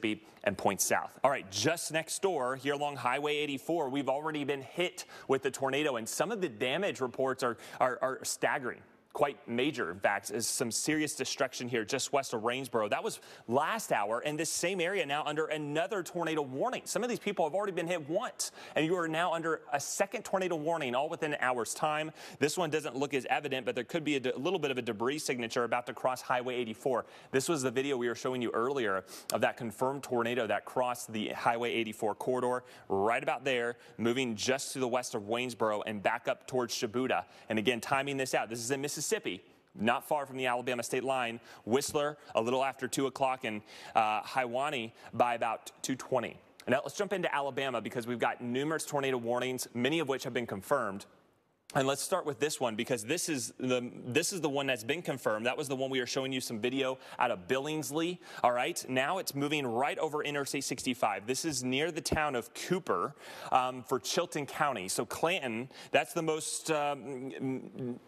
Mississippi and points south. All right, just next door here along Highway 84, we've already been hit with the tornado, and some of the damage reports are staggering. Quite major, in fact, is some serious destruction here just west of Waynesboro. That was last hour, and this same area now under another tornado warning. Some of these people have already been hit once, and you are now under a second tornado warning, all within an hour's time. This one doesn't look as evident, but there could be a little bit of a debris signature about to cross Highway 84. This was the video we were showing you earlier of that confirmed tornado that crossed the Highway 84 corridor right about there, moving just to the west of Waynesboro and back up towards Shibuya. And again, timing this out, this is in Mississippi, not far from the Alabama state line. Whistler a little after 2 o'clock, and Hiwanee by about 2:20. Now let's jump into Alabama because we've got numerous tornado warnings, many of which have been confirmed. And let's start with this one because this is the one that's been confirmed. That was the one we were showing you some video out of Billingsley. All right, now it's moving right over Interstate 65. This is near the town of Cooper for Chilton County. So Clanton, that's the most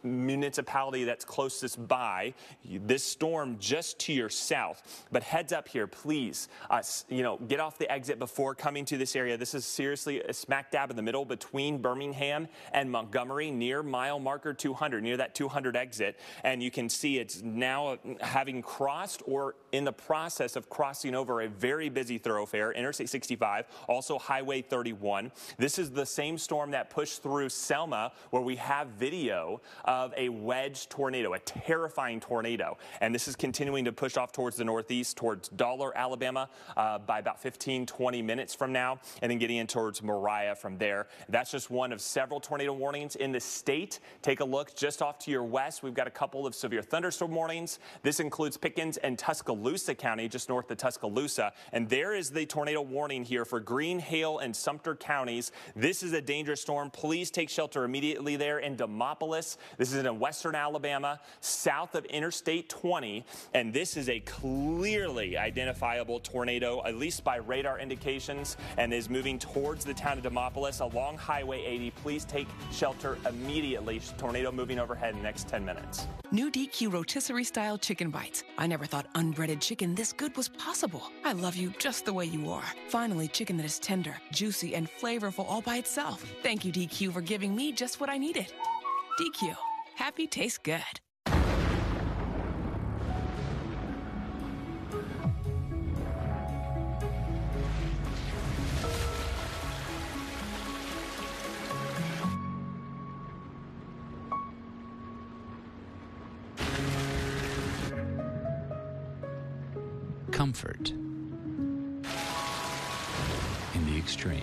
municipality that's closest by. This storm just to your south. But heads up here, please, get off the exit before coming to this area. This is seriously smack dab in the middle between Birmingham and Montgomery, near mile marker 200, near that 200 exit, and you can see it's now having crossed or in the process of crossing over a very busy thoroughfare, Interstate 65, also Highway 31. This is the same storm that pushed through Selma, where we have video of a wedge tornado, a terrifying tornado, and this is continuing to push off towards the northeast, towards Dollar, Alabama, by about 15-20 minutes from now, and then getting in towards Moriah from there. That's just one of several tornado warnings in the state. Take a look just off to your west. We've got a couple of severe thunderstorm warnings. This includes Pickens and Tuscaloosa County, just north of Tuscaloosa. And there is the tornado warning here for Green, Hale, and Sumter counties. This is a dangerous storm. Please take shelter immediately there in Demopolis. This is in western Alabama, south of Interstate 20. And this is a clearly identifiable tornado, at least by radar indications, and is moving towards the town of Demopolis along Highway 80. Please take shelter immediately. Tornado moving overhead in the next 10 minutes. New DQ rotisserie-style chicken bites. I never thought unbreaded chicken this good was possible. I love you just the way you are. Finally, chicken that is tender, juicy, and flavorful all by itself. Thank you, DQ, for giving me just what I needed. DQ. Happy tastes good. Comfort in the extreme.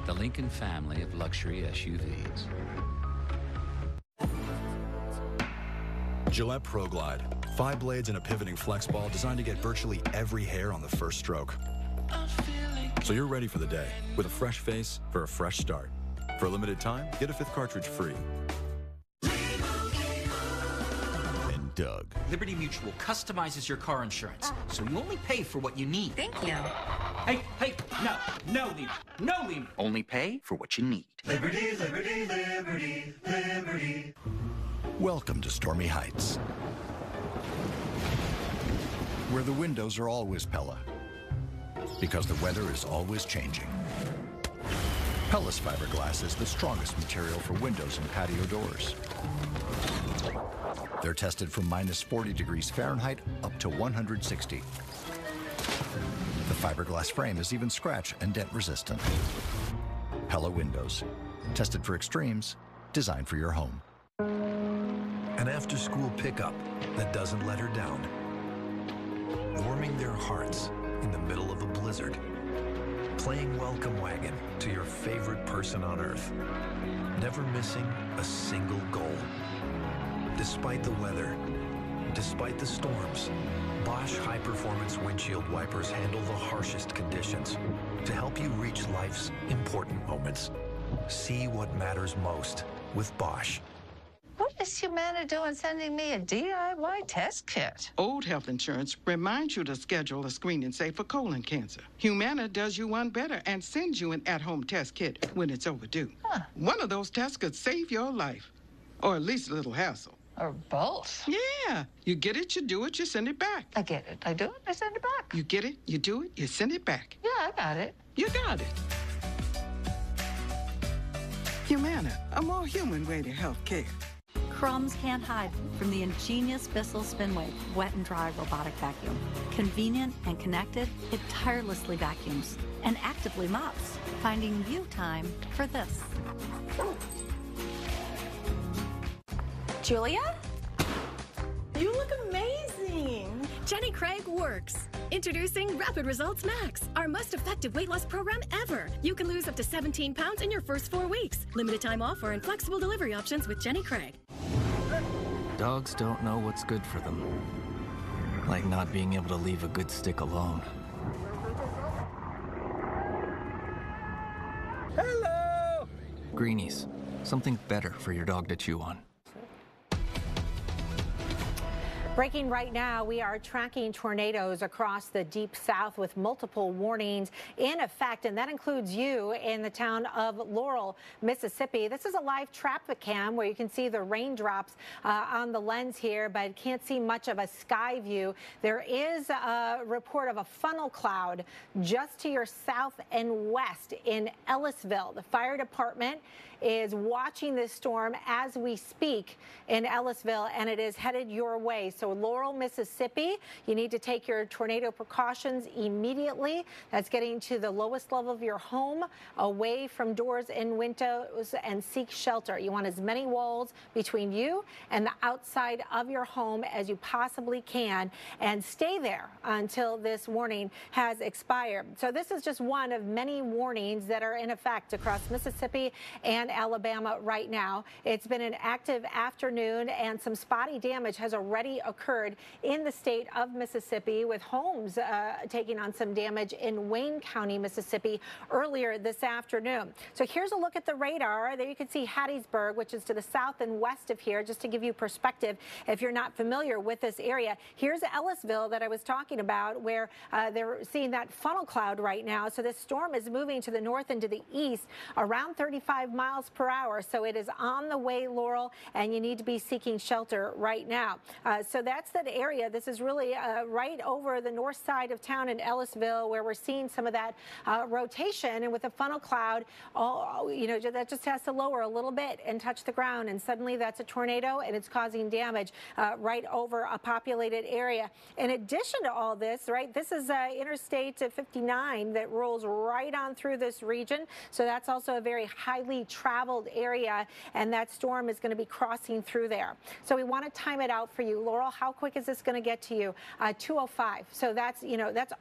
The Lincoln family of luxury SUVs. Gillette Pro Glide. 5 blades and a pivoting flex ball designed to get virtually every hair on the first stroke. So you're ready for the day with a fresh face for a fresh start. For a limited time, get a 5th cartridge free. Doug. Liberty Mutual customizes your car insurance, so you only pay for what you need. Thank you. Hey, no, Liam. Only pay for what you need. Liberty, liberty, liberty, liberty. Welcome to Stormy Heights, where the windows are always Pella, because the weather is always changing. Pella's fiberglass is the strongest material for windows and patio doors. They're tested from -40 degrees Fahrenheit up to 160. The fiberglass frame is even scratch and dent resistant. Pella windows, tested for extremes, designed for your home. An after-school pickup that doesn't let her down. Warming their hearts in the middle of a blizzard. Playing welcome wagon to your favorite person on earth. Never missing a single goal. Despite the weather, despite the storms, Bosch high-performance windshield wipers handle the harshest conditions to help you reach life's important moments. See what matters most with Bosch. What is Humana doing sending me a DIY test kit? Old Health Insurance reminds you to schedule a screening, say, for colon cancer. Humana does you one better and sends you an at-home test kit when it's overdue. Huh. One of those tests could save your life, or at least a little hassle. Or both? Yeah. You get it, you do it, you send it back. I get it. I do it. I send it back. You get it, you do it, you send it back. Yeah, I got it. You got it. Humana, a more human way to health care. Crumbs can't hide from the ingenious Bissell Spinwave wet and dry robotic vacuum. Convenient and connected, it tirelessly vacuums and actively mops, finding you time for this. Julia? You look amazing! Jenny Craig works. Introducing Rapid Results Max, our most effective weight loss program ever. You can lose up to 17 pounds in your first 4 weeks. Limited time offer and flexible delivery options with Jenny Craig. Dogs don't know what's good for them. Like not being able to leave a good stick alone. Hello! Greenies. Something better for your dog to chew on. Breaking right now, we are tracking tornadoes across the deep south with multiple warnings in effect, and that includes you in the town of Laurel, Mississippi. This is a live traffic cam where you can see the raindrops on the lens here, but can't see much of a sky view. There is a report of a funnel cloud just to your south and west in Ellisville. The fire department is watching this storm as we speak in Ellisville, and it is headed your way. So Laurel, Mississippi, you need to take your tornado precautions immediately. That's getting to the lowest level of your home, away from doors and windows, and seek shelter. You want as many walls between you and the outside of your home as you possibly can, and stay there until this warning has expired. So this is just one of many warnings that are in effect across Mississippi and Alabama right now. It's been an active afternoon, and some spotty damage has already occurred in the state of Mississippi, with homes taking on some damage in Wayne County, Mississippi, earlier this afternoon. So here's a look at the radar. There you can see Hattiesburg, which is to the south and west of here, just to give you perspective if you're not familiar with this area. Here's Ellisville that I was talking about, where they're seeing that funnel cloud right now. So this storm is moving to the north and to the east around 35 miles per hour. So it is on the way, Laurel, and you need to be seeking shelter right now. So that's that area. This is really right over the north side of town in Ellisville, where we're seeing some of that rotation. And with the funnel cloud, that just has to lower a little bit and touch the ground, and suddenly that's a tornado, and it's causing damage right over a populated area. In addition to all this, right, this is Interstate 59 that rolls right on through this region. So that's also a very highly traveled area, and that storm is going to be crossing through there. So we want to time it out for you. Laurel, how quick is this going to get to you? 2:05. So that's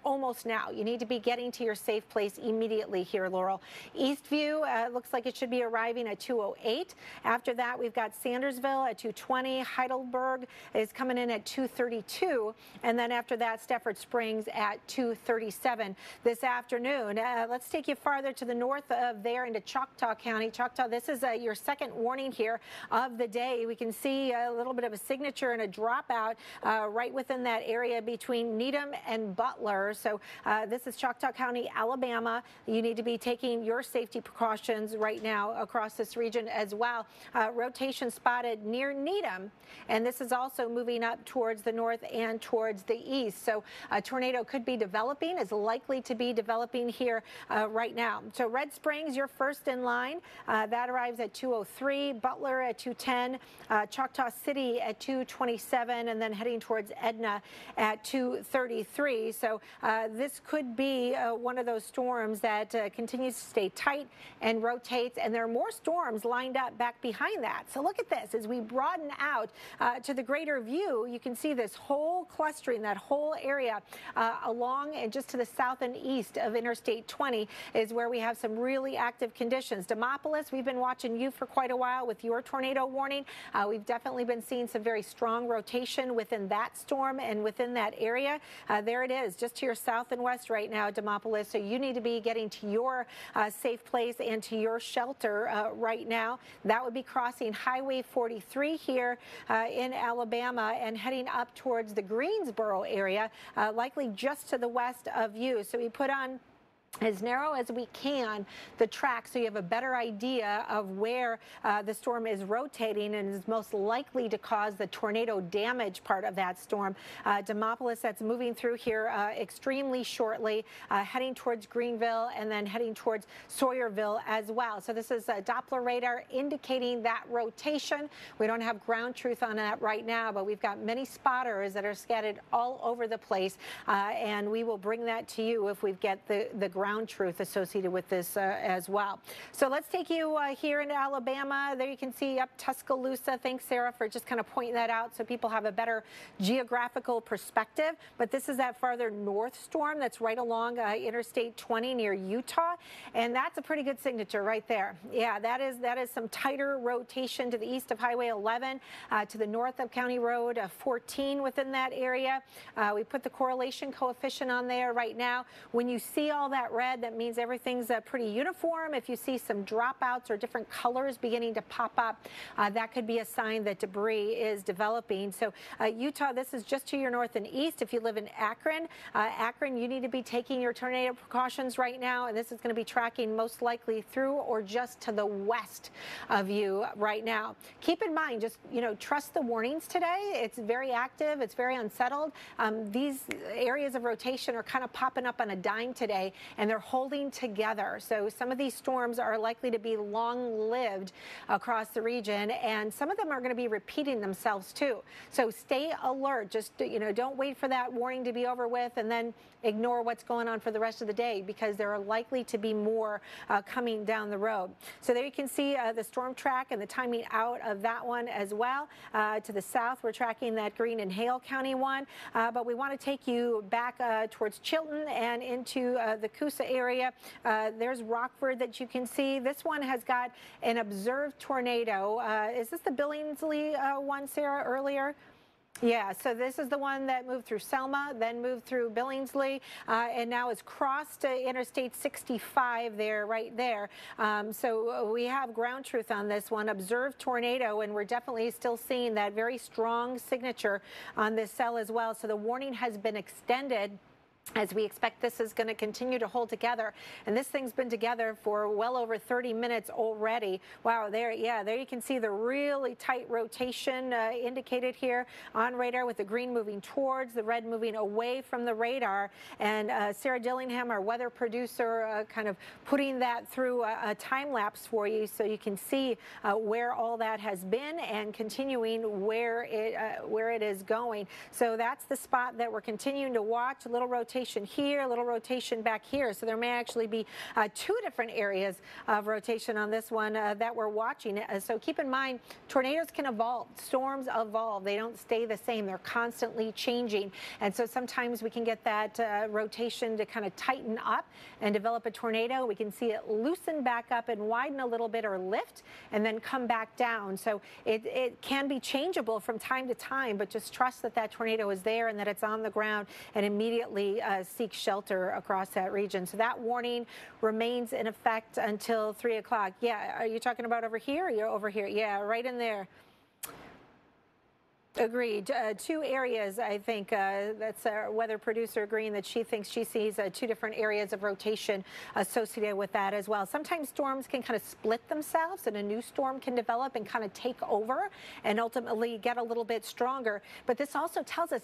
almost now. You need to be getting to your safe place immediately here, Laurel. Eastview looks like it should be arriving at 2:08. After that, we've got Sandersville at 2:20. Heidelberg is coming in at 2:32. And then after that, Stafford Springs at 2:37 this afternoon. Let's take you farther to the north of there into Choctaw County. Choctaw, this is your second warning here of the day. We can see a little bit of a signature and a dropout right within that area between Needham and Butler. So this is Choctaw County, Alabama. You need to be taking your safety precautions right now across this region as well. Rotation spotted near Needham, and this is also moving up towards the north and towards the east. So a tornado could be developing, is likely to be developing here right now. So Red Springs, you're first in line. That arrives at 2:03, Butler at 2:10, Choctaw City at 2:27, and then heading towards Edna at 2:33. So this could be one of those storms that continues to stay tight and rotates, and there are more storms lined up back behind that. So look at this. As we broaden out to the greater view, you can see this whole clustering, that whole area along and just to the south and east of Interstate 20 is where we have some really active conditions. Demopolis, we've been watching you for quite a while with your tornado warning. We've definitely been seeing some very strong rotation within that storm and within that area. There it is, just to your south and west right now, Demopolis. So you need to be getting to your safe place and to your shelter right now. That would be crossing Highway 43 here in Alabama and heading up towards the Greensboro area, likely just to the west of you. So we put on as narrow as we can the track so you have a better idea of where the storm is rotating and is most likely to cause the tornado damage part of that storm. Demopolis, that's moving through here extremely shortly, heading towards Greenville and then heading towards Sawyerville as well. So this is a Doppler radar indicating that rotation. We don't have ground truth on that right now, but we've got many spotters that are scattered all over the place, and we will bring that to you if we get the ground truth associated with this as well. So let's take you here into Alabama. There you can see up Tuscaloosa. Thanks, Sarah, for just kind of pointing that out so people have a better geographical perspective. But this is that farther north storm that's right along Interstate 20 near Utah, and that's a pretty good signature right there. Yeah, that is some tighter rotation to the east of Highway 11, to the north of County Road 14 within that area. We put the correlation coefficient on there right now. When you see all that red, that means everything's pretty uniform. If you see some dropouts or different colors beginning to pop up, that could be a sign that debris is developing. So Utah, this is just to your north and east. If you live in Akron, you need to be taking your tornado precautions right now, and this is going to be tracking most likely through or just to the west of you right now. Keep in mind, just trust the warnings today. It's very active. It's very unsettled. These areas of rotation are kind of popping up on a dime today, and they're holding together. So some of these storms are likely to be long-lived across the region, and some of them are going to be repeating themselves too. So stay alert. Just don't wait for that warning to be over with and then ignore what's going on for the rest of the day, because there are likely to be more coming down the road. So there you can see the storm track and the timing out of that one as well. To the south, we're tracking that Greene and Hale County one, but we want to take you back towards Chilton and into the Coosa area. There's Rockford that you can see. This one has got an observed tornado. Is this the Billingsley one, Sarah, earlier? Yeah, so this is the one that moved through Selma, then moved through Billingsley, and now has crossed Interstate 65 there, right there. So we have ground truth on this one, observed tornado, and we're definitely still seeing that very strong signature on this cell as well. So the warning has been extended, as we expect this is going to continue to hold together. And this thing's been together for well over 30 minutes already. Wow, there you can see the really tight rotation indicated here on radar, with the green moving towards, the red moving away from the radar. And Sarah Dillingham, our weather producer, kind of putting that through a time lapse for you so you can see where all that has been and continuing where it is going. So that's the spot that we're continuing to watch. A little rotation here, a little rotation back here. So there may actually be two different areas of rotation on this one that we're watching. So keep in mind, tornadoes can evolve. Storms evolve. They don't stay the same. They're constantly changing. And so sometimes we can get that rotation to kind of tighten up and develop a tornado. We can see it loosen back up and widen a little bit or lift and then come back down. So it can be changeable from time to time, but just trust that that tornado is there and that it's on the ground, and immediately seek shelter across that region. So that warning remains in effect until 3 o'clock. Yeah, are you talking about over here? Or you're over here? Yeah, right in there. Agreed. Two areas, I think. That's our weather producer agreeing that she thinks she sees two different areas of rotation associated with that as well. Sometimes storms can kind of split themselves and a new storm can develop and kind of take over and ultimately get a little bit stronger. But this also tells us,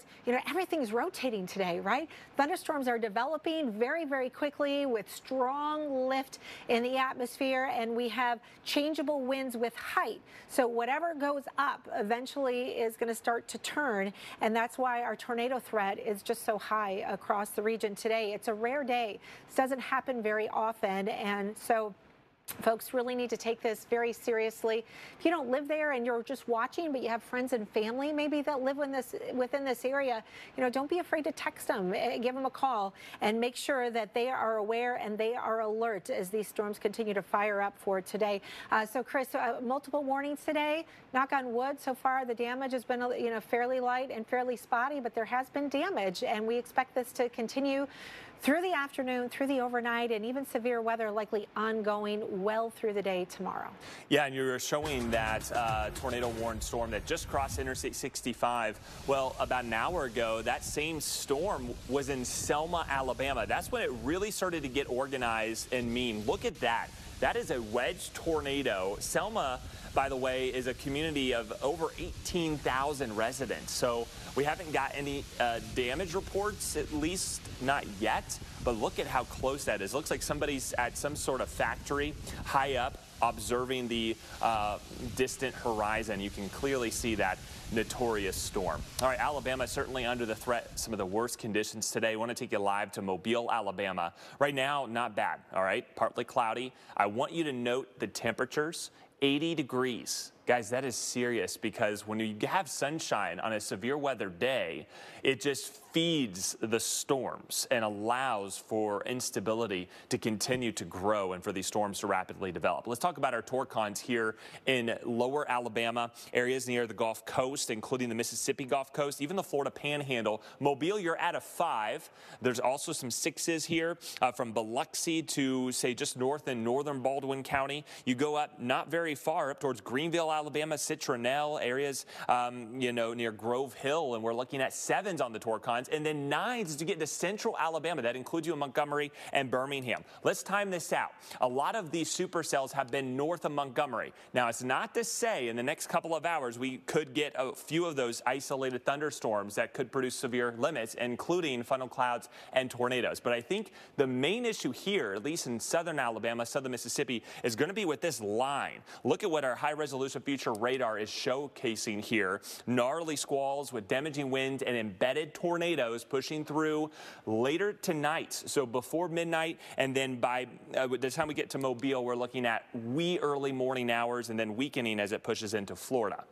everything's rotating today, right? Thunderstorms are developing very, very quickly with strong lift in the atmosphere, and we have changeable winds with height. So whatever goes up eventually is going to start to turn, and that's why our tornado threat is just so high across the region today. It's a rare day. This doesn't happen very often, and so folks really need to take this very seriously. If you don't live there and you're just watching, but you have friends and family maybe that live within this area, don't be afraid to text them, give them a call, and make sure that they are aware and they are alert as these storms continue to fire up for today. So Chris, multiple warnings today. Knock on wood, so far the damage has been fairly light and fairly spotty, but there has been damage, and we expect this to continue through the afternoon, through the overnight, and even severe weather likely ongoing well through the day tomorrow. Yeah, and you were showing that tornado-warned storm that just crossed Interstate 65. Well, about an hour ago, that same storm was in Selma, Alabama. That's when it really started to get organized and mean. Look at that. That is a wedge tornado. Selma, by the way, is a community of over 18,000 residents. So we haven't got any damage reports, at least not yet. But look at how close that is. Looks like somebody's at some sort of factory high up observing the distant horizon. You can clearly see that notorious storm. All right, Alabama certainly under the threat, some of the worst conditions today. I want to take you live to Mobile, Alabama. Right now, not bad, all right? Partly cloudy. I want you to note the temperatures, 80 degrees. Guys, that is serious because when you have sunshine on a severe weather day, it just feeds the storms and allows for instability to continue to grow and for these storms to rapidly develop. Let's talk about our torcons here in lower Alabama, areas near the Gulf Coast, including the Mississippi Gulf Coast, even the Florida Panhandle. Mobile, you're at a 5. There's also some 6s here from Biloxi to, say, just north in northern Baldwin County. You go up not very far, up towards Greenville, Alabama, Citronelle, areas, you know, near Grove Hill, and we're looking at 7s on the torcons, and then 9s to get to central Alabama. That includes you in Montgomery and Birmingham. Let's time this out. A lot of these supercells have been north of Montgomery. Now, it's not to say in the next couple of hours we could get a few of those isolated thunderstorms that could produce severe limits, including funnel clouds and tornadoes. But I think the main issue here, at least in southern Alabama, southern Mississippi, is going to be with this line. Look at what our high-resolution future radar is showcasing here. Gnarly squalls with damaging winds and embedded tornadoes pushing through later tonight. So before midnight, and then by the time we get to Mobile, we're looking at wee early morning hours and then weakening as it pushes into Florida.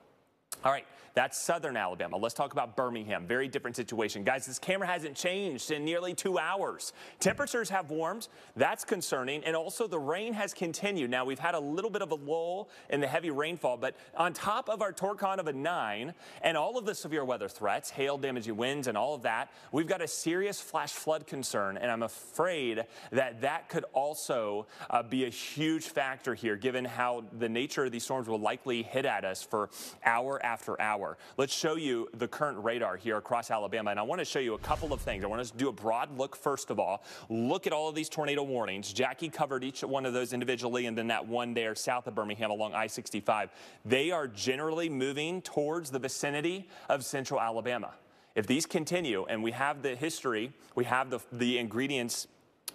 All right, that's southern Alabama. Let's talk about Birmingham. Very different situation. Guys, this camera hasn't changed in nearly 2 hours. Temperatures have warmed. That's concerning. And also the rain has continued. Now, we've had a little bit of a lull in the heavy rainfall, but on top of our torcon of a 9 and all of the severe weather threats, hail, damaging winds, and all of that, we've got a serious flash flood concern. And I'm afraid that that could also be a huge factor here, given how the nature of these storms will likely hit at us for hour after hour. Let's show you the current radar here across Alabama, and I want to show you a couple of things. I want us to do a broad look first of all. Look at all of these tornado warnings. Jackie covered each one of those individually, and then that one there south of Birmingham along I-65. They are generally moving towards the vicinity of central Alabama. If these continue, and we have the history, we have the ingredients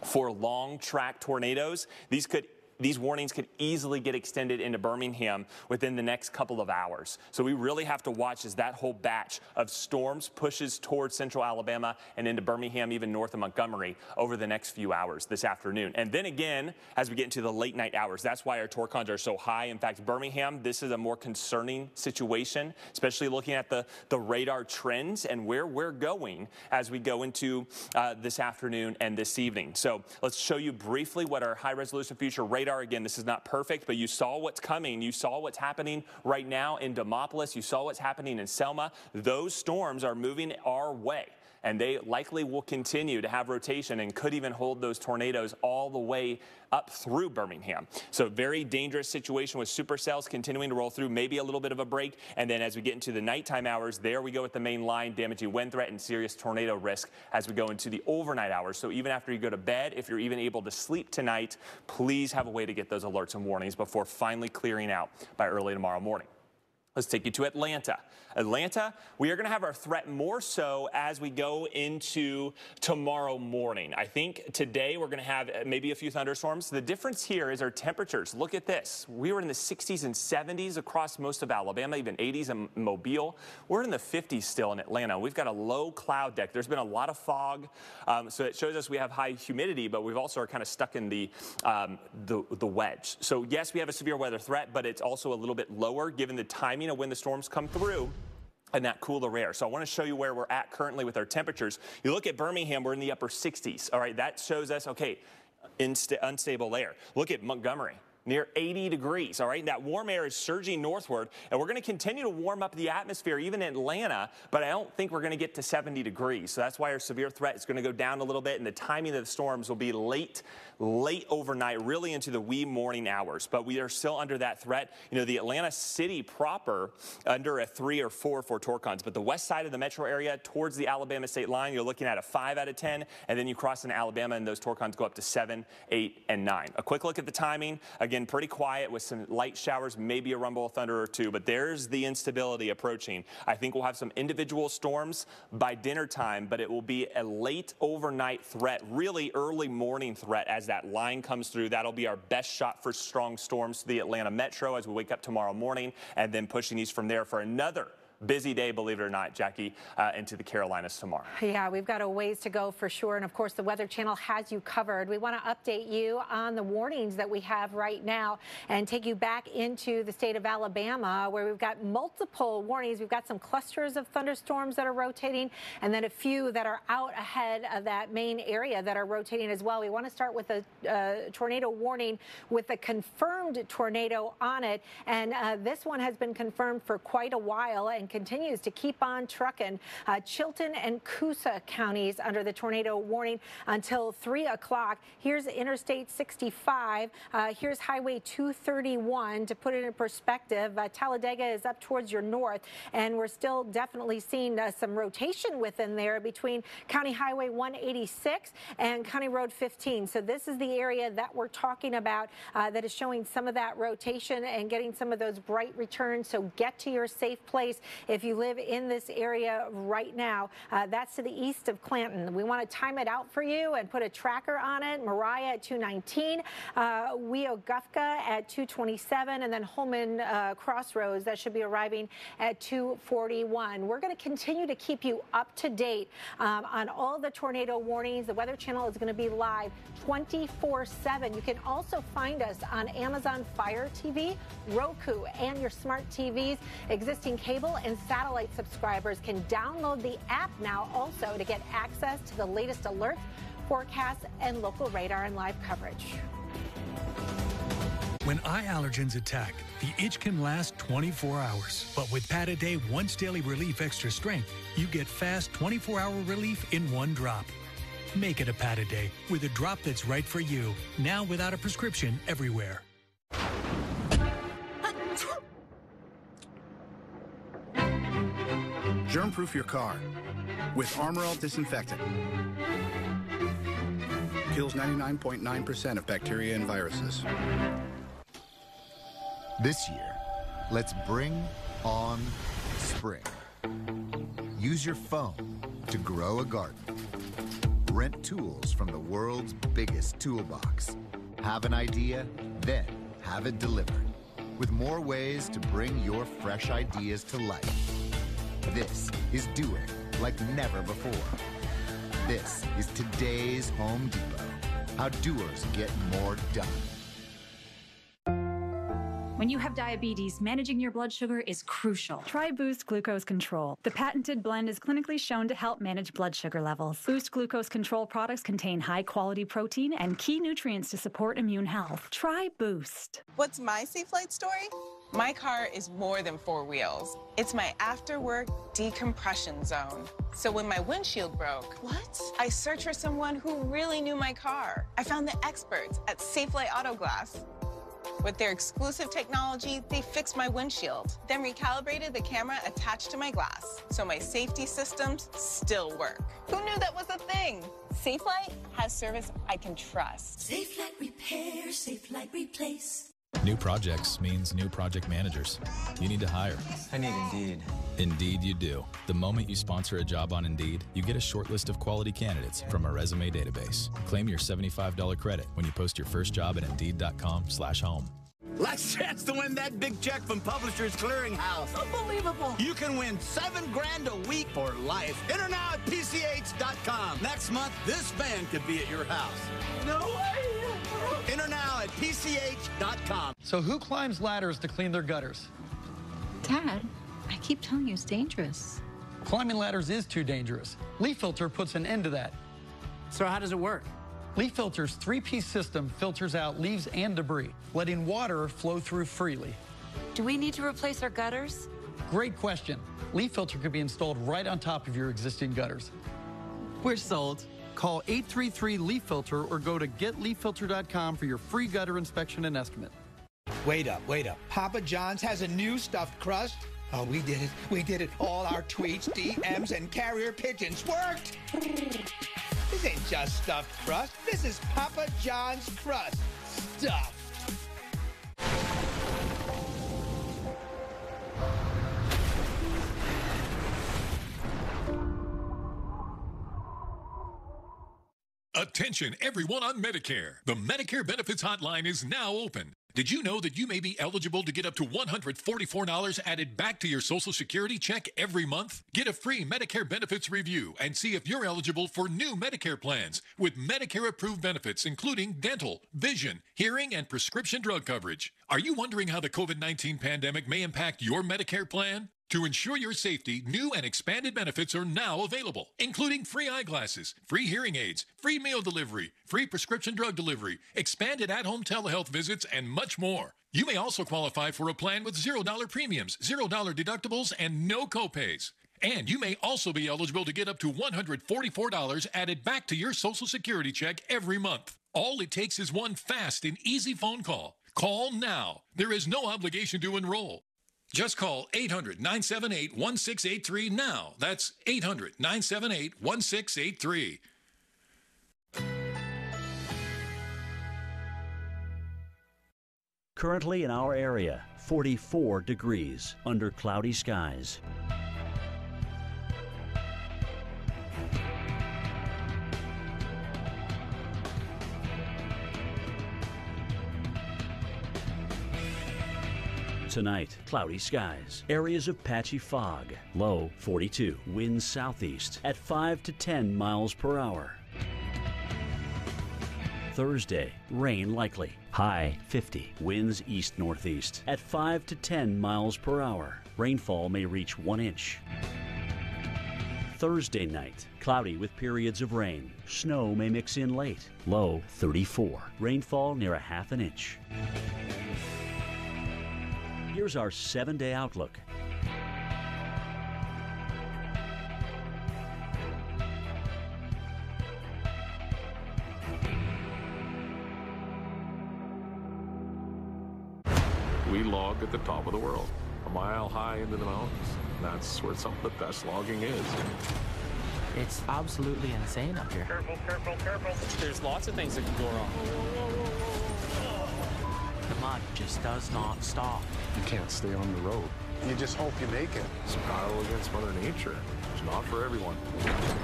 for long track tornadoes, these warnings could easily get extended into Birmingham within the next couple of hours. So we really have to watch as that whole batch of storms pushes towards central Alabama and into Birmingham, even north of Montgomery, over the next few hours this afternoon. And then again, as we get into the late night hours, that's why our torcons are so high. In fact, Birmingham, this is a more concerning situation, especially looking at the radar trends and where we're going as we go into this afternoon and this evening. So let's show you briefly what our high-resolution future radar. Again, this is not perfect, but you saw what's coming. You saw what's happening right now in Demopolis. You saw what's happening in Selma. Those storms are moving our way, and they likely will continue to have rotation and could even hold those tornadoes all the way up through Birmingham. So very dangerous situation with supercells continuing to roll through, maybe a little bit of a break. And then as we get into the nighttime hours, there we go with the main line, damaging wind threat and serious tornado risk as we go into the overnight hours. So even after you go to bed, if you're even able to sleep tonight, please have a way to get those alerts and warnings before finally clearing out by early tomorrow morning. Let's take you to Atlanta. Atlanta, we are going to have our threat more so as we go into tomorrow morning. I think today we're going to have maybe a few thunderstorms. The difference here is our temperatures. Look at this. We were in the 60s and 70s across most of Alabama, even 80s in Mobile. We're in the 50s still in Atlanta. We've got a low cloud deck. There's been a lot of fog, so it shows us we have high humidity, but we've also are kind of stuck in the wedge. So yes, we have a severe weather threat, but it's also a little bit lower given the timing of when the storms come through and that cooler air. So I want to show you where we're at currently with our temperatures. You look at Birmingham, we're in the upper 60s. All right, that shows us, okay, unstable air. Look at Montgomery. near 80 degrees. All right, that warm air is surging northward, and we're going to continue to warm up the atmosphere, even in Atlanta, but I don't think we're going to get to 70 degrees. So that's why our severe threat is going to go down a little bit, and the timing of the storms will be late overnight, really into the wee morning hours. But we are still under that threat. You know, the Atlanta city proper under a 3 or 4 for Torcons, but the west side of the metro area towards the Alabama state line, you're looking at a 5 out of 10, and then you cross into Alabama, and those Torcons go up to 7, 8, and 9. A quick look at the timing. Again, pretty quiet with some light showers, maybe a rumble of thunder or two, but there's the instability approaching. I think we'll have some individual storms by dinner time, but it will be a late overnight threat, really early morning threat as that line comes through. That'll be our best shot for strong storms to the Atlanta metro as we wake up tomorrow morning, and then pushing east from there for another busy day, believe it or not, Jackie, into the Carolinas tomorrow. Yeah, we've got a ways to go for sure. And of course, the Weather Channel has you covered. We want to update you on the warnings that we have right now and take you back into the state of Alabama, where we've got multiple warnings. We've got some clusters of thunderstorms that are rotating, and then a few that are out ahead of that main area that are rotating as well. We want to start with a tornado warning with a confirmed tornado on it. And this one has been confirmed for quite a while and continues to keep on trucking. Chilton and Coosa counties under the tornado warning until 3 o'clock. Here's Interstate 65. Here's Highway 231. To put it in perspective, Talladega is up towards your north, and we're still definitely seeing some rotation within there between County Highway 186 and County Road 15. So this is the area that we're talking about that is showing some of that rotation and getting some of those bright returns. So get to your safe place. If you live in this area right now, that's to the east of Clanton. We want to time it out for you and put a tracker on it. Mariah at 219, Weogufka at 227, and then Holman Crossroads, that should be arriving at 241. We're going to continue to keep you up to date on all the tornado warnings. The Weather Channel is going to be live 24/7. You can also find us on Amazon Fire TV, Roku, and your smart TVs. Existing cable and satellite subscribers can download the app now also to get access to the latest alerts, forecasts, and local radar and live coverage. When eye allergens attack, the itch can last 24 hours. But with Pat-A-Day Once Daily Relief Extra Strength, you get fast 24-hour relief in one drop. Make it a Pat-A-Day with a drop that's right for you. Now without a prescription everywhere. Germ-proof your car with Armor All Disinfectant. Kills 99.9% of bacteria and viruses. This year, let's bring on spring. Use your phone to grow a garden. Rent tools from the world's biggest toolbox. Have an idea, then have it delivered. With more ways to bring your fresh ideas to life. This is doing like never before. This is today's Home Depot. How doers get more done. When you have diabetes, managing your blood sugar is crucial. Try Boost Glucose Control. The patented blend is clinically shown to help manage blood sugar levels. Boost Glucose Control products contain high-quality protein and key nutrients to support immune health. Try Boost. What's my safe flight story? My car is more than 4 wheels. It's my after-work decompression zone. So when my windshield broke, I searched for someone who really knew my car. I found the experts at Safelite Auto Glass. With their exclusive technology, they fixed my windshield, then recalibrated the camera attached to my glass, so my safety systems still work. Who knew that was a thing? Safelite has service I can trust. Safelite Repair, Safelite Replace. New projects means new project managers. You need to hire. I need Indeed. Indeed you do. The moment you sponsor a job on Indeed, you get a short list of quality candidates from a resume database. Claim your $75 credit when you post your first job at Indeed.com/home. Last chance to win that big check from Publishers Clearinghouse. Unbelievable. You can win $7 grand a week for life. Enter now at PCH.com. Next month, this band could be at your house. No way. Enter now at PCH.com. So who climbs ladders to clean their gutters? Dad, I keep telling you it's dangerous. Climbing ladders is too dangerous. Leaf Filter puts an end to that. So how does it work? Leaf Filter's three-piece system filters out leaves and debris, letting water flow through freely. Do we need to replace our gutters? Great question. Leaf Filter could be installed right on top of your existing gutters. We're sold. Call 833-LEAF FILTER or go to getleaffilter.com for your free gutter inspection and estimate. Wait up, wait up. Papa John's has a new stuffed crust? Oh, we did it. We did it. All our tweets, DMs, and carrier pigeons worked. This ain't just stuffed crust. This is Papa John's crust. Stuffed. Attention everyone on Medicare. The Medicare Benefits Hotline is now open. Did you know that you may be eligible to get up to $144 added back to your Social Security check every month? Get a free Medicare benefits review and see if you're eligible for new Medicare plans with Medicare-approved benefits, including dental, vision, hearing, and prescription drug coverage. Are you wondering how the COVID-19 pandemic may impact your Medicare plan? To ensure your safety, new and expanded benefits are now available, including free eyeglasses, free hearing aids, free meal delivery, free prescription drug delivery, expanded at-home telehealth visits, and much more. You may also qualify for a plan with $0 premiums, $0 deductibles, and no copays. And you may also be eligible to get up to $144 added back to your Social Security check every month. All it takes is one fast and easy phone call. Call now. There is no obligation to enroll. Just call 800-978-1683 now. That's 800-978-1683. Currently in our area, 44 degrees under cloudy skies. Tonight, cloudy skies, areas of patchy fog, low 42, winds southeast at 5 to 10 miles per hour. Thursday, rain likely, high 50, winds east-northeast at 5 to 10 miles per hour. Rainfall may reach 1 inch. Thursday night, cloudy with periods of rain. Snow may mix in late, low 34, rainfall near a half an inch. Here's our 7-day outlook. We log at the top of the world, a mile high into the mountains. That's where some of the best logging is. It's absolutely insane up here. Careful, careful, careful. There's lots of things that can go wrong. The mud just does not stop. You can't stay on the road. You just hope you make it. It's a battle against Mother Nature. It's not for everyone.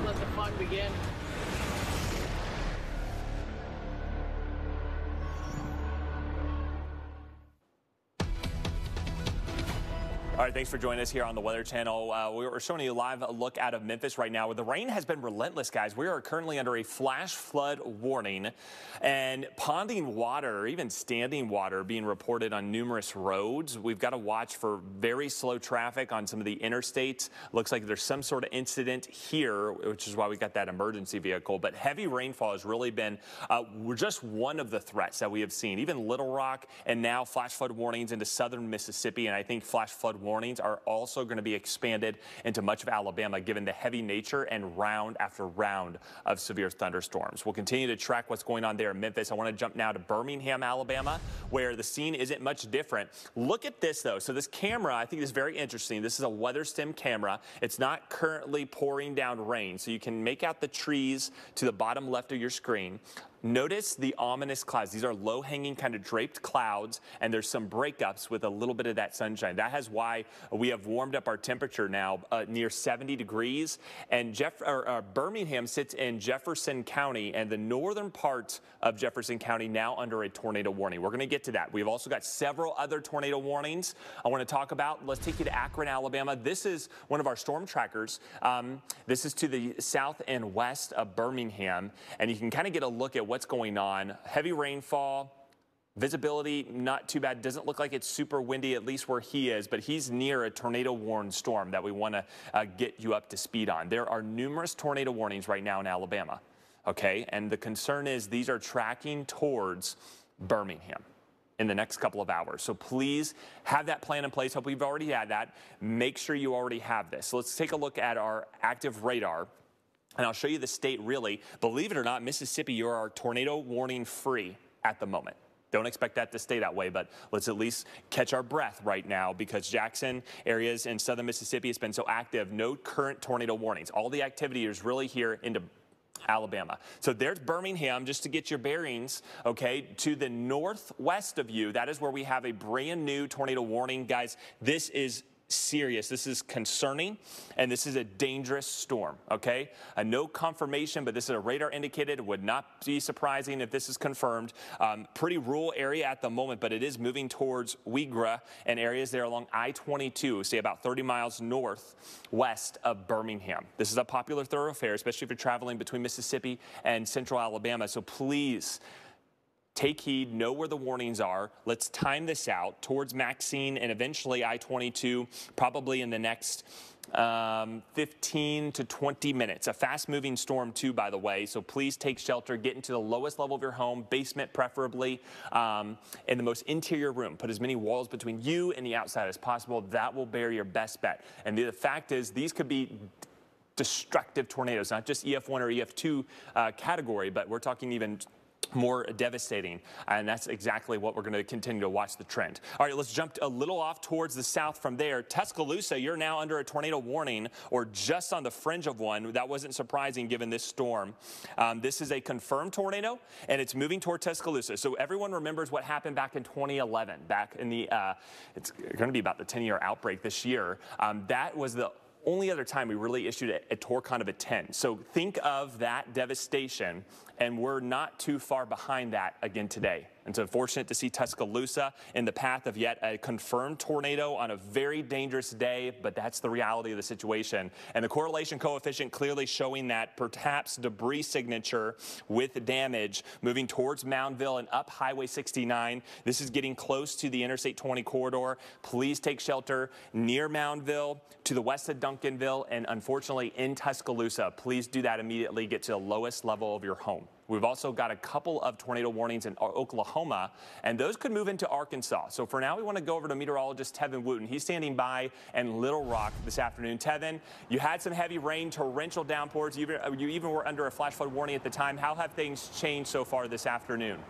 Let the fun begin. All right, thanks for joining us here on the Weather Channel. We're showing you a live look out of Memphis right now, where the rain has been relentless, guys. We are currently under a flash flood warning, and ponding water, or even standing water, being reported on numerous roads. We've got to watch for very slow traffic on some of the interstates. Looks like there's some sort of incident here, which is why we got that emergency vehicle. But heavy rainfall has really been just one of the threats that we have seen. Even Little Rock, and now flash flood warnings into southern Mississippi, and I think flash flood warnings are also going to be expanded into much of Alabama, given the heavy nature and round after round of severe thunderstorms. We'll continue to track what's going on there in Memphis. I want to jump now to Birmingham, Alabama, where the scene isn't much different. Look at this, though. So this camera, I think, is very interesting. This is a weather stem camera. It's not currently pouring down rain, so you can make out the trees to the bottom left of your screen. Notice the ominous clouds. These are low-hanging kind of draped clouds, and there's some breakups with a little bit of that sunshine. That is why we have warmed up our temperature now near 70 degrees. And Birmingham sits in Jefferson County, and the northern part of Jefferson County now under a tornado warning. We're going to get to that. We've also got several other tornado warnings I want to talk about. Let's take you to Akron, Alabama. This is one of our storm trackers. This is to the south and west of Birmingham, and you can kind of get a look at what's going on. Heavy rainfall, visibility not too bad. Doesn't look like it's super windy, at least where he is, but he's near a tornado warned storm that we want to get you up to speed on. There are numerous tornado warnings right now in Alabama. okay? And the concern is these are tracking towards Birmingham in the next couple of hours. So please have that plan in place. Hope you've already had that. Make sure you already have this. So let's take a look at our active radar. And I'll show you the state really. Believe it or not, Mississippi, you are tornado warning free at the moment. Don't expect that to stay that way, but let's at least catch our breath right now because Jackson areas in southern Mississippi has been so active. No current tornado warnings. All the activity is really here into Alabama. So there's Birmingham, just to get your bearings, okay? To the northwest of you, that is where we have a brand new tornado warning. Guys, this is serious. This is concerning, and this is a dangerous storm, okay? No confirmation, but this is a radar indicated. It would not be surprising if this is confirmed. Pretty rural area at the moment, but it is moving towards Wegra and areas there along I-22, say about 30 miles northwest of Birmingham. This is a popular thoroughfare, especially if you're traveling between Mississippi and central Alabama, so please take heed, know where the warnings are. Let's time this out towards Maxine and eventually I-22, probably in the next 15 to 20 minutes. A fast-moving storm, too, by the way, so please take shelter. Get into the lowest level of your home, basement preferably, in the most interior room. Put as many walls between you and the outside as possible. That will bear your best bet. And the fact is, these could be destructive tornadoes, not just EF1 or EF2 category, but we're talking even more devastating, and that's exactly what we're going to continue to watch the trend. All right, let's jump a little off towards the south from there. Tuscaloosa, you're now under a tornado warning or just on the fringe of one. That wasn't surprising given this storm. This is a confirmed tornado, and it's moving toward Tuscaloosa. So everyone remembers what happened back in 2011, back in the, it's going to be about the 10-year outbreak this year. That was the only other time we really issued a TORCON of a 10. So think of that devastation, and we're not too far behind that again today. And so fortunate to see Tuscaloosa in the path of yet a confirmed tornado on a very dangerous day, but that's the reality of the situation. And the correlation coefficient clearly showing that perhaps debris signature with damage moving towards Moundville and up Highway 69. This is getting close to the Interstate 20 corridor. Please take shelter near Moundville, to the west of Duncanville, and unfortunately in Tuscaloosa. Please do that immediately. Get to the lowest level of your home. We've also got a couple of tornado warnings in Oklahoma, and those could move into Arkansas. So for now, we want to go over to meteorologist Tevin Wooten. He's standing by in Little Rock this afternoon. Tevin, you had some heavy rain, torrential downpours. You even were under a flash flood warning at the time. How have things changed so far this afternoon?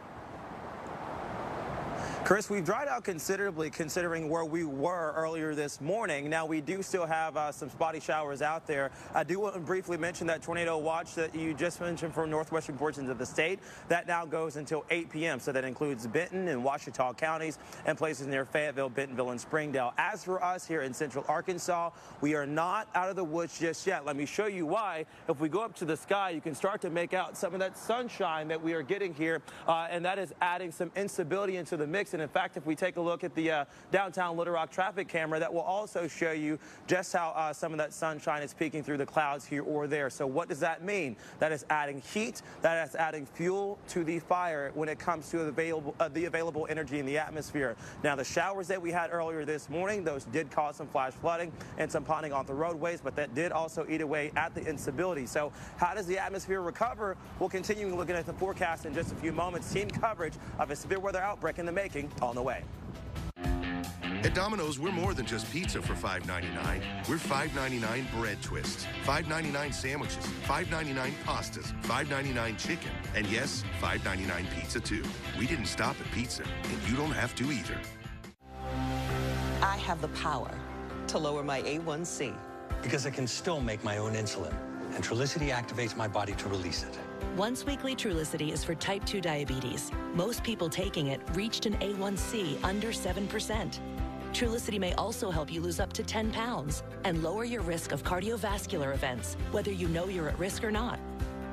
Chris, we've dried out considerably considering where we were earlier this morning. Now, we do still have some spotty showers out there. I do want to briefly mention that tornado watch that you just mentioned for northwestern portions of the state. That now goes until 8 p.m., so that includes Benton and Ouachita counties and places near Fayetteville, Bentonville, and Springdale. As for us here in central Arkansas, we are not out of the woods just yet. Let me show you why. If we go up to the sky, you can start to make out some of that sunshine that we are getting here, and that is adding some instability into the mix. And in fact, if we take a look at the downtown Little Rock traffic camera, that will also show you just how some of that sunshine is peeking through the clouds here or there. So what does that mean? That is adding heat, that is adding fuel to the fire when it comes to the available energy in the atmosphere. Now, the showers that we had earlier this morning, those did cause some flash flooding and some ponding on the roadways, but that did also eat away at the instability. So how does the atmosphere recover? We'll continue looking at the forecast in just a few moments. Team coverage of a severe weather outbreak in the making on the way. At Domino's, we're more than just pizza for $5.99. We're $5.99 bread twists, $5.99 sandwiches, $5.99 pastas, $5.99 chicken, and yes, $5.99 pizza too. We didn't stop at pizza, and you don't have to either. I have the power to lower my A1C. Because I can still make my own insulin, and Trulicity activates my body to release it. Once weekly Trulicity is for type 2 diabetes. Most people taking it reached an A1C under 7%. Trulicity may also help you lose up to 10 pounds and lower your risk of cardiovascular events, whether you know you're at risk or not.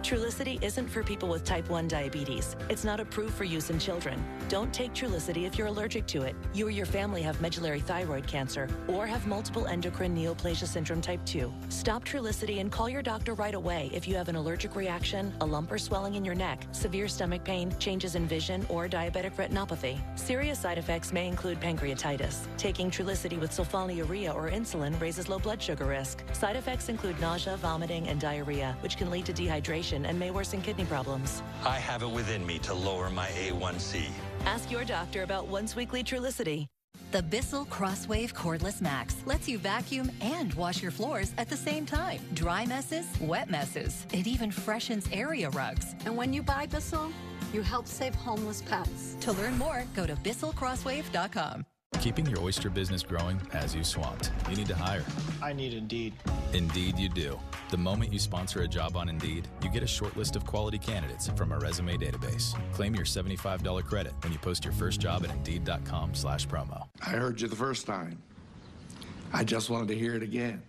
Trulicity isn't for people with type 1 diabetes. It's not approved for use in children. Don't take Trulicity if you're allergic to it, you or your family have medullary thyroid cancer, or have multiple endocrine neoplasia syndrome type 2. Stop Trulicity and call your doctor right away if you have an allergic reaction, a lump or swelling in your neck, severe stomach pain, changes in vision, or diabetic retinopathy. Serious side effects may include pancreatitis. Taking Trulicity with sulfonylurea or insulin raises low blood sugar risk. Side effects include nausea, vomiting, and diarrhea, which can lead to dehydration inflammation and may worsen kidney problems. I have it within me to lower my A1C. Ask your doctor about once-weekly Trulicity. The Bissell Crosswave Cordless Max lets you vacuum and wash your floors at the same time. Dry messes, wet messes. It even freshens area rugs. And when you buy Bissell, you help save homeless pets. To learn more, go to BissellCrosswave.com. Keeping your oyster business growing has you swamped. You need to hire. I need Indeed. Indeed you do. The moment you sponsor a job on Indeed, you get a short list of quality candidates from our resume database. Claim your $75 credit when you post your first job at Indeed.com/promo. I heard you the first time. I just wanted to hear it again.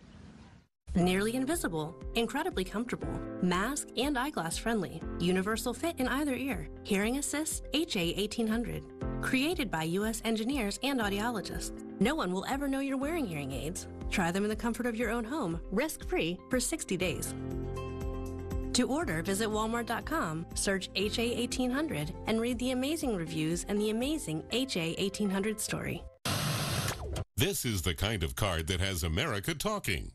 Nearly invisible, incredibly comfortable, mask and eyeglass friendly, universal fit in either ear, hearing assist HA1800. Created by U.S. engineers and audiologists. No one will ever know you're wearing hearing aids. Try them in the comfort of your own home, risk-free, for 60 days. To order, visit Walmart.com, search HA1800, and read the amazing reviews and the amazing HA1800 story. This is the kind of card that has America talking.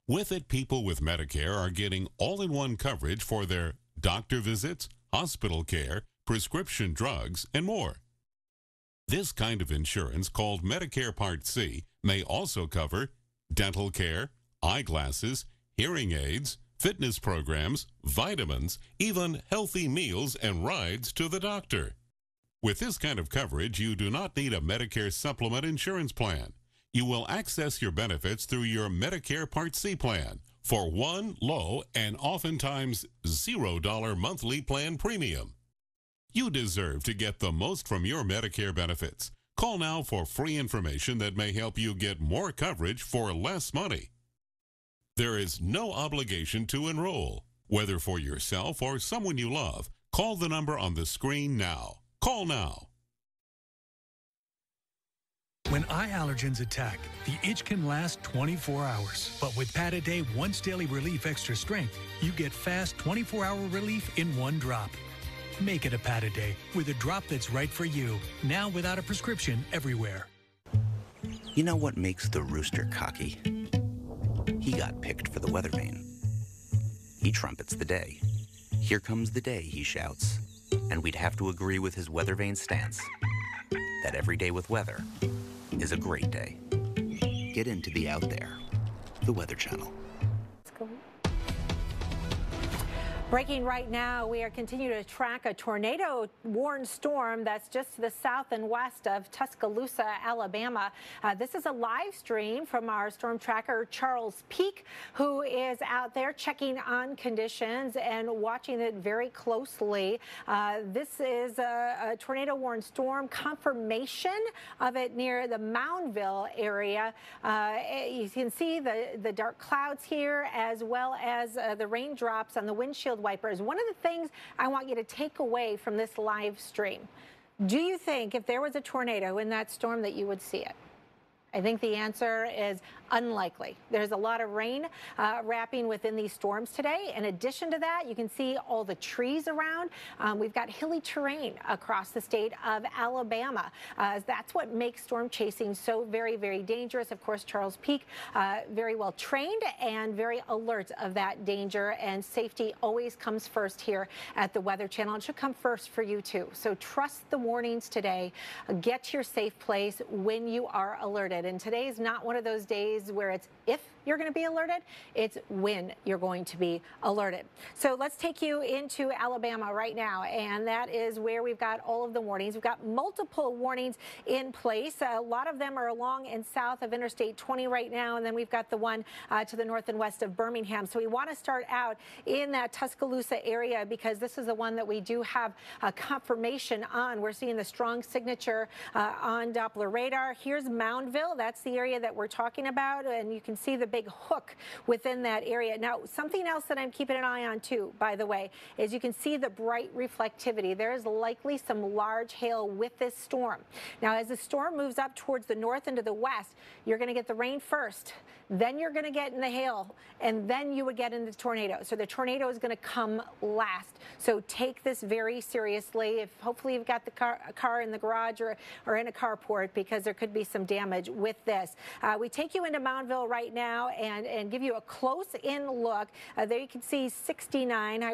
With it, people with Medicare are getting all-in-one coverage for their doctor visits, hospital care, prescription drugs, and more. This kind of insurance, called Medicare Part C, may also cover dental care, eyeglasses, hearing aids, fitness programs, vitamins, even healthy meals and rides to the doctor. With this kind of coverage, you do not need a Medicare supplement insurance plan. You will access your benefits through your Medicare Part C plan for one low and oftentimes $0 monthly plan premium. You deserve to get the most from your Medicare benefits. Call now for free information that may help you get more coverage for less money. There is no obligation to enroll. Whether for yourself or someone you love, call the number on the screen now. Call now. When eye allergens attack, the itch can last 24 hours. But with Pat-A-Day Once Daily Relief Extra Strength, you get fast 24-hour relief in one drop. Make it a Pat-A-Day with a drop that's right for you, now without a prescription everywhere. You know what makes the rooster cocky? He got picked for the weather vane. He trumpets the day. Here comes the day, he shouts. And we'd have to agree with his weather vane stance that every day with weather is a great day. Get into the Out There, the Weather Channel. Breaking right now, we are continuing to track a tornado-warned storm that's just to the south and west of Tuscaloosa, Alabama. This is a live stream from our storm tracker, Charles Peak, who is out there checking on conditions and watching it very closely. This is a tornado-warned storm, confirmation of it near the Moundville area. You can see the dark clouds here, as well as the raindrops on the windshield wipers. One of the things I want you to take away from this live stream, do you think if there was a tornado in that storm that you would see it? I think the answer is unlikely. There's a lot of rain wrapping within these storms today. In addition to that, you can see all the trees around. We've got hilly terrain across the state of Alabama. That's what makes storm chasing so very, very dangerous. Of course, Charles Peak, very well trained and very alert of that danger, and safety always comes first here at the Weather Channel. It should come first for you too. So trust the warnings today. Get to your safe place when you are alerted. And today is not one of those days where it's if you're going to be alerted, it's when you're going to be alerted. So let's take you into Alabama right now, and that is where we've got all of the warnings. We've got multiple warnings in place. A lot of them are along and south of Interstate 20 right now, and then we've got the one to the north and west of Birmingham. So we want to start out in that Tuscaloosa area because this is the one that we do have a confirmation on. We're seeing the strong signature on Doppler radar. Here's Moundville. That's the area that we're talking about, and you can see the big hook within that area. Now, something else that I'm keeping an eye on too, by the way, is you can see the bright reflectivity. There is likely some large hail with this storm. Now, as the storm moves up towards the north and to the west, you're going to get the rain first. then you're going to get in the hail, and then you would get in the tornado. So the tornado is going to come last. So take this very seriously. Hopefully you've got the car in the garage or in a carport, because there could be some damage with this. We take you into Moundville right now and give you a close-in look. There you can see 69,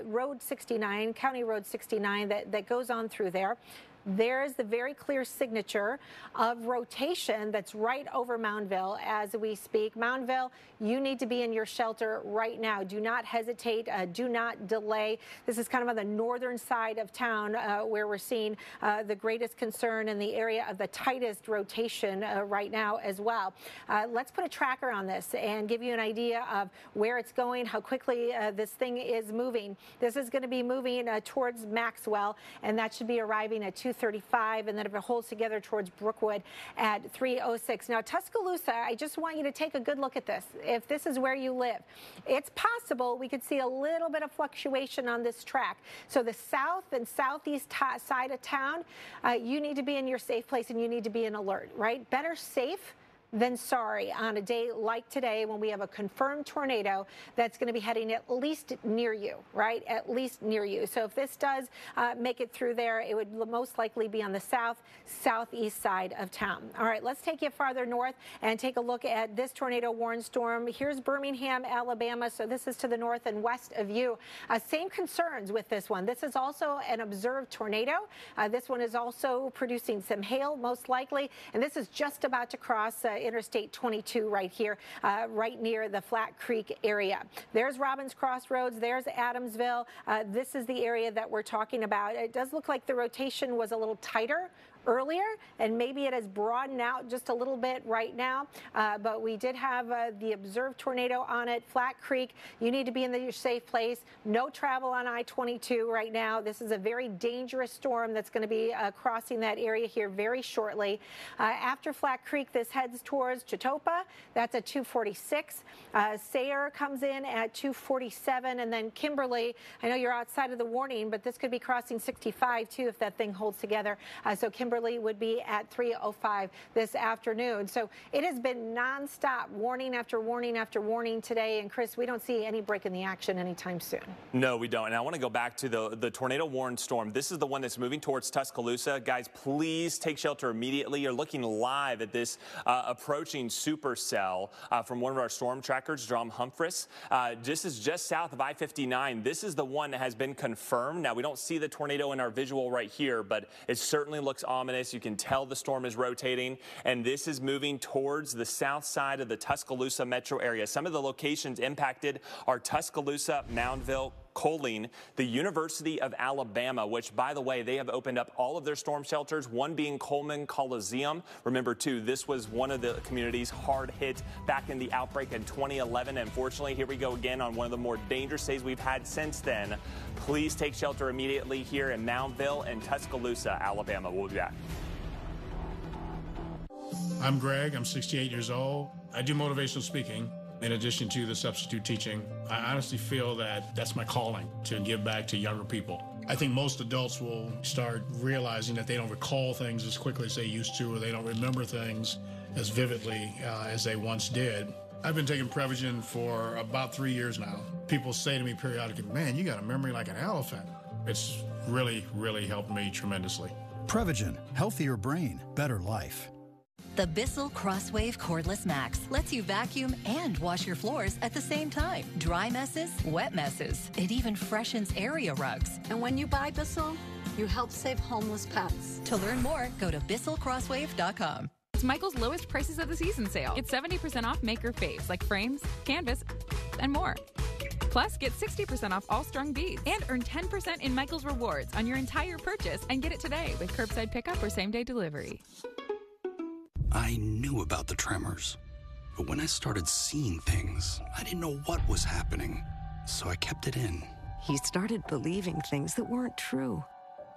Road 69, County Road 69 that goes on through there. There's the very clear signature of rotation that's right over Moundville as we speak. Moundville, you need to be in your shelter right now. Do not hesitate. Do not delay. This is kind of on the northern side of town where we're seeing the greatest concern in the area of the tightest rotation right now as well. Let's put a tracker on this and give you an idea of where it's going, how quickly this thing is moving. This is going to be moving towards Maxwell, and that should be arriving at 2:35, and then if it holds together towards Brookwood at 3:06. Now, Tuscaloosa, I just want you to take a good look at this. If this is where you live, it's possible we could see a little bit of fluctuation on this track. So the south and southeast side of town, you need to be in your safe place, and you need to be in alert, right? Better safe than sorry on a day like today when we have a confirmed tornado that's going to be heading at least near you, right? At least near you. So if this does make it through there, it would most likely be on the southeast side of town. All right, let's take you farther north and take a look at this tornado warning storm. Here's Birmingham, Alabama. So this is to the north and west of you. Same concerns with this one. This is also an observed tornado. This one is also producing some hail, most likely, and this is just about to cross Interstate 22 right here, right near the Flat Creek area. There's Robbins Crossroads. There's Adamsville. This is the area that we're talking about. It does look like the rotation was a little tighter earlier, and maybe it has broadened out just a little bit right now, but we did have the observed tornado on it. Flat Creek, you need to be in your safe place. No travel on I-22 right now. This is a very dangerous storm that's going to be crossing that area here very shortly. After Flat Creek, this heads towards Chetopa. That's at 2:46. Sayre comes in at 2:47, and then Kimberly, I know you're outside of the warning, but this could be crossing 65 too if that thing holds together. So Kimberly would be at 3:05 this afternoon. So it has been nonstop warning after warning after warning today. And Chris, we don't see any break in the action anytime soon. No, we don't. And I want to go back to the tornado warning storm. This is the one that's moving towards Tuscaloosa. Guys, please take shelter immediately. You're looking live at this approaching supercell from one of our storm trackers, Drum Humphreys. This is just south of I-59. This is the one that has been confirmed. Now, we don't see the tornado in our visual right here, but it certainly looks ominous. You can tell the storm is rotating, and this is moving towards the south side of the Tuscaloosa metro area. Some of the locations impacted are Tuscaloosa, Moundville, Coaling, the University of Alabama, which, by the way, they have opened up all of their storm shelters, one being Coleman Coliseum. Remember, too, this was one of the communities hard hit back in the outbreak in 2011. Unfortunately, here we go again on one of the more dangerous days we've had since then. Please take shelter immediately here in Moundville and Tuscaloosa, Alabama. We'll be back. I'm Greg. I'm 68 years old. I do motivational speaking in addition to the substitute teaching. I honestly feel that that's my calling, to give back to younger people. I think most adults will start realizing that they don't recall things as quickly as they used to, or they don't remember things as vividly as they once did. I've been taking Prevagen for about 3 years now. People say to me periodically, man, you got a memory like an elephant. It's really, really helped me tremendously. Prevagen, healthier brain, better life. The Bissell Crosswave Cordless Max lets you vacuum and wash your floors at the same time. Dry messes, wet messes. It even freshens area rugs. And when you buy Bissell, you help save homeless pets. To learn more, go to BissellCrosswave.com. It's Michael's lowest prices of the season sale. Get 70% off maker faves like frames, canvas, and more. Plus, get 60% off all strung beads and earn 10% in Michael's rewards on your entire purchase, and get it today with curbside pickup or same-day delivery. I knew about the tremors, but when I started seeing things, I didn't know what was happening, so I kept it in. He started believing things that weren't true.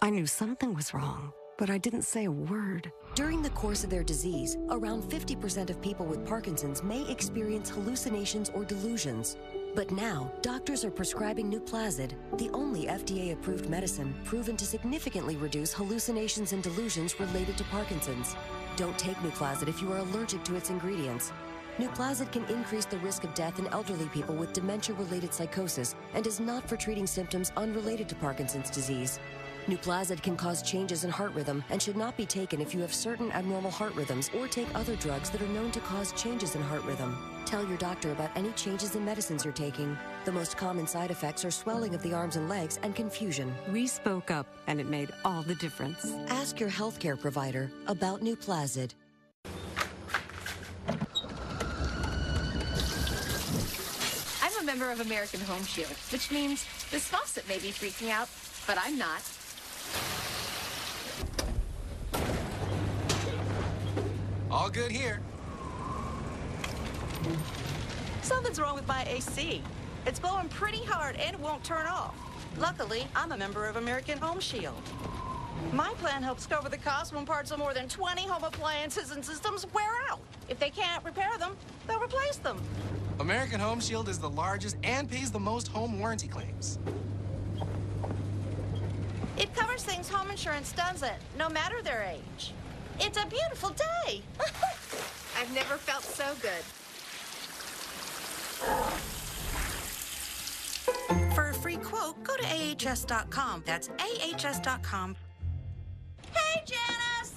I knew something was wrong, but I didn't say a word. During the course of their disease, around 50% of people with Parkinson's may experience hallucinations or delusions. But now, doctors are prescribing Nuplazid, the only FDA-approved medicine proven to significantly reduce hallucinations and delusions related to Parkinson's. Don't take Nuplazid if you are allergic to its ingredients. Nuplazid can increase the risk of death in elderly people with dementia-related psychosis and is not for treating symptoms unrelated to Parkinson's disease. Nuplazid can cause changes in heart rhythm and should not be taken if you have certain abnormal heart rhythms or take other drugs that are known to cause changes in heart rhythm. Tell your doctor about any changes in medicines you're taking. The most common side effects are swelling of the arms and legs and confusion. We spoke up, and it made all the difference. Ask your healthcare provider about Nuplazid. I'm a member of American Home Shield, which means this faucet may be freaking out, but I'm not. All good here. Something's wrong with my AC. It's blowing pretty hard and it won't turn off. Luckily, I'm a member of American Home Shield. My plan helps cover the cost when parts of more than 20 home appliances and systems wear out. If they can't repair them, they'll replace them. American Home Shield is the largest and pays the most home warranty claims. It covers things home insurance doesn't, no matter their age. It's a beautiful day. I've never felt so good. For a free quote, go to ahs.com. That's ahs.com. Hey, Janice!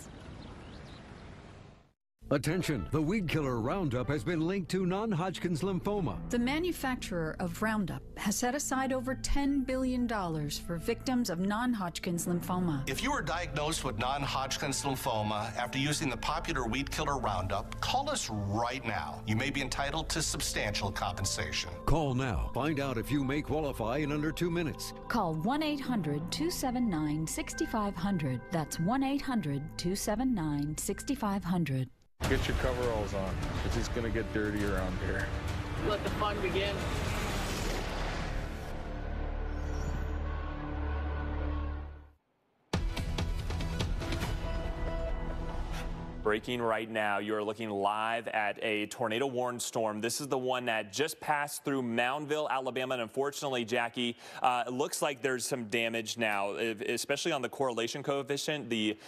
Attention, the weed killer Roundup has been linked to non-Hodgkin's lymphoma. The manufacturer of Roundup has set aside over $10 billion for victims of non-Hodgkin's lymphoma. If you were diagnosed with non-Hodgkin's lymphoma after using the popular weed killer Roundup, call us right now. You may be entitled to substantial compensation. Call now. Find out if you may qualify in under 2 minutes. Call 1-800-279-6500. That's 1-800-279-6500. Get your coveralls on, because it's going to get dirty around here. Let the fun begin. Breaking right now, you are looking live at a tornado-warned storm. This is the one that just passed through Moundville, Alabama, and unfortunately, Jackie, it looks like there's some damage now, especially on the correlation coefficient. The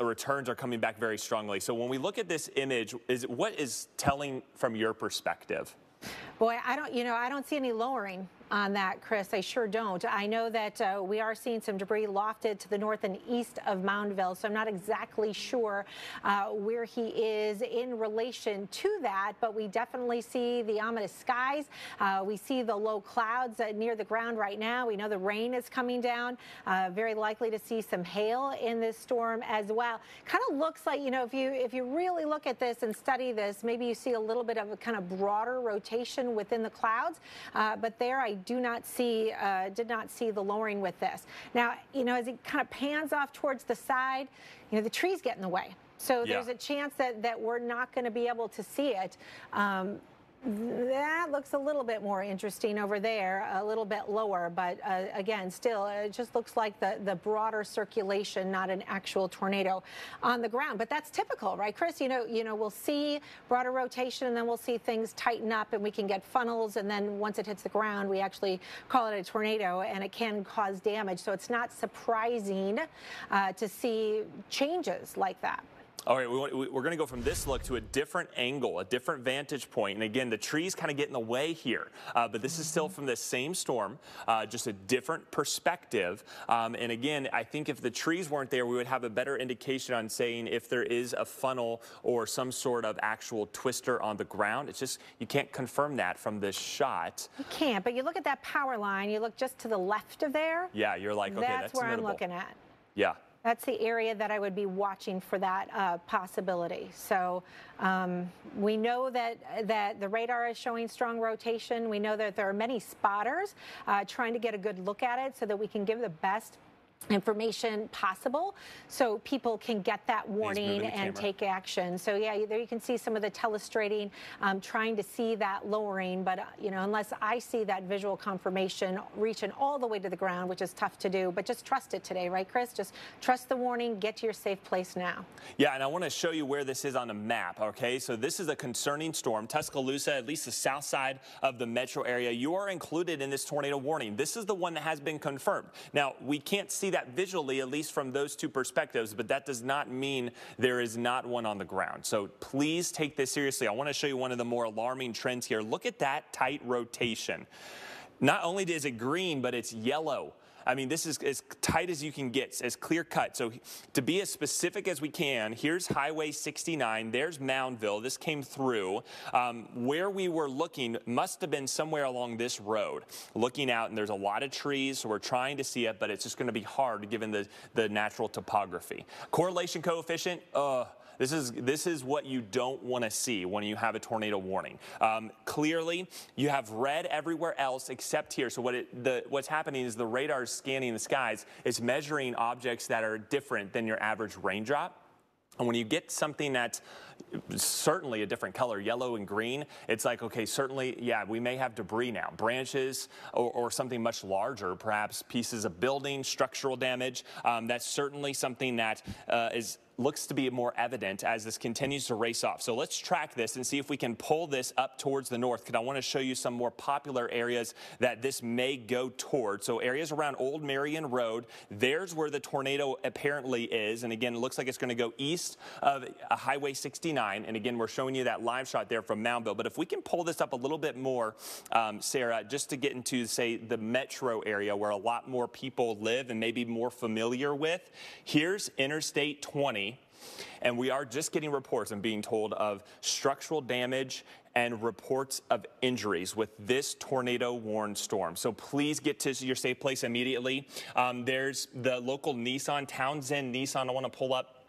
returns are coming back very strongly. So when we look at this image, what is telling from your perspective? Boy, I don't see any lowering on that, Chris. I sure don't. I know that we are seeing some debris lofted to the north and east of Moundville, so I'm not exactly sure where he is in relation to that, but we definitely see the ominous skies. We see the low clouds near the ground right now. We know the rain is coming down. Very likely to see some hail in this storm as well. Kind of looks like, if you really look at this and study this, maybe you see a little bit of a kind of broader rotation within the clouds, but there I did not see the lowering with this. Now, as it kind of pans off towards the side, the trees get in the way. So there's a chance that we're not going to be able to see it. That looks a little bit more interesting over there, a little bit lower, but again, still, it just looks like the broader circulation, not an actual tornado on the ground. But that's typical, right, Chris? We'll see broader rotation, and then we'll see things tighten up, and we can get funnels, and then once it hits the ground, we actually call it a tornado, and it can cause damage. So it's not surprising to see changes like that. All right, we're going to go from this look to a different angle, a different vantage point. And again, the trees kind of get in the way here. But this is still from the same storm, just a different perspective. And again, I think if the trees weren't there, we would have a better indication on saying if there is a funnel or some sort of actual twister on the ground. It's just, you can't confirm that from this shot. You can't, but you look at that power line, you look just to the left of there. Yeah, you're like, okay, that's where amenable. I'm looking at. Yeah. That's the area that I would be watching for that possibility. So we know that the radar is showing strong rotation. We know that there are many spotters trying to get a good look at it so that we can give the best information possible so people can get that warning and take action. So yeah, there you can see some of the telestrating trying to see that lowering, but unless I see that visual confirmation reaching all the way to the ground, which is tough to do, but just trust it today, right, Chris? Just trust the warning, get to your safe place now. Yeah, and I want to show you where this is on a map, okay? So this is a concerning storm. Tuscaloosa, at least the south side of the metro area, you are included in this tornado warning. This is the one that has been confirmed. Now, we can't see that visually, at least from those two perspectives, but that does not mean there is not one on the ground. So please take this seriously. I want to show you one of the more alarming trends here. Look at that tight rotation. Not only is it green, but it's yellow. I mean, this is as tight as you can get, as clear cut. So to be as specific as we can, here's Highway 69. There's Moundville. This came through. Where we were looking must have been somewhere along this road. Looking out, and there's a lot of trees, so we're trying to see it, but it's just going to be hard given the natural topography. Correlation coefficient, This is what you don't want to see when you have a tornado warning. Clearly, you have red everywhere else except here. So what's happening is the radar is scanning the skies. It's measuring objects that are different than your average raindrop. And when you get something that's certainly a different color, yellow and green, it's like, okay, certainly, yeah, we may have debris now, branches or something much larger, perhaps pieces of building, structural damage. That's certainly something that looks to be more evident as this continues to race off. So let's track this and see if we can pull this up towards the north, because I want to show you some more popular areas that this may go toward. So areas around Old Marion Road, there's where the tornado apparently is. And again, it looks like it's going to go east of Highway 69. And again, we're showing you that live shot there from Moundville. But if we can pull this up a little bit more, Sarah, just to get into, say, the metro area where a lot more people live and maybe more familiar with, here's Interstate 20. And we are just getting reports, I'm being told, of structural damage and reports of injuries with this tornado warned storm. So please get to your safe place immediately. There's the local Nissan, Townsend Nissan, I want to pull up.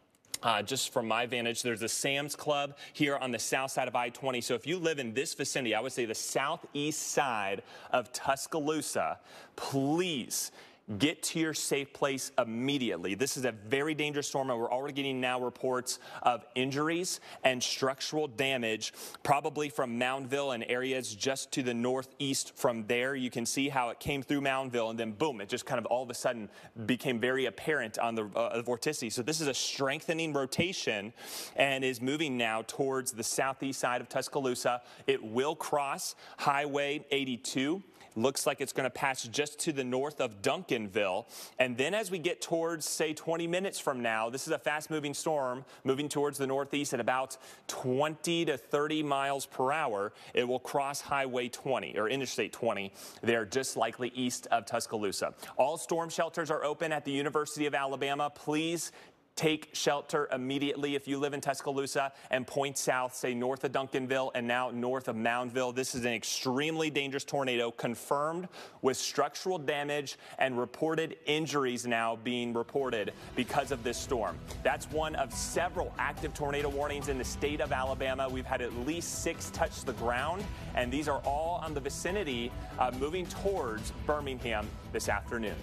Just from my vantage, there's a Sam's Club here on the south side of I-20. So if you live in this vicinity, I would say the southeast side of Tuscaloosa, please get to your safe place immediately. This is a very dangerous storm, and we're already getting now reports of injuries and structural damage, probably from Moundville and areas just to the northeast from there. You can see how it came through Moundville, and then boom, it just kind of all of a sudden became very apparent on the vorticity. So this is a strengthening rotation and is moving now towards the southeast side of Tuscaloosa. It will cross Highway 82. Looks like it's going to pass just to the north of Duncanville. And then as we get towards, say, 20 minutes from now, this is a fast-moving storm moving towards the northeast at about 20 to 30 miles per hour. It will cross Highway 20, or Interstate 20. They're just likely east of Tuscaloosa. All storm shelters are open at the University of Alabama. Please take shelter immediately if you live in Tuscaloosa and point south, say north of Duncanville and now north of Moundville. This is an extremely dangerous tornado confirmed with structural damage and reported injuries now being reported because of this storm. That's one of several active tornado warnings in the state of Alabama. We've had at least 6 touch the ground, and these are all on the vicinity moving towards Birmingham this afternoon.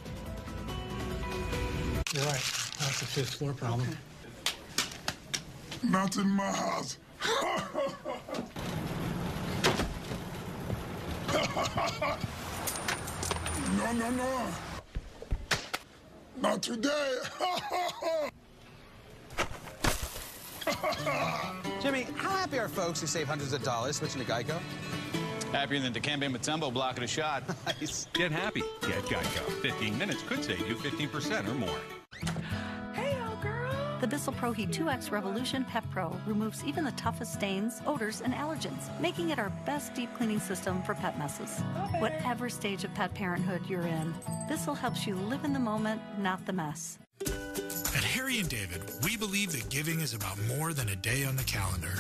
You're right. That's a 5th floor problem. Not in my house. No. Not today. Jimmy, how happy are folks who save hundreds of dollars switching to Geico? Happier than Dikembe Mutombo blocking a shot. Nice. Get happy. Get Geico. 15 minutes could save you 15% or more. The Bissell Pro Heat 2X Revolution Pet Pro removes even the toughest stains, odors, and allergens, making it our best deep cleaning system for pet messes. Whatever stage of pet parenthood you're in, Bissell helps you live in the moment, not the mess. At Harry & David, we believe that giving is about more than a day on the calendar.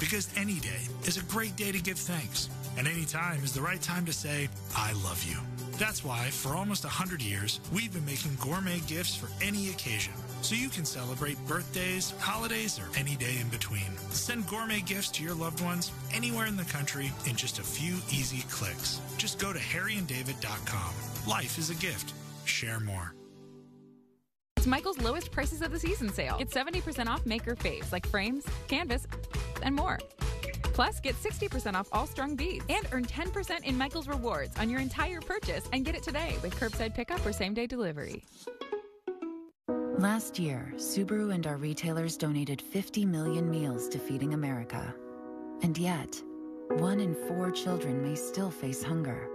Because any day is a great day to give thanks, and any time is the right time to say, I love you. That's why, for almost 100 years, we've been making gourmet gifts for any occasion, so you can celebrate birthdays, holidays, or any day in between. Send gourmet gifts to your loved ones anywhere in the country in just a few easy clicks. Just go to harryanddavid.com. Life is a gift. Share more. It's Michael's lowest prices of the season sale. Get 70% off maker faves like frames, canvas, and more. Plus, get 60% off all strung beads and earn 10% in Michael's rewards on your entire purchase, and get it today with curbside pickup or same-day delivery. Last year, Subaru and our retailers donated 50 million meals to Feeding America. And yet, 1 in 4 children may still face hunger.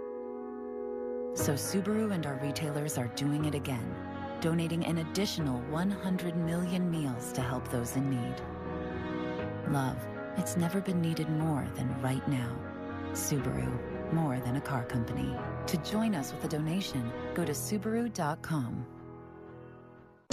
So Subaru and our retailers are doing it again, donating an additional 100 million meals to help those in need. Love, it's never been needed more than right now. Subaru, more than a car company. To join us with a donation, go to Subaru.com.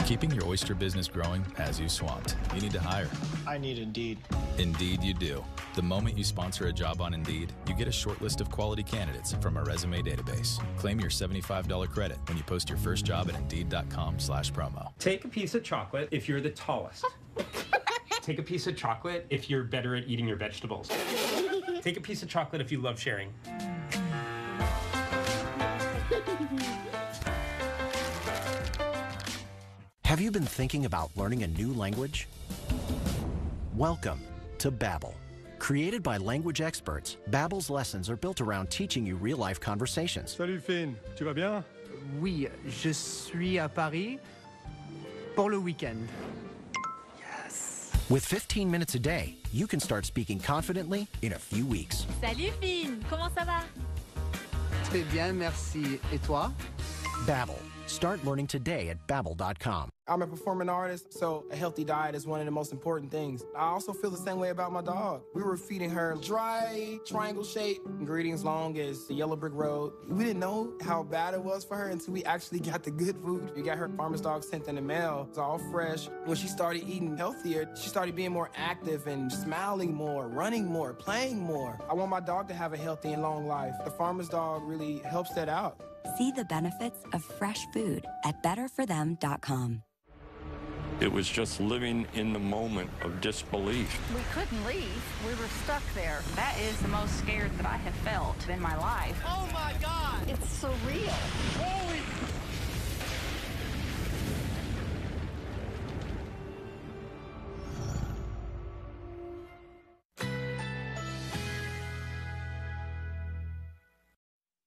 Keeping your oyster business growing has you swamped. You need to hire. I need Indeed. Indeed you do. The moment you sponsor a job on Indeed, you get a short list of quality candidates from our resume database. Claim your $75 credit when you post your first job at Indeed.com/promo. Take a piece of chocolate if you're the tallest. Take a piece of chocolate if you're better at eating your vegetables. Take a piece of chocolate if you love sharing. Have you been thinking about learning a new language? Welcome to Babbel. Created by language experts, Babbel's lessons are built around teaching you real-life conversations. Salut Finn, tu vas bien? Oui, je suis à Paris pour le week-end. With 15 minutes a day, you can start speaking confidently in a few weeks. Salut Finn, comment ça va? Très bien, merci. Et toi? Babbel. Start learning today at Babbel.com. I'm a performing artist, so a healthy diet is one of the most important things. I also feel the same way about my dog. We were feeding her dry, triangle-shaped ingredients long as the yellow brick road. We didn't know how bad it was for her until we actually got the good food. We got her farmer's dog sent in the mail. It's all fresh. When she started eating healthier, she started being more active and smiling more, running more, playing more. I want my dog to have a healthy and long life. The farmer's dog really helps that out. See the benefits of fresh food at betterforthem.com. It was just living in the moment of disbelief. We couldn't leave. We were stuck there. That is the most scared that I have felt in my life. Oh my God! It's surreal. Holy...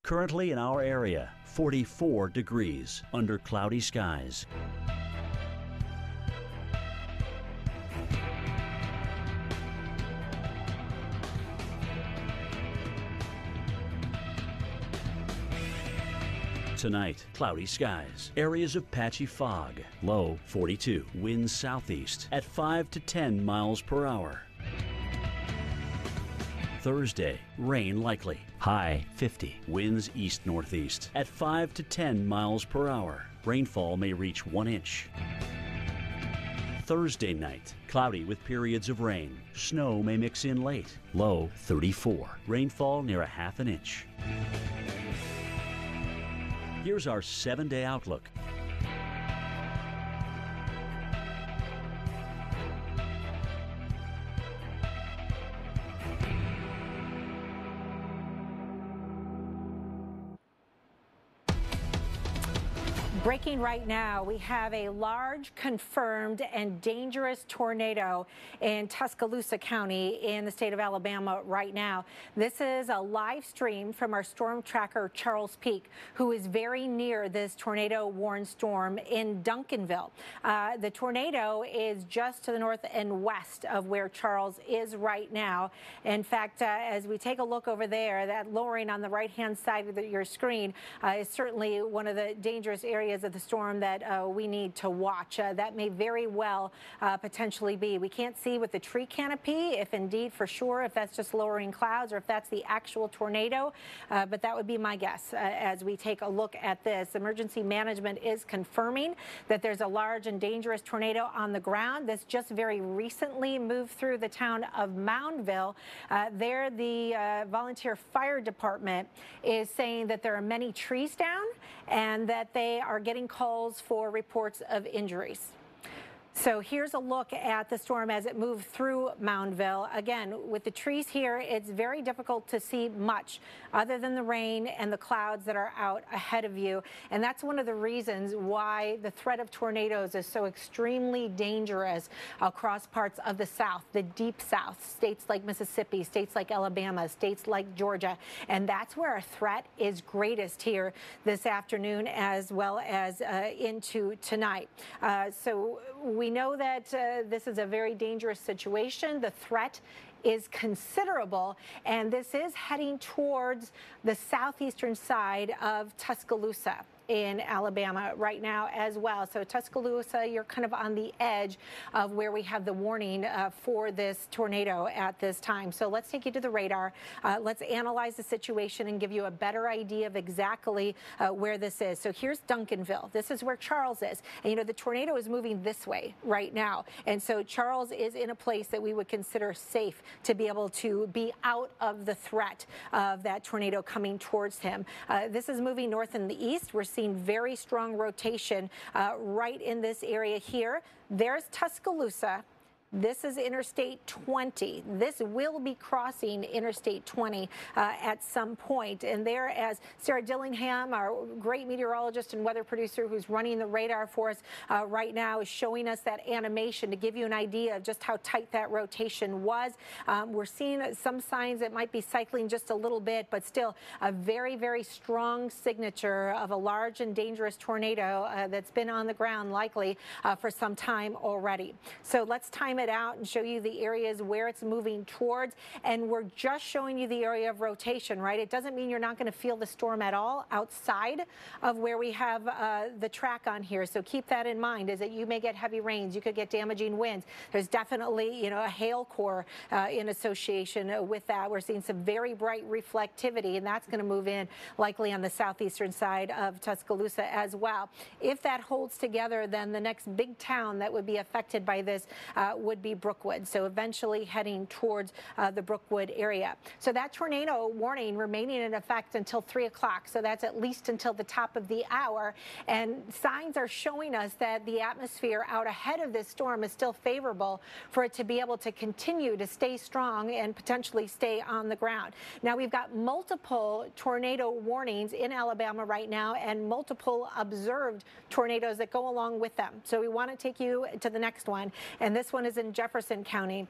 Currently in our area, 44 degrees under cloudy skies. Tonight, cloudy skies, areas of patchy fog, low 42, winds southeast at 5 to 10 miles per hour. Thursday, rain likely, high 50, winds east-northeast at 5 to 10 miles per hour. Rainfall may reach 1 inch. Thursday night, cloudy with periods of rain. Snow may mix in late, low 34, rainfall near a half an inch. Here's our 7-day outlook. Breaking right now, we have a large, confirmed, and dangerous tornado in Tuscaloosa County in the state of Alabama right now. This is a live stream from our storm tracker, Charles Peak, who is very near this tornado-warned storm in Duncanville. The tornado is just to the north and west of where Charles is right now. In fact, as we take a look over there, that lowering on the right-hand side of your screen is certainly one of the dangerous areas of the storm that we need to watch. That may very well potentially be. We can't see with the tree canopy if indeed for sure if that's just lowering clouds or if that's the actual tornado, but that would be my guess as we take a look at this. Emergency management is confirming that there's a large and dangerous tornado on the ground. This just very recently moved through the town of Moundville. There, the volunteer fire department is saying that there are many trees down and that they are getting calls for reports of injuries. So here's a look at the storm as it moved through Moundville. Again, with the trees here, it's very difficult to see much other than the rain and the clouds that are out ahead of you. And that's one of the reasons why the threat of tornadoes is so extremely dangerous across parts of the South, the deep South, states like Mississippi, states like Alabama, states like Georgia. And that's where our threat is greatest here this afternoon as well as into tonight. So we know that this is a very dangerous situation. The threat is considerable, and this is heading towards the southeastern side of Tuscaloosa. in Alabama right now as well. So Tuscaloosa, you're kind of on the edge of where we have the warning for this tornado at this time. So let's take you to the radar. Let's analyze the situation and give you a better idea of exactly where this is. So here's Duncanville. This is where Charles is. And, you know, the tornado is moving this way right now. And so Charles is in a place that we would consider safe to be able to be out of the threat of that tornado coming towards him. This is moving north in the east. We're seeing very strong rotation right in this area here. There's Tuscaloosa. This is Interstate 20. This will be crossing Interstate 20 at some point. And there, as Sarah Dillingham, our great meteorologist and weather producer who's running the radar for us right now, is showing us that animation to give you an idea of just how tight that rotation was. We're seeing some signs it might be cycling just a little bit, but still a very, very strong signature of a large and dangerous tornado that's been on the ground likely for some time already. So let's time it out and show you the areas where it's moving towards, and we're just showing you the area of rotation, right? It doesn't mean you're not going to feel the storm at all outside of where we have the track on here. So keep that in mind, is that you may get heavy rains, you could get damaging winds. There's definitely, you know, a hail core in association with that. We're seeing some very bright reflectivity, and that's going to move in likely on the southeastern side of Tuscaloosa as well. If that holds together, then the next big town that would be affected by this would be Brookwood, so eventually heading towards the Brookwood area. So that tornado warning remaining in effect until 3 o'clock, so that's at least until the top of the hour, and signs are showing us that the atmosphere out ahead of this storm is still favorable for it to be able to continue to stay strong and potentially stay on the ground. Now we've got multiple tornado warnings in Alabama right now and multiple observed tornadoes that go along with them. So we want to take you to the next one, and this one is in Jefferson County.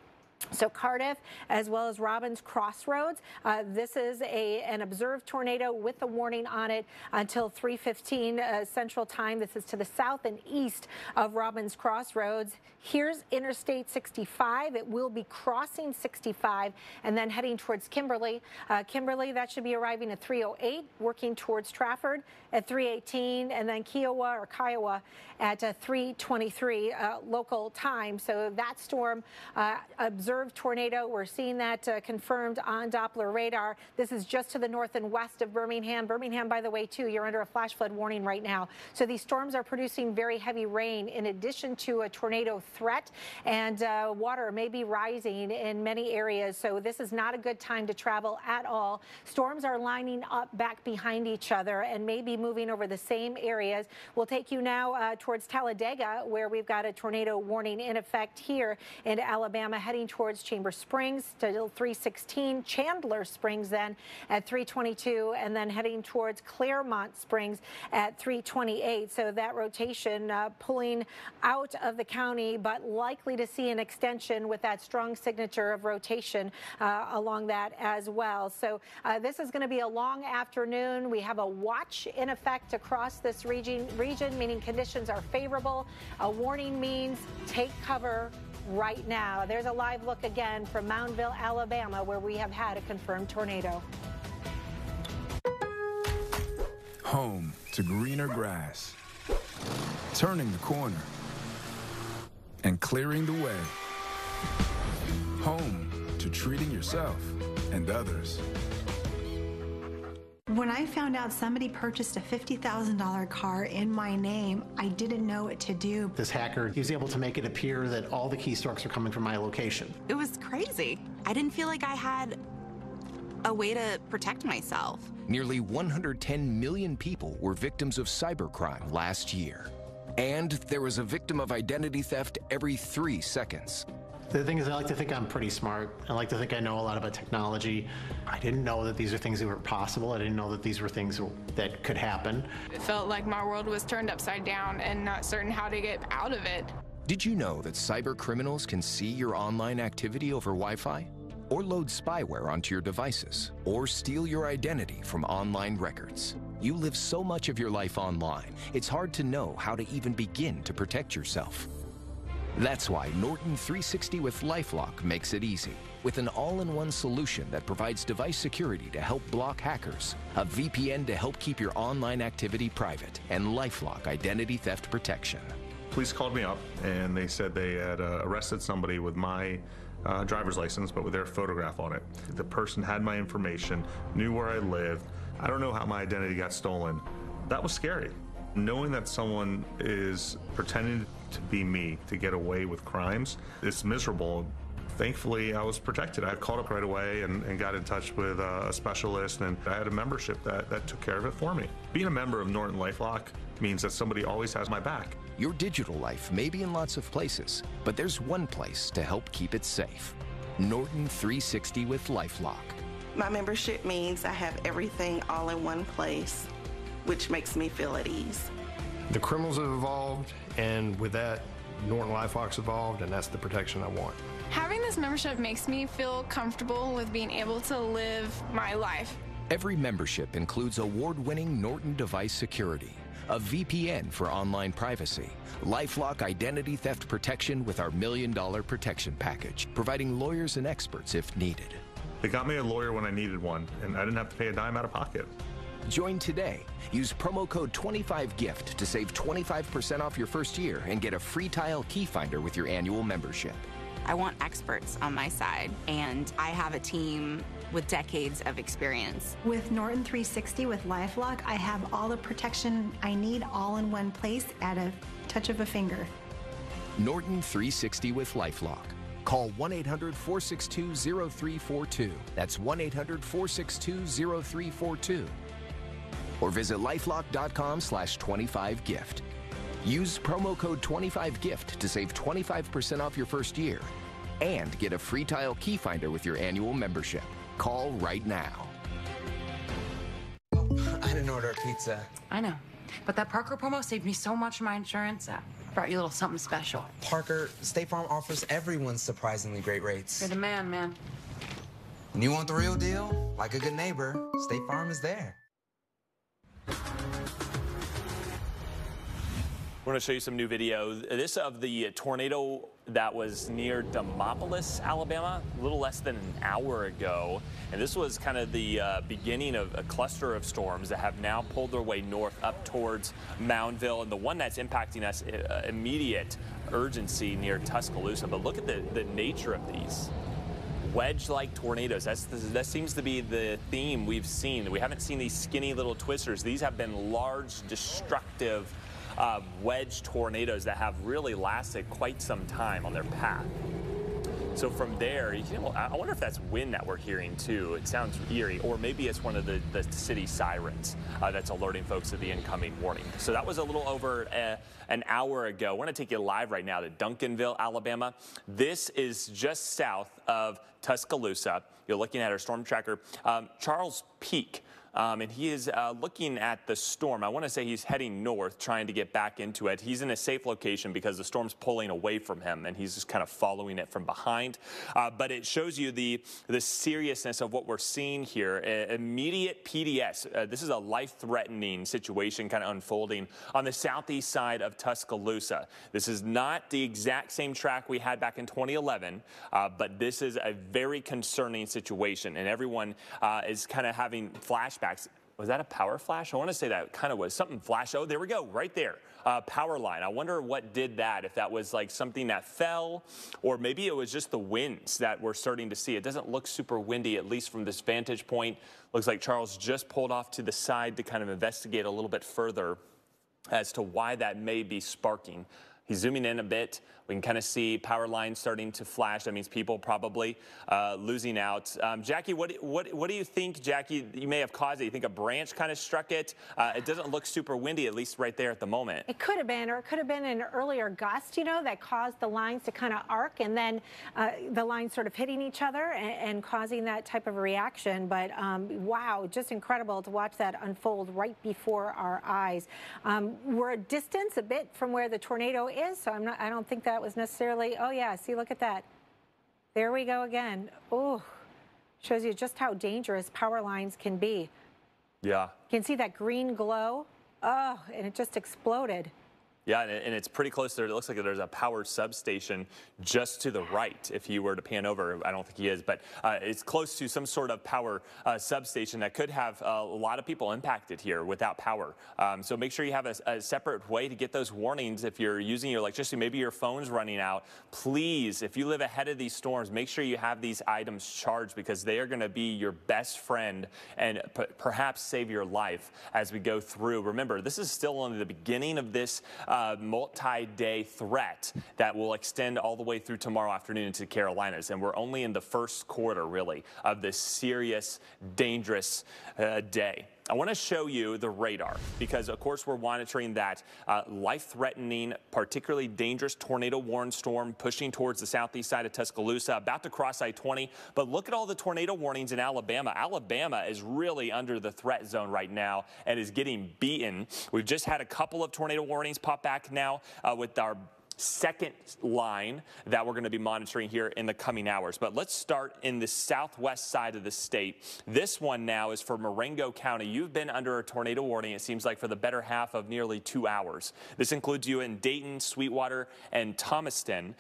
So Cardiff, as well as Robbins Crossroads. This is an observed tornado with a warning on it until 3:15 Central Time. This is to the south and east of Robbins Crossroads. Here's Interstate 65. It will be crossing 65 and then heading towards Kimberly. Kimberly, that should be arriving at 3:08, working towards Trafford at 3:18, and then Kiowa at 3:23 local time. So that storm observed tornado. We're seeing that confirmed on Doppler radar. This is just to the north and west of Birmingham. Birmingham, by the way, too, you're under a flash flood warning right now. So these storms are producing very heavy rain in addition to a tornado threat, and water may be rising in many areas. So this is not a good time to travel at all. Storms are lining up back behind each other and may be moving over the same areas. We'll take you now towards Talladega, where we've got a tornado warning in effect here in Alabama, heading towards Chamber Springs till 3:16, Chandler Springs then at 3:22, and then heading towards Claremont Springs at 3:28. So that rotation pulling out of the county, but likely to see an extension with that strong signature of rotation along that as well. So this is going to be a long afternoon. We have a watch in effect across this region, meaning conditions are favorable. A warning means take cover right now. There's a live look again from Moundville, Alabama, where we have had a confirmed tornado. Home to greener grass, turning the corner, and clearing the way. Home to treating yourself and others. When I found out somebody purchased a $50,000 car in my name, I didn't know what to do. This hacker, he was able to make it appear that all the keystrokes are coming from my location. It was crazy. I didn't feel like I had a way to protect myself. Nearly 110 million people were victims of cybercrime last year. And there was a victim of identity theft every 3 seconds. The thing is, I like to think I'm pretty smart. I like to think I know a lot about technology. I didn't know that these are things that were possible. I didn't know that these were things that could happen. It felt like my world was turned upside down and not certain how to get out of it. Did you know that cyber criminals can see your online activity over Wi-Fi? Or load spyware onto your devices? Or steal your identity from online records? You live so much of your life online, it's hard to know how to even begin to protect yourself. That's why Norton 360 with LifeLock makes it easy. with an all-in-one solution that provides device security to help block hackers, a VPN to help keep your online activity private, and LifeLock identity theft protection. Police called me up and they said they had arrested somebody with my driver's license, but with their photograph on it. The person had my information, knew where I lived. I don't know how my identity got stolen. That was scary. Knowing that someone is pretending to be me to get away with crimes, it's miserable. Thankfully, I was protected. I called up right away and got in touch with a specialist, and I had a membership that took care of it for me. Being a member of Norton LifeLock means that somebody always has my back. Your digital life may be in lots of places, but there's one place to help keep it safe. Norton 360 with LifeLock. My membership means I have everything all in one place, which makes me feel at ease. The criminals have evolved, and with that, Norton LifeLock's evolved, and that's the protection I want. Having this membership makes me feel comfortable with being able to live my life. Every membership includes award-winning Norton device security, a VPN for online privacy, LifeLock identity theft protection with our $1 Million Protection Package, providing lawyers and experts if needed. They got me a lawyer when I needed one, and I didn't have to pay a dime out of pocket. Join today. Use promo code 25GIFT to save 25% off your first year and get a free tile key finder with your annual membership. I want experts on my side, and I have a team with decades of experience. With Norton 360 with LifeLock, I have all the protection I need all in one place at a touch of a finger. Norton 360 with LifeLock. Call 1-800-462-0342. That's 1-800-462-0342. Or visit lifelock.com/25gift. Use promo code 25GIFT to save 25% off your first year and get a free tile key finder with your annual membership. Call right now. I didn't order a pizza. I know, but that Parker promo saved me so much on my insurance. I brought you a little something special. Parker, State Farm offers everyone surprisingly great rates. You're the man, man. When you want the real deal, like a good neighbor, State Farm is there. We're going to show you some new video. This of the tornado that was near Demopolis, Alabama, a little less than an hour ago. And this was kind of the beginning of a cluster of storms that have now pulled their way north up towards Moundville. And the one that's impacting us immediate urgency near Tuscaloosa. But look at the nature of these. Wedge-like tornadoes. That seems to be the theme we've seen. We haven't seen these skinny little twisters. These have been large, destructive wedge tornadoes that have really lasted quite some time on their path. So from there, I wonder if that's wind that we're hearing too. It sounds eerie, or maybe it's one of the city sirens that's alerting folks of the incoming warning. So that was a little over an hour ago. I want to take you live right now to Duncanville, Alabama. This is just south of Tuscaloosa. You're looking at our storm tracker, Charles Peak. And he is looking at the storm. I want to say he's heading north, trying to get back into it. He's in a safe location because the storm's pulling away from him, and he's just kind of following it from behind. But it shows you the seriousness of what we're seeing here. Immediate PDS. This is a life-threatening situation kind of unfolding on the southeast side of Tuscaloosa. This is not the exact same track we had back in 2011, but this is a very concerning situation, and everyone is kind of having flashbacks. Was that a power flash? I want to say that kind of was something flash. Oh, there we go, right there. Power line. I wonder what did that, if that was like something that fell, or maybe it was just the winds that we're starting to see. It doesn't look super windy, at least from this vantage point. Looks like Charles just pulled off to the side to kind of investigate a little bit further as to why that may be sparking. He's zooming in a bit. We can kind of see power lines starting to flash. That means people probably losing out. Jackie, what do you think, Jackie, you may have caused it? You think a branch kind of struck it? It doesn't look super windy, at least right there at the moment. It could have been, or it could have been an earlier gust, that caused the lines to kind of arc, and then the lines sort of hitting each other and causing that type of reaction. But wow, just incredible to watch that unfold right before our eyes. We're a distance a bit from where the tornado is, so I don't think that was necessarily, oh yeah, see, look at that. There we go again. Oh, shows you just how dangerous power lines can be. Yeah. You can see that green glow. Oh, and it just exploded. Yeah, and it's pretty close there. It looks like there's a power substation just to the right. If you were to pan over, I don't think he is, but it's close to some sort of power substation that could have a lot of people impacted here without power. So make sure you have a separate way to get those warnings if you're using your electricity. Maybe your phone's running out. Please, if you live ahead of these storms, make sure you have these items charged, because they are going to be your best friend and perhaps save your life as we go through. Remember, this is still only the beginning of this multi-day threat that will extend all the way through tomorrow afternoon into the Carolinas. And we're only in the first quarter, really, of this serious, dangerous day. I want to show you the radar because, of course, we're monitoring that life-threatening, particularly dangerous tornado-warned storm pushing towards the southeast side of Tuscaloosa, about to cross I-20. But look at all the tornado warnings in Alabama. Alabama is really under the threat zone right now and is getting beaten. We've just had a couple of tornado warnings pop back now with our second line that we're going to be monitoring here in the coming hours. But let's start in the southwest side of the state. This one now is for Marengo County. You've been under a tornado warning, it seems like, for the better half of nearly 2 hours. This includes you in Dayton, Sweetwater, and Thomaston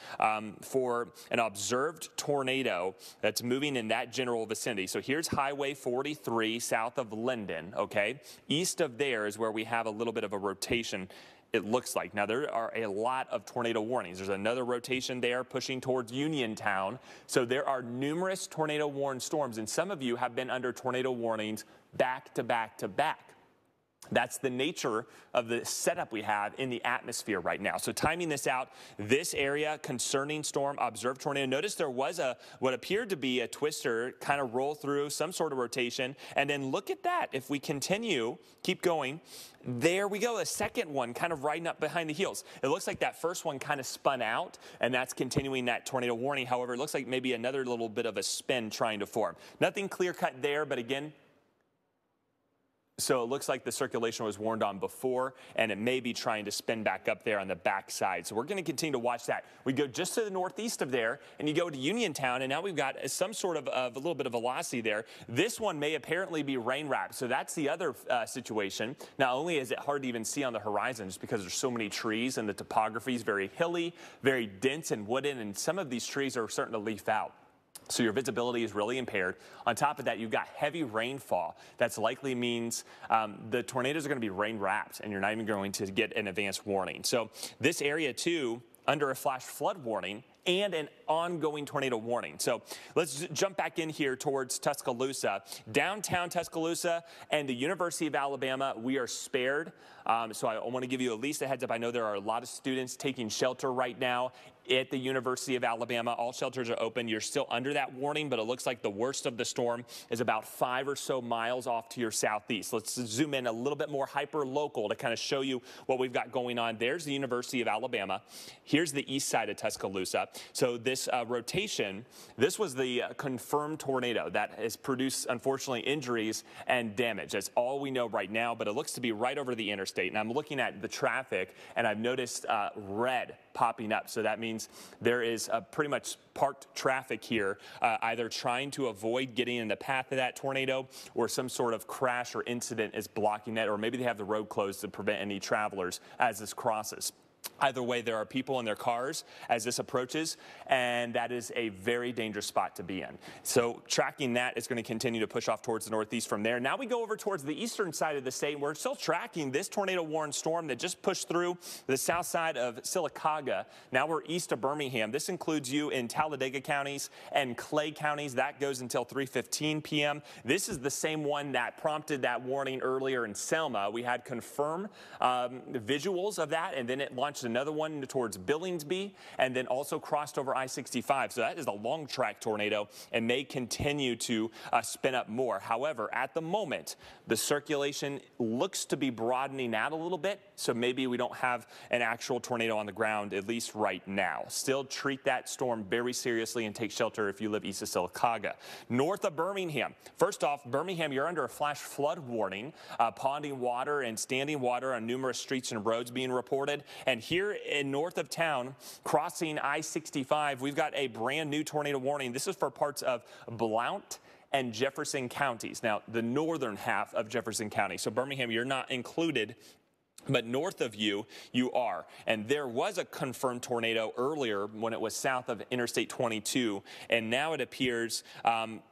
for an observed tornado that's moving in that general vicinity. So here's Highway 43 south of Linden, okay? East of there is where we have a little bit of a rotation, it looks like. Now, there are a lot of tornado warnings. There's another rotation there pushing towards Uniontown. So there are numerous tornado warned storms, and some of you have been under tornado warnings back to back to back. That's the nature of the setup we have in the atmosphere right now. So timing this out, this area, concerning storm, observed tornado. Notice there was what appeared to be a twister kind of roll through, some sort of rotation. And then look at that. If we continue, keep going, there we go. A second one kind of riding up behind the heels. It looks like that first one kind of spun out, and that's continuing that tornado warning. However, it looks like maybe another little bit of a spin trying to form. Nothing clear cut there, but again, so it looks like the circulation was warned on before, and it may be trying to spin back up there on the backside. So we're going to continue to watch that. We go just to the northeast of there, and you go to Uniontown, and now we've got some sort of a little bit of velocity there. This one may apparently be rain wrapped, so that's the other situation. Not only is it hard to even see on the horizon just because there's so many trees, and the topography is very hilly, very dense and wooden, and some of these trees are starting to leaf out. So your visibility is really impaired. On top of that, you've got heavy rainfall. That's likely means the tornadoes are going to be rain wrapped, and you're not even going to get an advanced warning. So this area, too, under a flash flood warning and an ongoing tornado warning. So let's jump back in here towards Tuscaloosa. Downtown Tuscaloosa and the University of Alabama, we are spared. So I want to give you at least a heads up. I know there are a lot of students taking shelter right now at the University of Alabama. All shelters are open. You're still under that warning, but it looks like the worst of the storm is about 5 or so miles off to your southeast. Let's zoom in a little bit more hyper-local to kind of show you what we've got going on. There's the University of Alabama. Here's the east side of Tuscaloosa. So this rotation, this was the confirmed tornado that has produced, unfortunately, injuries and damage. That's all we know right now, but it looks to be right over the interstate. And I'm looking at the traffic, and I've noticed red popping up. So that means there is pretty much parked traffic here, either trying to avoid getting in the path of that tornado, or some sort of crash or incident is blocking that, or maybe they have the road closed to prevent any travelers as this crosses. Either way, there are people in their cars as this approaches, and that is a very dangerous spot to be in. So tracking that is going to continue to push off towards the northeast from there. Now we go over towards the eastern side of the state. We're still tracking this tornado-warned storm that just pushed through the south side of Sylacauga. Now we're east of Birmingham. This includes you in Talladega counties and Clay counties. That goes until 3:15 p.m. This is the same one that prompted that warning earlier in Selma. We had confirmed visuals of that, and then it launched another one towards Billingsby, and then also crossed over I-65. So that is a long track tornado and may continue to spin up more. However, at the moment, the circulation looks to be broadening out a little bit, so maybe we don't have an actual tornado on the ground, at least right now. Still treat that storm very seriously and take shelter if you live east of Sylacauga. North of Birmingham. First off, Birmingham, you're under a flash flood warning. Ponding water and standing water on numerous streets and roads being reported. And here in north of town, crossing I-65, we've got a brand new tornado warning. This is for parts of Blount and Jefferson counties. Now, the northern half of Jefferson County. So Birmingham, you're not included But north of you, you are. And there was a confirmed tornado earlier when it was south of Interstate 22. And now it appears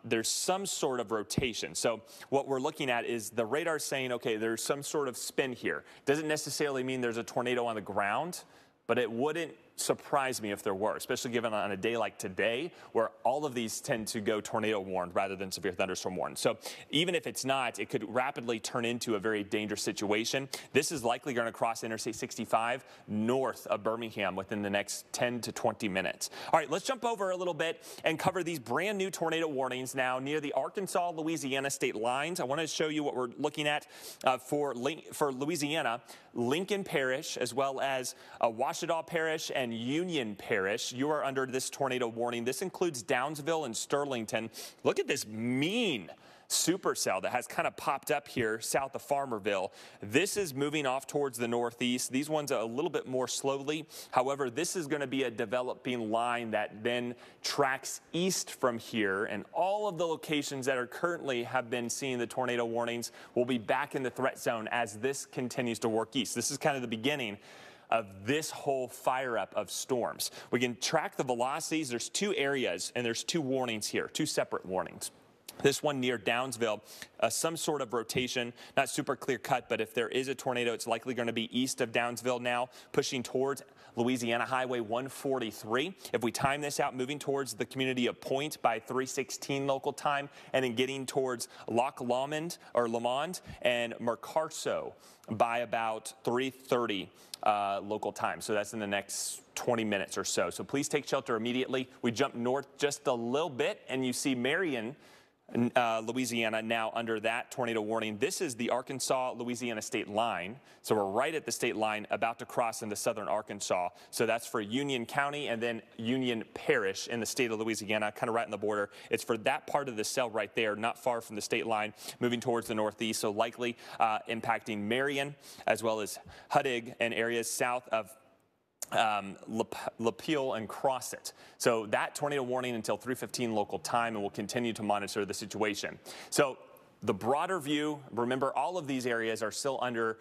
there's some sort of rotation. So what we're looking at is the radar saying, okay, there's some sort of spin here. Doesn't necessarily mean there's a tornado on the ground, but it wouldn't surprise me if there were, especially given on a day like today where all of these tend to go tornado warned rather than severe thunderstorm warned. So even if it's not, it could rapidly turn into a very dangerous situation. This is likely going to cross Interstate 65 north of Birmingham within the next 10 to 20 minutes. All right, let's jump over a little bit and cover these brand new tornado warnings now near the Arkansas-Louisiana state lines. I want to show you what we're looking at for Louisiana, Lincoln Parish, as well as Washita Parish and Union Parish. You are under this tornado warning. This includes Downsville and Sterlington. Look at this mean supercell that has kind of popped up here south of Farmerville. This is moving off towards the northeast. These ones are a little bit more slowly. However, this is going to be a developing line that then tracks east from here, and all of the locations that are currently have been seeing the tornado warnings will be back in the threat zone as this continues to work east. This is kind of the beginning of this whole fire up of storms. We can track the velocities. There's two areas and there's two warnings here, two separate warnings. This one near Downsville, some sort of rotation, not super clear cut, but if there is a tornado, it's likely going to be east of Downsville now, pushing towards Louisiana Highway 143. If we time this out, moving towards the community of Point by 3:16 local time, and then getting towards Loch Lomond and Mercarso by about 3:30 local time. So that's in the next 20 minutes or so. So please take shelter immediately. We jump north just a little bit, and you see Marion, Louisiana, now under that tornado warning. This is the Arkansas-Louisiana state line. So we're right at the state line, about to cross into southern Arkansas. So that's for Union County and then Union Parish in the state of Louisiana, kind of right on the border. It's for that part of the cell right there, not far from the state line, moving towards the northeast. So likely impacting Marion as well as Huttig and areas south of Lapeal and Crosset. So that tornado warning until 3:15 local time, and we'll continue to monitor the situation. So the broader view, remember, all of these areas are still under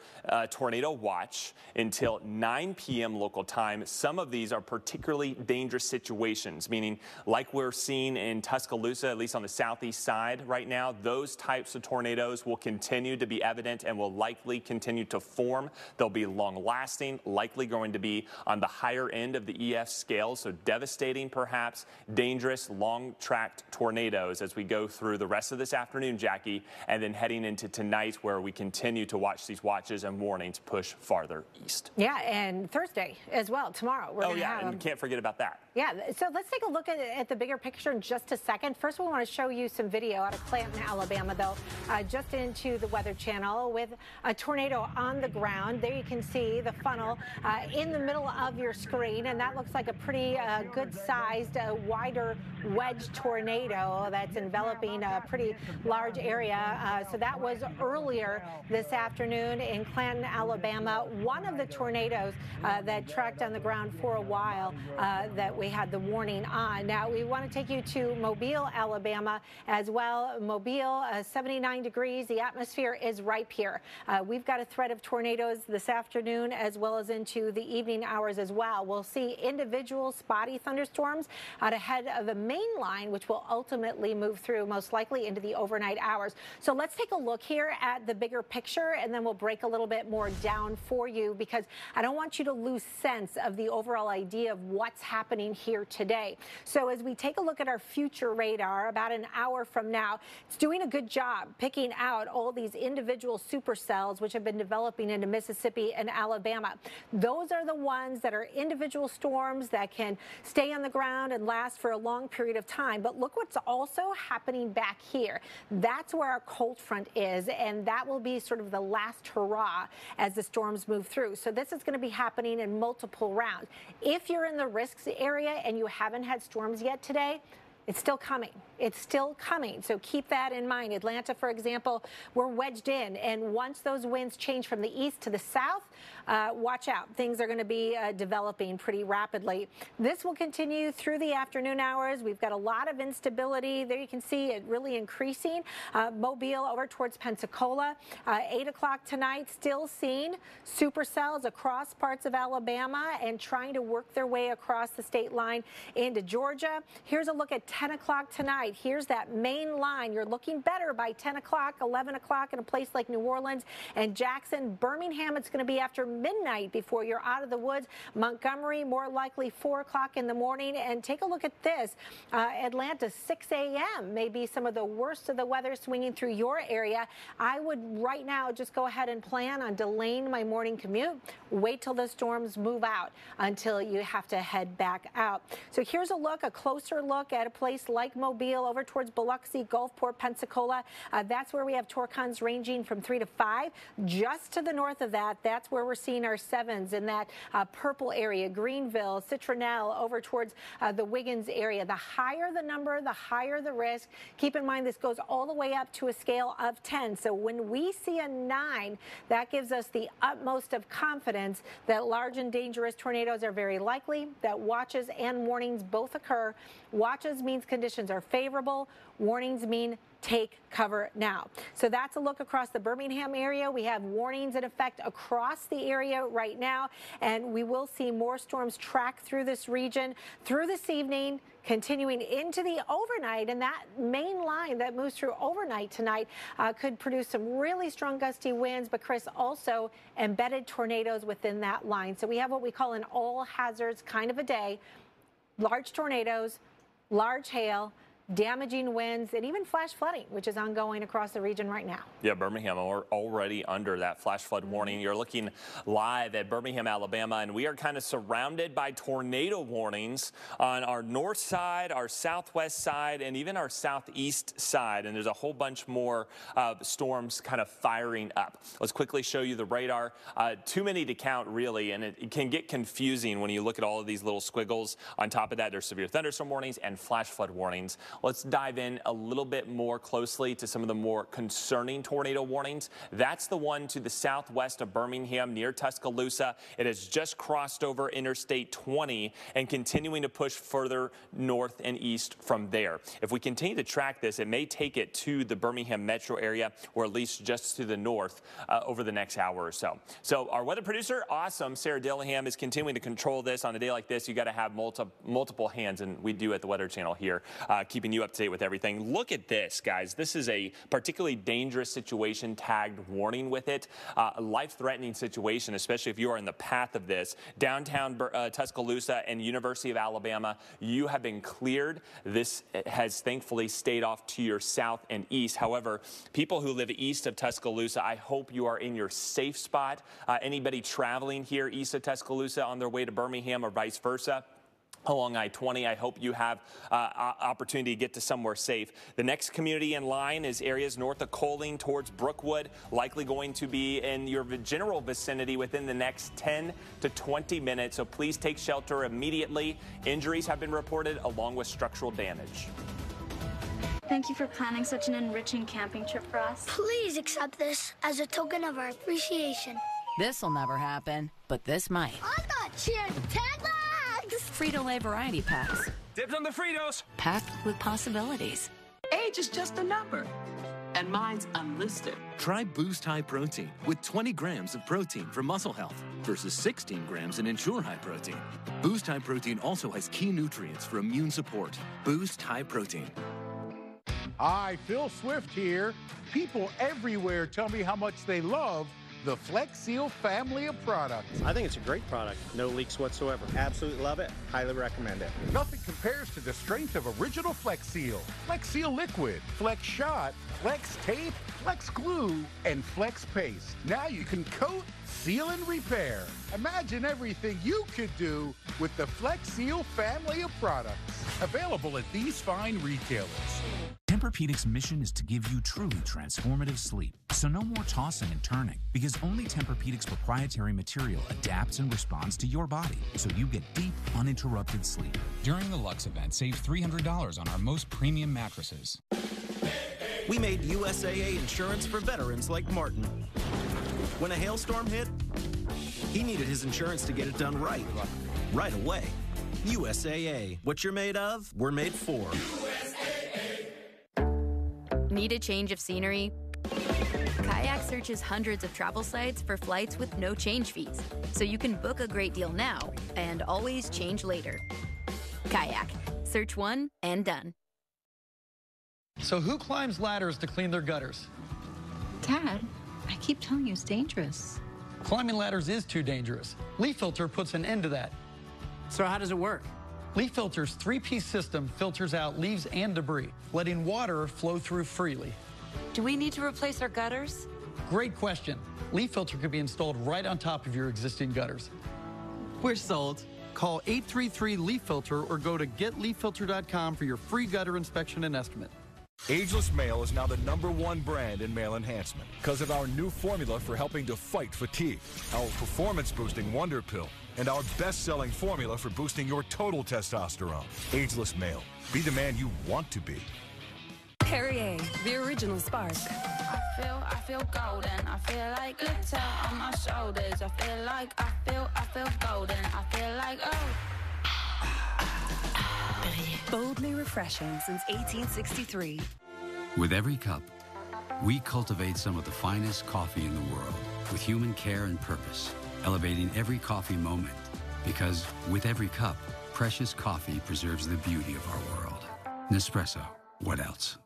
tornado watch until 9 p.m. local time. Some of these are particularly dangerous situations, meaning like we're seeing in Tuscaloosa, at least on the southeast side right now, those types of tornadoes will continue to be evident and will likely continue to form. They'll be long-lasting, likely going to be on the higher end of the EF scale, so devastating perhaps, dangerous, long-tracked tornadoes as we go through the rest of this afternoon, Jackie, and then heading into tonight where we continue to watch these watches and warnings push farther east. Yeah, and Thursday as well, tomorrow. We're gonna have and you can't forget about that. Yeah, so let's take a look at the bigger picture in just a second. First, we want to show you some video out of Clanton, Alabama, though, just into the Weather Channel with a tornado on the ground. There you can see the funnel in the middle of your screen, and that looks like a pretty good-sized, wider wedge tornado that's enveloping a pretty large area. So that was earlier this afternoon in Clanton, Alabama. One of the tornadoes that tracked on the ground for a while that we had the warning on. Now, we want to take you to Mobile, Alabama as well. Mobile, 79 degrees. The atmosphere is ripe here. We've got a threat of tornadoes this afternoon as well as into the evening hours as well. We'll see individual spotty thunderstorms out ahead of the main line, which will ultimately move through most likely into the overnight hours. So let's take a look here at the bigger picture, and then we'll break a little bit more down for you because I don't want you to lose sense of the overall idea of what's happening here today. So as we take a look at our future radar about an hour from now, it's doing a good job picking out all these individual supercells which have been developing into Mississippi and Alabama. Those are the ones that are individual storms that can stay on the ground and last for a long period of time. But look what's also happening back here. That's where our cold front is, and that will be sort of the last hurrah as the storms move through. So this is going to be happening in multiple rounds. If you're in the risks area and you haven't had storms yet today, It's still coming. It's still coming. So keep that in mind. Atlanta, for example, we're wedged in. And once those winds change from the east to the south, watch out. Things are going to be developing pretty rapidly. This will continue through the afternoon hours. We've got a lot of instability. There you can see it really increasing. Mobile over towards Pensacola. 8 o'clock tonight, still seeing supercells across parts of Alabama and trying to work their way across the state line into Georgia. Here's a look at 10 o'clock tonight. Here's that main line. You're looking better by 10 o'clock, 11 o'clock in a place like New Orleans and Jackson. Birmingham, it's going to be after midnight before you're out of the woods. Montgomery, more likely 4 o'clock in the morning. And take a look at this. Atlanta, 6 a.m. may be some of the worst of the weather swinging through your area. I would right now just go ahead and plan on delaying my morning commute. Wait till the storms move out until you have to head back out. So here's a look, a closer look at a place like Mobile over towards Biloxi, Gulfport, Pensacola. That's where we have torcons ranging from 3 to 5. Just to the north of that, that's where we're seeing our 7s in that purple area, Greenville, Citronelle, over towards the Wiggins area. The higher the number, the higher the risk. Keep in mind this goes all the way up to a scale of 10. So when we see a 9, that gives us the utmost of confidence that large and dangerous tornadoes are very likely, that watches and warnings both occur. Watches means conditions are favorable. Warnings mean take cover now. So that's a look across the Birmingham area. We have warnings in effect across the area right now, and we will see more storms track through this region through this evening, continuing into the overnight. And that main line that moves through overnight tonight could produce some really strong gusty winds, but Chris, also embedded tornadoes within that line. So we have what we call an all hazards kind of a day. Large tornadoes, large hail, damaging winds, and even flash flooding, which is ongoing across the region right now. Yeah, Birmingham are already under that flash flood warning. You're looking live at Birmingham, Alabama, and we are kind of surrounded by tornado warnings on our north side, our southwest side, and even our southeast side. And there's a whole bunch more storms kind of firing up. Let's quickly show you the radar. Too many to count, really, and it can get confusing when you look at all of these little squiggles. On top of that, there's severe thunderstorm warnings and flash flood warnings. Let's dive in a little bit more closely to some of the more concerning tornado warnings. That's the one to the southwest of Birmingham near Tuscaloosa. It has just crossed over Interstate 20 and continuing to push further north and east from there. If we continue to track this, it may take it to the Birmingham metro area, or at least just to the north over the next hour or so. So our weather producer, awesome, Sarah Dillingham, is continuing to control this. On a day like this, you got to have multiple hands, and we do at the Weather Channel here, keeping you up to date with everything. Look at this, guys. This is a particularly dangerous situation, tagged warning with it. A life-threatening situation, especially if you are in the path of this. Downtown Tuscaloosa and University of Alabama, you have been cleared. This has thankfully stayed off to your south and east. However, people who live east of Tuscaloosa, I hope you are in your safe spot. Anybody traveling here east of Tuscaloosa on their way to Birmingham or vice versa, along I-20, I hope you have opportunity to get to somewhere safe. The next community in line is areas north of Coaling towards Brookwood, likely going to be in your general vicinity within the next 10 to 20 minutes. So please take shelter immediately. Injuries have been reported along with structural damage. Thank you for planning such an enriching camping trip for us. Please accept this as a token of our appreciation. This'll never happen, but this might. I'm not cheering tag legs! Frito-Lay variety packs. Dibs on the Fritos! Packed with possibilities. Age is just a number, and mine's unlisted. Try Boost High Protein with 20 grams of protein for muscle health versus 16 grams in Ensure High Protein. Boost High Protein also has key nutrients for immune support. Boost High Protein. Hi, Phil Swift here. People everywhere tell me how much they love the Flex Seal family of products. I think it's a great product. No leaks whatsoever. Absolutely love it. Highly recommend it. Nothing compares to the strength of original Flex Seal. Flex Seal Liquid, Flex Shot, Flex Tape, Flex Glue, and Flex Paste. Now you can coat, seal, and repair. Imagine everything you could do with the Flex Seal family of products. Available at these fine retailers. Tempur-Pedic's mission is to give you truly transformative sleep. So no more tossing and turning, because only Tempur-Pedic's proprietary material adapts and responds to your body, so you get deep, uninterrupted sleep. During the Luxe event, save $300 on our most premium mattresses. We made USAA insurance for veterans like Martin. When a hailstorm hit, he needed his insurance to get it done right away. USAA. What you're made of, we're made for. Need a change of scenery? Kayak searches hundreds of travel sites for flights with no change fees, so you can book a great deal now and always change later. Kayak. Search one and done. So who climbs ladders to clean their gutters? Dad, I keep telling you it's dangerous. Climbing ladders is too dangerous. Leaf Filter puts an end to that. So how does it work? Leaf Filter's three-piece system filters out leaves and debris, letting water flow through freely. Do we need to replace our gutters? Great question. Leaf Filter could be installed right on top of your existing gutters. We're sold. Call 833-LEAF-FILTER or go to getleaffilter.com for your free gutter inspection and estimate. Ageless Male is now the #1 brand in male enhancement because of our new formula for helping to fight fatigue, our performance-boosting Wonder Pill, and our best-selling formula for boosting your total testosterone. Ageless Male. Be the man you want to be. Perrier, the original spark. I feel golden. I feel like glitter on my shoulders. I feel like I feel golden. I feel like Boldly refreshing since 1863. With every cup, we cultivate some of the finest coffee in the world with human care and purpose, elevating every coffee moment. Because with every cup, precious coffee preserves the beauty of our world. Nespresso, what else?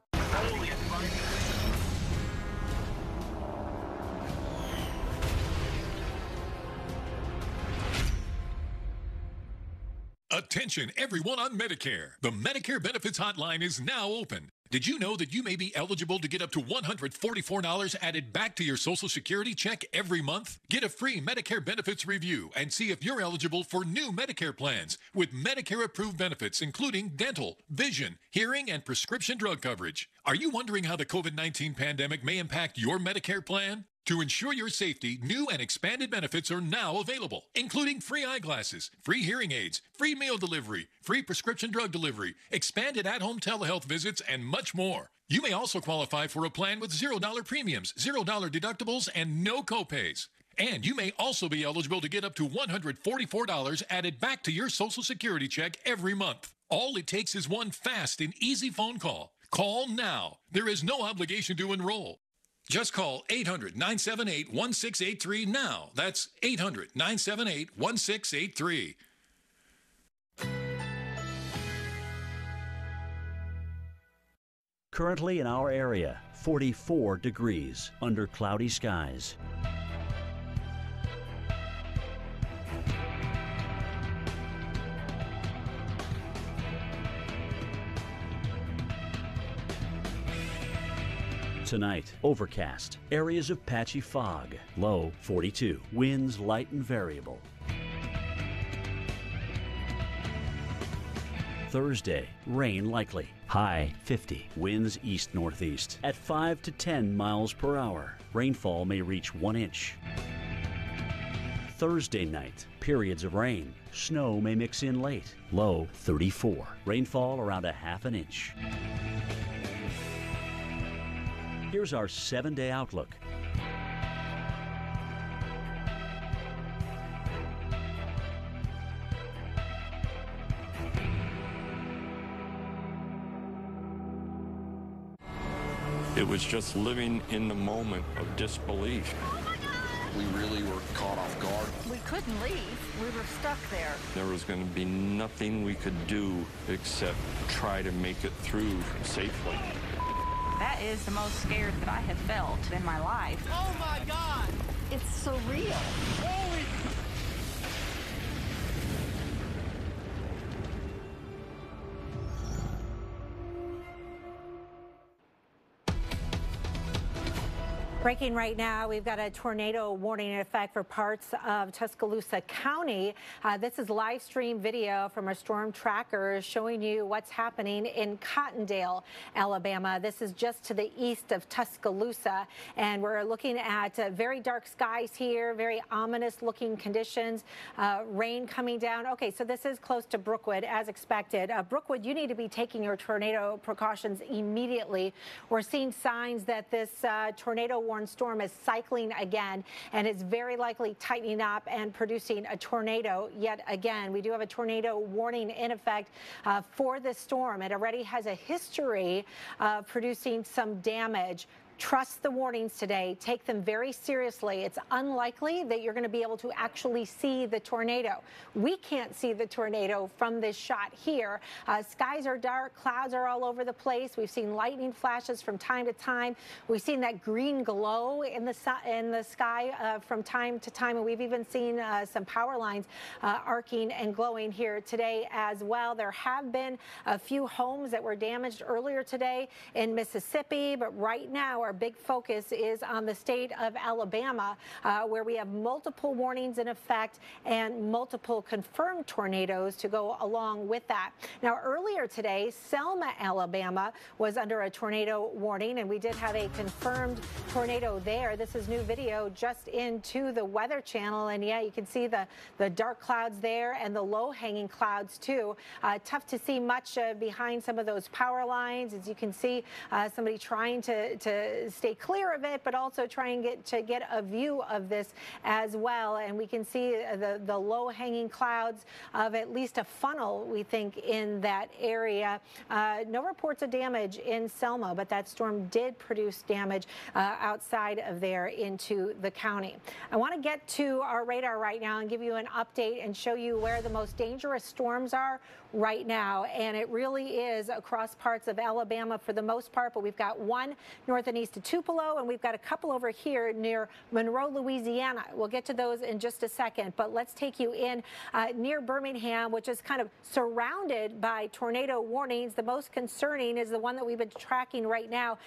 Attention everyone on Medicare. The Medicare Benefits Hotline is now open. Did you know that you may be eligible to get up to $144 added back to your Social Security check every month? Get a free Medicare benefits review and see if you're eligible for new Medicare plans with Medicare-approved benefits, including dental, vision, hearing, and prescription drug coverage. Are you wondering how the COVID-19 pandemic may impact your Medicare plan? To ensure your safety, new and expanded benefits are now available, including free eyeglasses, free hearing aids, free meal delivery, free prescription drug delivery, expanded at-home telehealth visits, and much more. You may also qualify for a plan with $0 premiums, $0 deductibles, and no copays. And you may also be eligible to get up to $144 added back to your Social Security check every month. All it takes is one fast and easy phone call. Call now. There is no obligation to enroll. Just call 800-978-1683 now. That's 800-978-1683. Currently in our area, 44 degrees under cloudy skies. Tonight, overcast, areas of patchy fog, low 42, winds light and variable. Thursday, rain likely, high 50, winds east-northeast at 5 to 10 miles per hour. Rainfall may reach 1 inch. Thursday night, periods of rain, snow may mix in late, low 34, rainfall around a half an inch. Here's our 7-day outlook. It was just living in the moment of disbelief. We really were caught off guard. We couldn't leave. We were stuck there. There was going to be nothing we could do except try to make it through safely. That is the most scared that I have felt in my life. Oh my God! It's surreal. Holy! Breaking right now, we've got a tornado warning in effect for parts of Tuscaloosa County. This is live stream video from our storm tracker showing you what's happening in Cottondale, Alabama. This is just to the east of Tuscaloosa, and we're looking at very dark skies here, very ominous looking conditions, rain coming down. Okay, so this is close to Brookwood as expected. Brookwood, you need to be taking your tornado precautions immediately. We're seeing signs that this tornado warning storm is cycling again and is very likely tightening up and producing a tornado yet again. We do have a tornado warning in effect for this storm. It already has a history of producing some damage. Trust the warnings today. Take them very seriously. It's unlikely that you're going to be able to actually see the tornado. We can't see the tornado from this shot here. Skies are dark. Clouds are all over the place. We've seen lightning flashes from time to time. We've seen that green glow in the sky from time to time, and we've even seen some power lines arcing and glowing here today as well. There have been a few homes that were damaged earlier today in Mississippi, but right now our big focus is on the state of Alabama, where we have multiple warnings in effect and multiple confirmed tornadoes to go along with that. Now, earlier today, Selma, Alabama was under a tornado warning, and we did have a confirmed tornado there. This is new video just into the Weather Channel, and yeah, you can see the dark clouds there and the low-hanging clouds too. Tough to see much behind some of those power lines. As you can see, somebody trying to stay clear of it, but also try and get a view of this as well. And we can see the low-hanging clouds of at least a funnel, we think, in that area. No reports of damage in Selma, but that storm did produce damage outside of there into the county. I want to get to our radar right now and give you an update and show you where the most dangerous storms are right now. And it really is across parts of Alabama for the most part, but we've got one north and east of Tupelo, and we've got a couple over here near Monroe, Louisiana. We'll get to those in just a second, but let's take you in near Birmingham, which is kind of surrounded by tornado warnings. The most concerning is the one that we've been tracking right now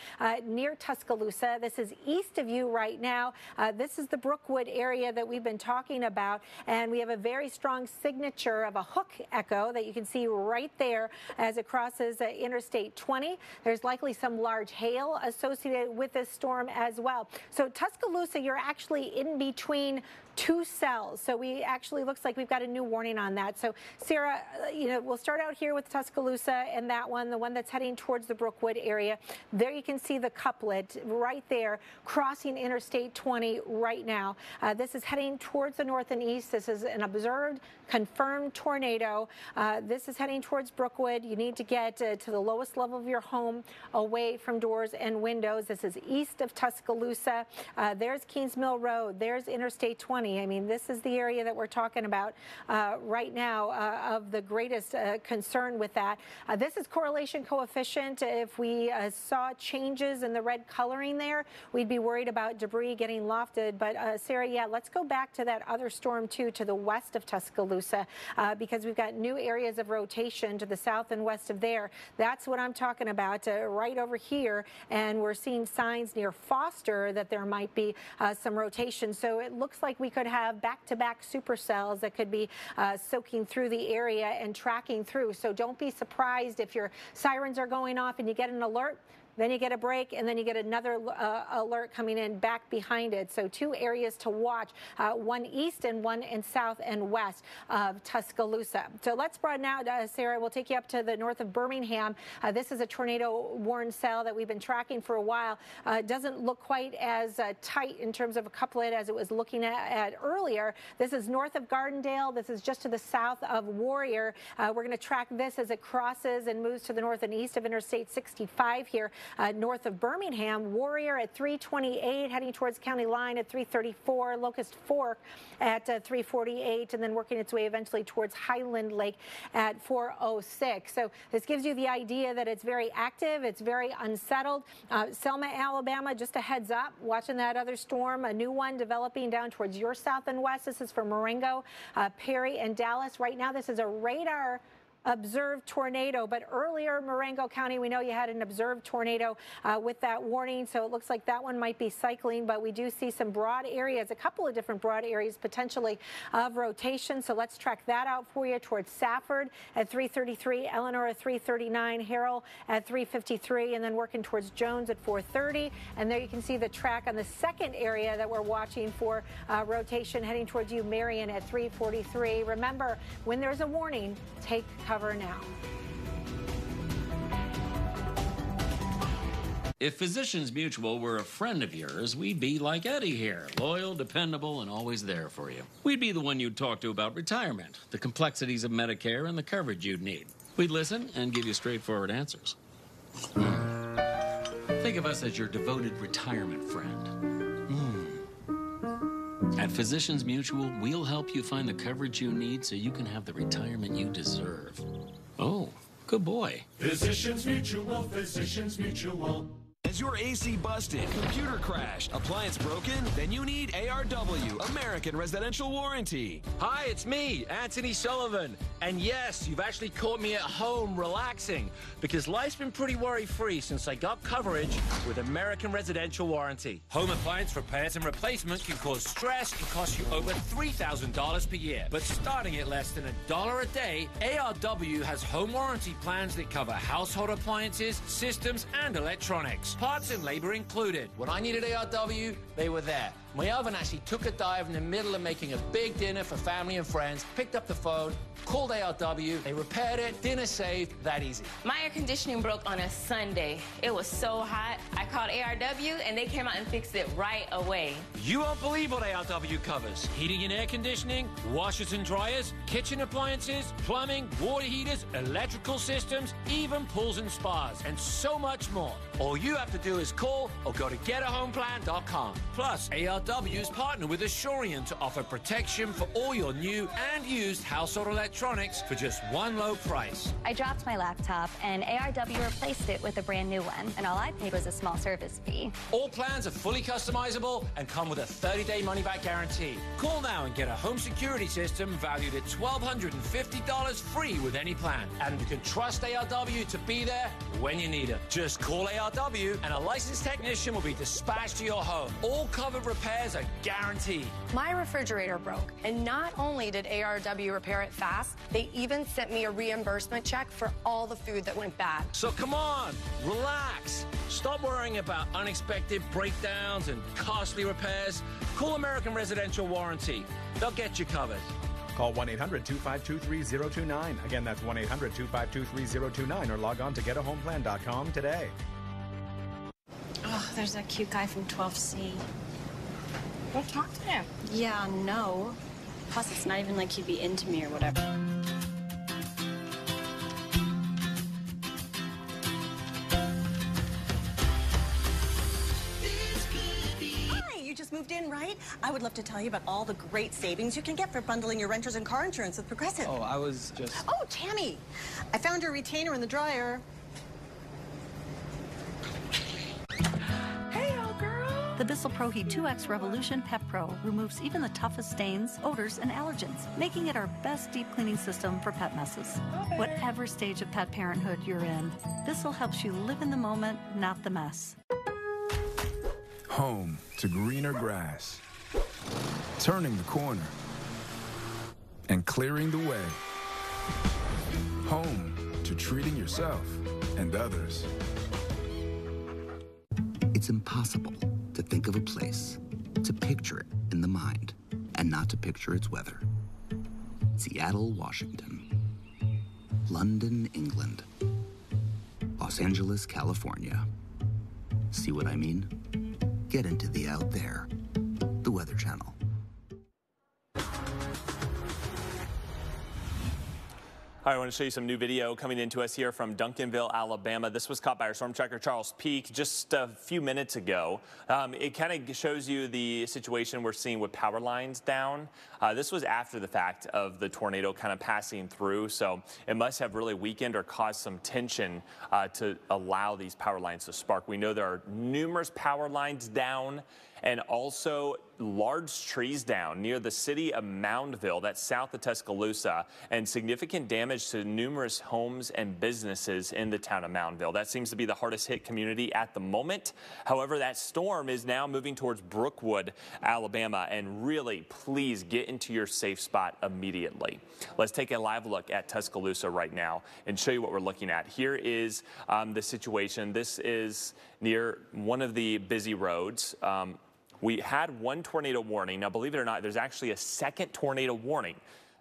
near Tuscaloosa. This is east of you right now. This is the Brookwood area that we've been talking about, and we have a very strong signature of a hook echo that you can see right there as it crosses Interstate 20. There's likely some large hail associated with this storm as well. So Tuscaloosa, you're actually in between two cells. So we actually looks like we've got a new warning on that. So Sarah, we'll start out here with Tuscaloosa and that one, the one that's heading towards the Brookwood area. There you can see the couplet right there crossing Interstate 20 right now. This is heading towards the north and east. This is an observed, confirmed tornado. This is heading towards Brookwood. You need to get to the lowest level of your home, away from doors and windows. This is east of Tuscaloosa. There's Keens Mill Road. There's Interstate 20. I mean, this is the area that we're talking about right now of the greatest concern with that. This is correlation coefficient. If we saw changes in the red coloring there, we'd be worried about debris getting lofted. But Sarah, yeah, let's go back to that other storm too, to the west of Tuscaloosa, because we've got new areas of rotation to the south and west of there. That's what I'm talking about right over here. And we're seeing signs near Foster that there might be some rotation. So it looks like we could have back-to-back supercells that could be soaking through the area and tracking through. So don't be surprised if your sirens are going off and you get an alert. Then you get a break, and then you get another alert coming in back behind it. So two areas to watch, one east and one in south and west of Tuscaloosa. So let's broaden out, Sarah. We'll take you up to the north of Birmingham. This is a tornado warned cell that we've been tracking for a while. Doesn't look quite as tight in terms of a couplet as it was looking at earlier. This is north of Gardendale. This is just to the south of Warrior. We're going to track this as it crosses and moves to the north and east of Interstate 65 here. North of Birmingham, Warrior at 328, heading towards county line at 334, Locust Fork at 348, and then working its way eventually towards Highland Lake at 406. So this gives you the idea that it's very active, it's very unsettled. Selma, Alabama, just a heads up, watching that other storm, a new one developing down towards your south and west. This is for Marengo, Perry, and Dallas. Right now, this is a radar observed tornado. But earlier, Marengo County, we know you had an observed tornado with that warning, so it looks like that one might be cycling, but we do see some broad areas, a couple of different broad areas potentially of rotation. So let's track that out for you towards Safford at 333, Eleanor at 339, Harrell at 353, and then working towards Jones at 430. And there you can see the track on the second area that we're watching for rotation heading towards you, Marion at 343. Remember, when there's a warning, take cover now. If Physicians Mutual were a friend of yours, we'd be like Eddie here, loyal, dependable, and always there for you. We'd be the one you'd talk to about retirement, the complexities of Medicare, and the coverage you'd need. We'd listen and give you straightforward answers. Think of us as your devoted retirement friend. At Physicians Mutual, we'll help you find the coverage you need so you can have the retirement you deserve. Oh, good boy. Physicians Mutual, Physicians Mutual. Is your AC busted, computer crashed, appliance broken? Then you need ARW, American Residential Warranty. Hi, it's me, Anthony Sullivan. And yes, you've actually caught me at home relaxing because life's been pretty worry-free since I got coverage with American Residential Warranty. Home appliance repairs and replacement can cause stress and cost you over $3,000 per year. But starting at less than $1 a day, ARW has home warranty plans that cover household appliances, systems, and electronics. Parts and labor included. When I needed ARW, they were there. My oven actually took a dive in the middle of making a big dinner for family and friends, picked up the phone, called ARW, they repaired it, dinner saved, that easy. My air conditioning broke on a Sunday. It was so hot, I called ARW and they came out and fixed it right away. You won't believe what ARW covers. Heating and air conditioning, washers and dryers, kitchen appliances, plumbing, water heaters, electrical systems, even pools and spas, and so much more. All you have to do is call or go to getahomeplan.com. Plus, ARW's partnered with Assurant to offer protection for all your new and used household electronics for just one low price. I dropped my laptop and ARW replaced it with a brand new one, and all I paid was a small service fee. All plans are fully customizable and come with a 30-day money-back guarantee. Call now and get a home security system valued at $1,250 free with any plan. And you can trust ARW to be there when you need it. Just call ARW and a licensed technician will be dispatched to your home. All covered repairs are guaranteed. My refrigerator broke, and not only did ARW repair it fast, they even sent me a reimbursement check for all the food that went bad. So come on, relax. Stop worrying about unexpected breakdowns and costly repairs. Call American Residential Warranty. They'll get you covered. Call 1-800-252-3029. Again, that's 1-800-252-3029, or log on to getahomeplan.com today. Oh, there's that cute guy from 12C. Go talk to him. Yeah, no. Plus, it's not even like he'd be into me or whatever. Hi, you just moved in, right? I would love to tell you about all the great savings you can get for bundling your renters and car insurance with Progressive. Oh, I was just... Oh, Tammy, I found your retainer in the dryer. The Bissell Pro Heat 2X Revolution Pet Pro removes even the toughest stains, odors, and allergens, making it our best deep cleaning system for pet messes. Whatever stage of pet parenthood you're in, Bissell helps you live in the moment, not the mess. Home to greener grass, turning the corner, and clearing the way. Home to treating yourself and others. It's impossible to think of a place, to picture it in the mind, and not to picture its weather. Seattle, Washington. London, England. Los Angeles, California. See what I mean? Get into the out there. The Weather Channel. All right, I want to show you some new video coming into us here from Duncanville, Alabama. This was caught by our storm tracker, Charles Peak, just a few minutes ago. It kind of shows you the situation we're seeing with power lines down. This was after the fact of the tornado kind of passing through, so it must have really weakened or caused some tension to allow these power lines to spark. We know there are numerous power lines down and also large trees down near the city of Moundville, that's south of Tuscaloosa, and significant damage to numerous homes and businesses in the town of Moundville. That seems to be the hardest hit community at the moment. However, that storm is now moving towards Brookwood, Alabama, and really, please get into your safe spot immediately. Let's take a live look at Tuscaloosa right now and show you what we're looking at. Here is the situation. This is near one of the busy roads. We had one tornado warning. Now, believe it or not, there's actually a second tornado warning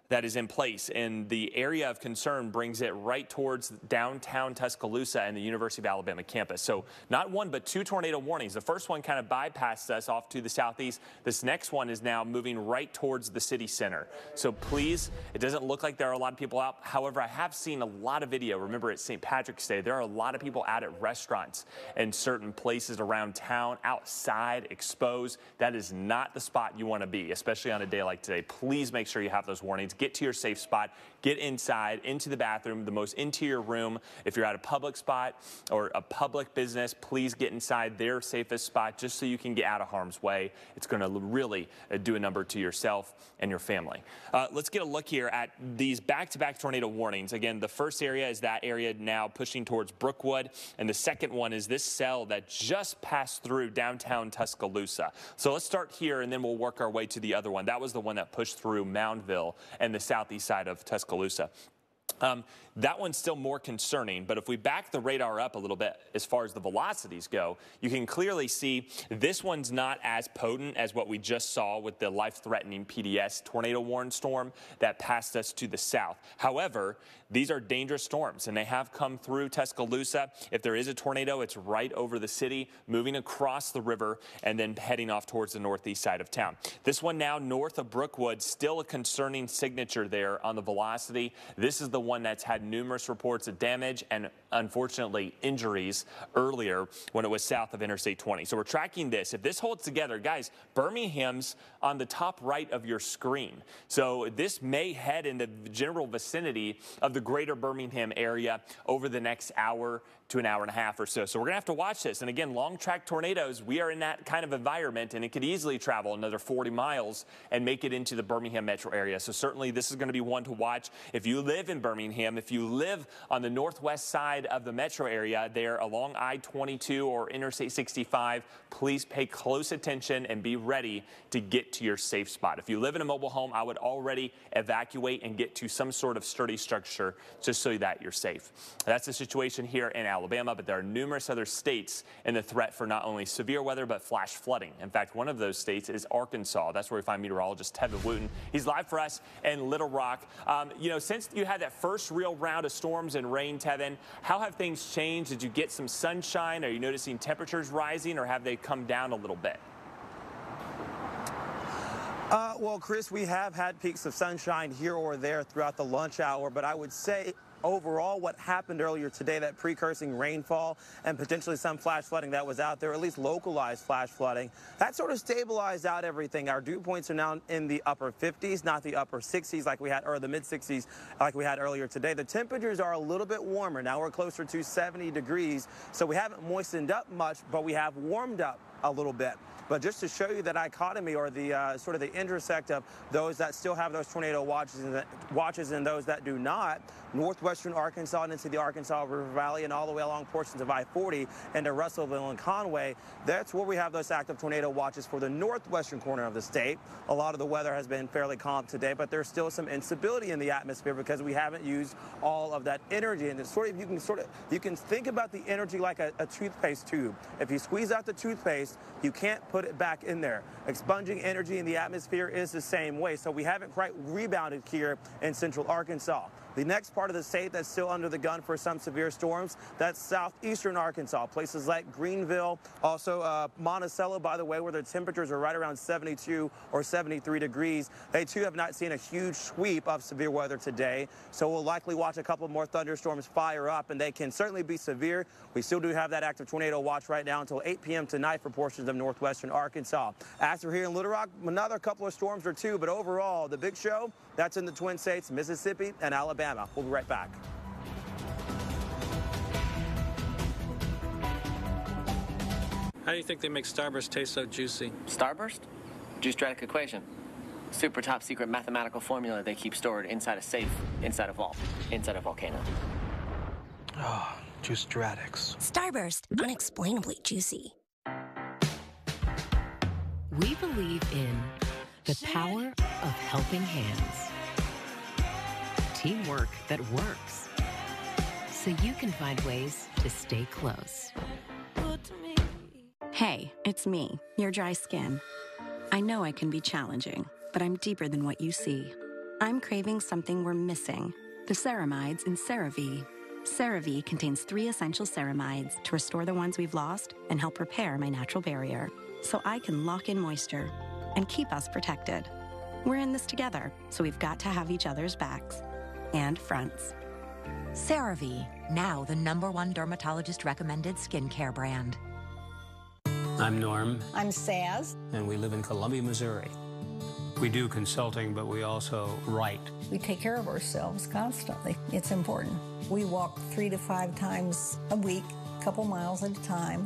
that is in place, and the area of concern brings it right towards downtown Tuscaloosa and the University of Alabama campus. So not one, but two tornado warnings. The first one kind of bypassed us off to the southeast. This next one is now moving right towards the city center. So please, it doesn't look like there are a lot of people out. However, I have seen a lot of video. Remember, it's St. Patrick's Day. There are a lot of people out at restaurants and certain places around town, outside, exposed. That is not the spot you want to be, especially on a day like today. Please make sure you have those warnings. Get to your safe spot, get inside, into the bathroom, the most interior room. If you're at a public spot or a public business, please get inside their safest spot just so you can get out of harm's way. It's going to really do a number to yourself and your family. Let's get a look here at these back-to-back tornado warnings. Again, the first area is that area now pushing towards Brookwood, and the second one is this cell that just passed through downtown Tuscaloosa. So let's start here, and then we'll work our way to the other one. That was the one that pushed through Moundville and the southeast side of Tuscaloosa. That one's still more concerning, but if we back the radar up a little bit as far as the velocities go, you can clearly see this one's not as potent as what we just saw with the life-threatening PDS tornado warning storm that passed us to the south. However, these are dangerous storms, and they have come through Tuscaloosa. If there is a tornado, it's right over the city, moving across the river, and then heading off towards the northeast side of town. This one now north of Brookwood, still a concerning signature there on the velocity. This is the one that's had numerous reports of damage and, unfortunately, injuries earlier when it was south of Interstate 20. So we're tracking this. If this holds together, guys, Birmingham's on the top right of your screen. So this may head in the general vicinity of the greater Birmingham area over the next hour to an hour and a half or so. So we're going to have to watch this. And again, long track tornadoes, we are in that kind of environment, and it could easily travel another 40 miles and make it into the Birmingham metro area. So certainly this is going to be one to watch. If you live in Birmingham, if you live on the northwest side of the metro area there along I-22 or Interstate 65, please pay close attention and be ready to get to your safe spot. If you live in a mobile home, I would already evacuate and get to some sort of sturdy structure just so that you're safe. That's the situation here in Alabama, but there are numerous other states in the threat for not only severe weather, but flash flooding. In fact, one of those states is Arkansas. That's where we find meteorologist Tevin Wooten. He's live for us in Little Rock. You know, since you had that first real round of storms and rain, Tevin, how have things changed? Did you get some sunshine? Are you noticing temperatures rising, or have they come down a little bit? Well, Chris, we have had peaks of sunshine here or there throughout the lunch hour, but I would say overall what happened earlier today, that precursing rainfall and potentially some flash flooding that was out there, at least localized flash flooding, that sort of stabilized out everything. Our dew points are now in the upper 50s, not the upper 60s like we had, or the mid 60s like we had earlier today. The temperatures are a little bit warmer. Now we're closer to 70 degrees, so we haven't moistened up much, but we have warmed up a little bit. But just to show you the dichotomy, or the sort of the intersect of those that still have those tornado watches and those that do not, northwestern Arkansas and into the Arkansas River Valley and all the way along portions of I-40 into Russellville and Conway, that's where we have those active tornado watches for the northwestern corner of the state. A lot of the weather has been fairly calm today, but there's still some instability in the atmosphere because we haven't used all of that energy. And it's you can think about the energy like a toothpaste tube. If you squeeze out the toothpaste, you can't put it back in there. Expunging energy in the atmosphere is the same way, so we haven't quite rebounded here in central Arkansas. The next part of the state that's still under the gun for some severe storms, that's southeastern Arkansas, places like Greenville, also Monticello, by the way, where the temperatures are right around 72 or 73 degrees. They too have not seen a huge sweep of severe weather today, so we'll likely watch a couple more thunderstorms fire up, and they can certainly be severe. We still do have that active tornado watch right now until 8 p.m. tonight for portions of northwestern Arkansas. After here in Little Rock, another couple of storms or two, but overall, the big show, that's in the Twin States, Mississippi and Alabama. We'll be right back. How do you think they make Starburst taste so juicy? Starburst? Juice-Dradic equation. Super top secret mathematical formula they keep stored inside a safe, inside a vault, inside a volcano. Oh, Juice-Dradics. Starburst, unexplainably juicy. We believe in the power of helping hands. Teamwork that works. So you can find ways to stay close. Hey, it's me, your dry skin. I know I can be challenging, but I'm deeper than what you see. I'm craving something we're missing, the ceramides in CeraVe. CeraVe contains 3 essential ceramides to restore the ones we've lost and help repair my natural barrier, so I can lock in moisture and keep us protected. We're in this together, so we've got to have each other's backs and fronts. CeraVe, now the #1 dermatologist-recommended skincare brand. I'm Norm, I'm Saz. and we live in Columbia, Missouri. We do consulting, but we also write. We take care of ourselves constantly. It's important. We walk 3 to 5 times a week, a couple miles at a time.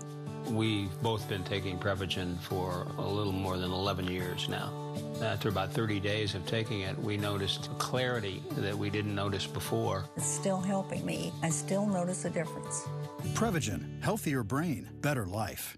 We've both been taking Prevagen for a little more than 11 years now. After about 30 days of taking it, we noticed clarity that we didn't notice before. It's still helping me. I still notice a difference. Prevagen, healthier brain, better life.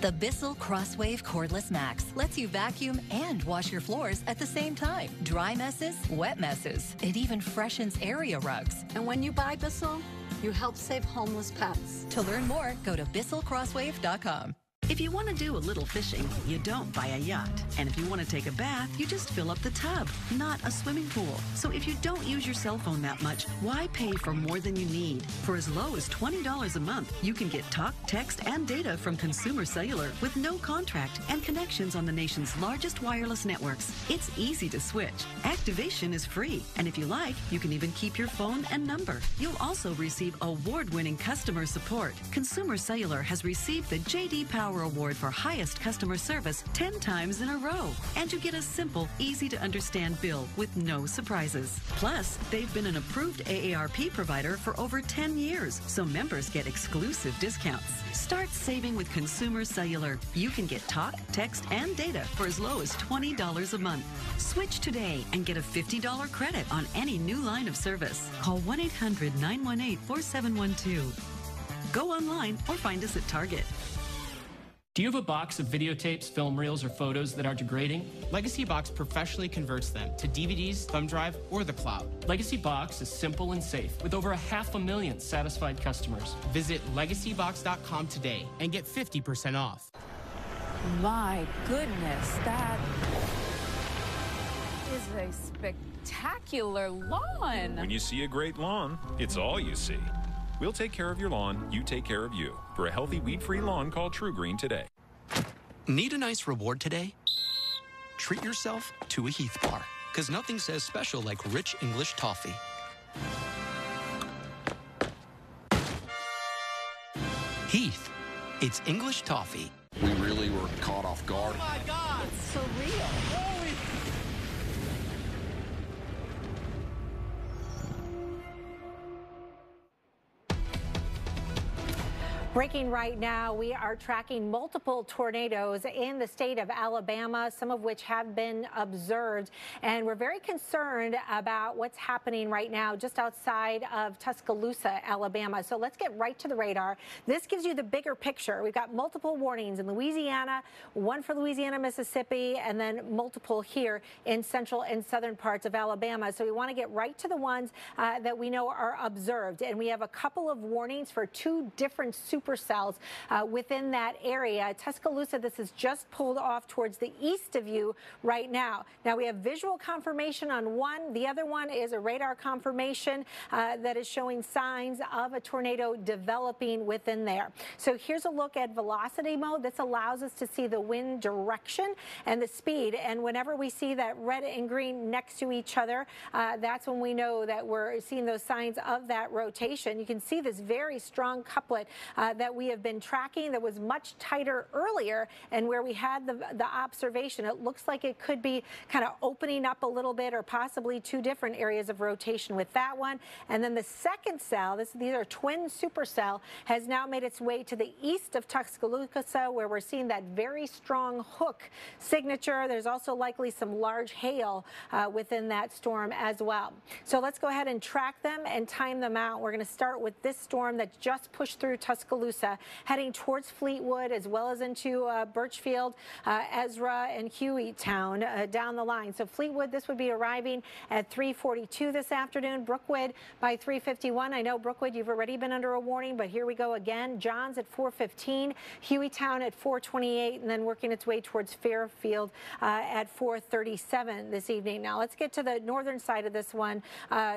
The Bissell Crosswave Cordless Max lets you vacuum and wash your floors at the same time. Dry messes, wet messes. It even freshens area rugs. And when you buy Bissell, you help save homeless pets. To learn more, go to BissellCrosswave.com. If you want to do a little fishing, you don't buy a yacht. And if you want to take a bath, you just fill up the tub, not a swimming pool. So if you don't use your cell phone that much, why pay for more than you need? For as low as $20 a month, you can get talk, text, and data from Consumer Cellular with no contract and connections on the nation's largest wireless networks. It's easy to switch. Activation is free. And if you like, you can even keep your phone and number. You'll also receive award-winning customer support. Consumer Cellular has received the J.D. Power Award for highest customer service 10 times in a row. And you get a simple, easy-to-understand bill with no surprises. Plus, they've been an approved AARP provider for over 10 years, so members get exclusive discounts. Start saving with Consumer Cellular. You can get talk, text, and data for as low as $20 a month. Switch today and get a $50 credit on any new line of service. Call 1-800-918-4712. Go online or find us at Target. Do you have a box of videotapes, film reels, or photos that are degrading? Legacy Box professionally converts them to DVDs, thumb drive, or the cloud. Legacy Box is simple and safe, with over 500,000 satisfied customers. Visit legacybox.com today and get 50% off. My goodness, that is a spectacular lawn. When you see a great lawn, it's all you see. We'll take care of your lawn, you take care of you. For a healthy, weed-free lawn, call True Green today. Need a nice reward today? Treat yourself to a Heath bar, because nothing says special like rich English toffee. Heath, it's English toffee. We really were caught off guard. Oh my God, it's surreal. Holy. Breaking right now, we are tracking multiple tornadoes in the state of Alabama, some of which have been observed. And we're very concerned about what's happening right now just outside of Tuscaloosa, Alabama. So let's get right to the radar. This gives you the bigger picture. We've got multiple warnings in Louisiana, one for Louisiana, Mississippi, and then multiple here in central and southern parts of Alabama. So we want to get right to the ones that we know are observed. And we have a couple of warnings for 2 different supercells within that area. Tuscaloosa, this is just pulled off towards the east of you right now. Now we have visual confirmation on one. The other one is a radar confirmation that is showing signs of a tornado developing within there. So here's a look at velocity mode. This allows us to see the wind direction and the speed. And whenever we see that red and green next to each other, that's when we know that we're seeing those signs of that rotation. You can see this very strong couplet that we have been tracking that was much tighter earlier, and where we had the observation, it looks like it could be kind of opening up a little bit, or possibly two different areas of rotation with that one. And then the second cell, these are twin supercell, has now made its way to the east of Tuscaloosa, where we're seeing that very strong hook signature. There's also likely some large hail within that storm as well. So let's go ahead and track them and time them out. We're going to start with this storm that just pushed through Tuscaloosa, heading towards Fleetwood as well as into Birchfield, Ezra, and Hueytown down the line. So Fleetwood, this would be arriving at 3:42 this afternoon. Brookwood by 3:51. I know Brookwood, you've already been under a warning, but here we go again. Johns at 4:15, Hueytown at 4:28, and then working its way towards Fairfield at 4:37 this evening. Now let's get to the northern side of this one,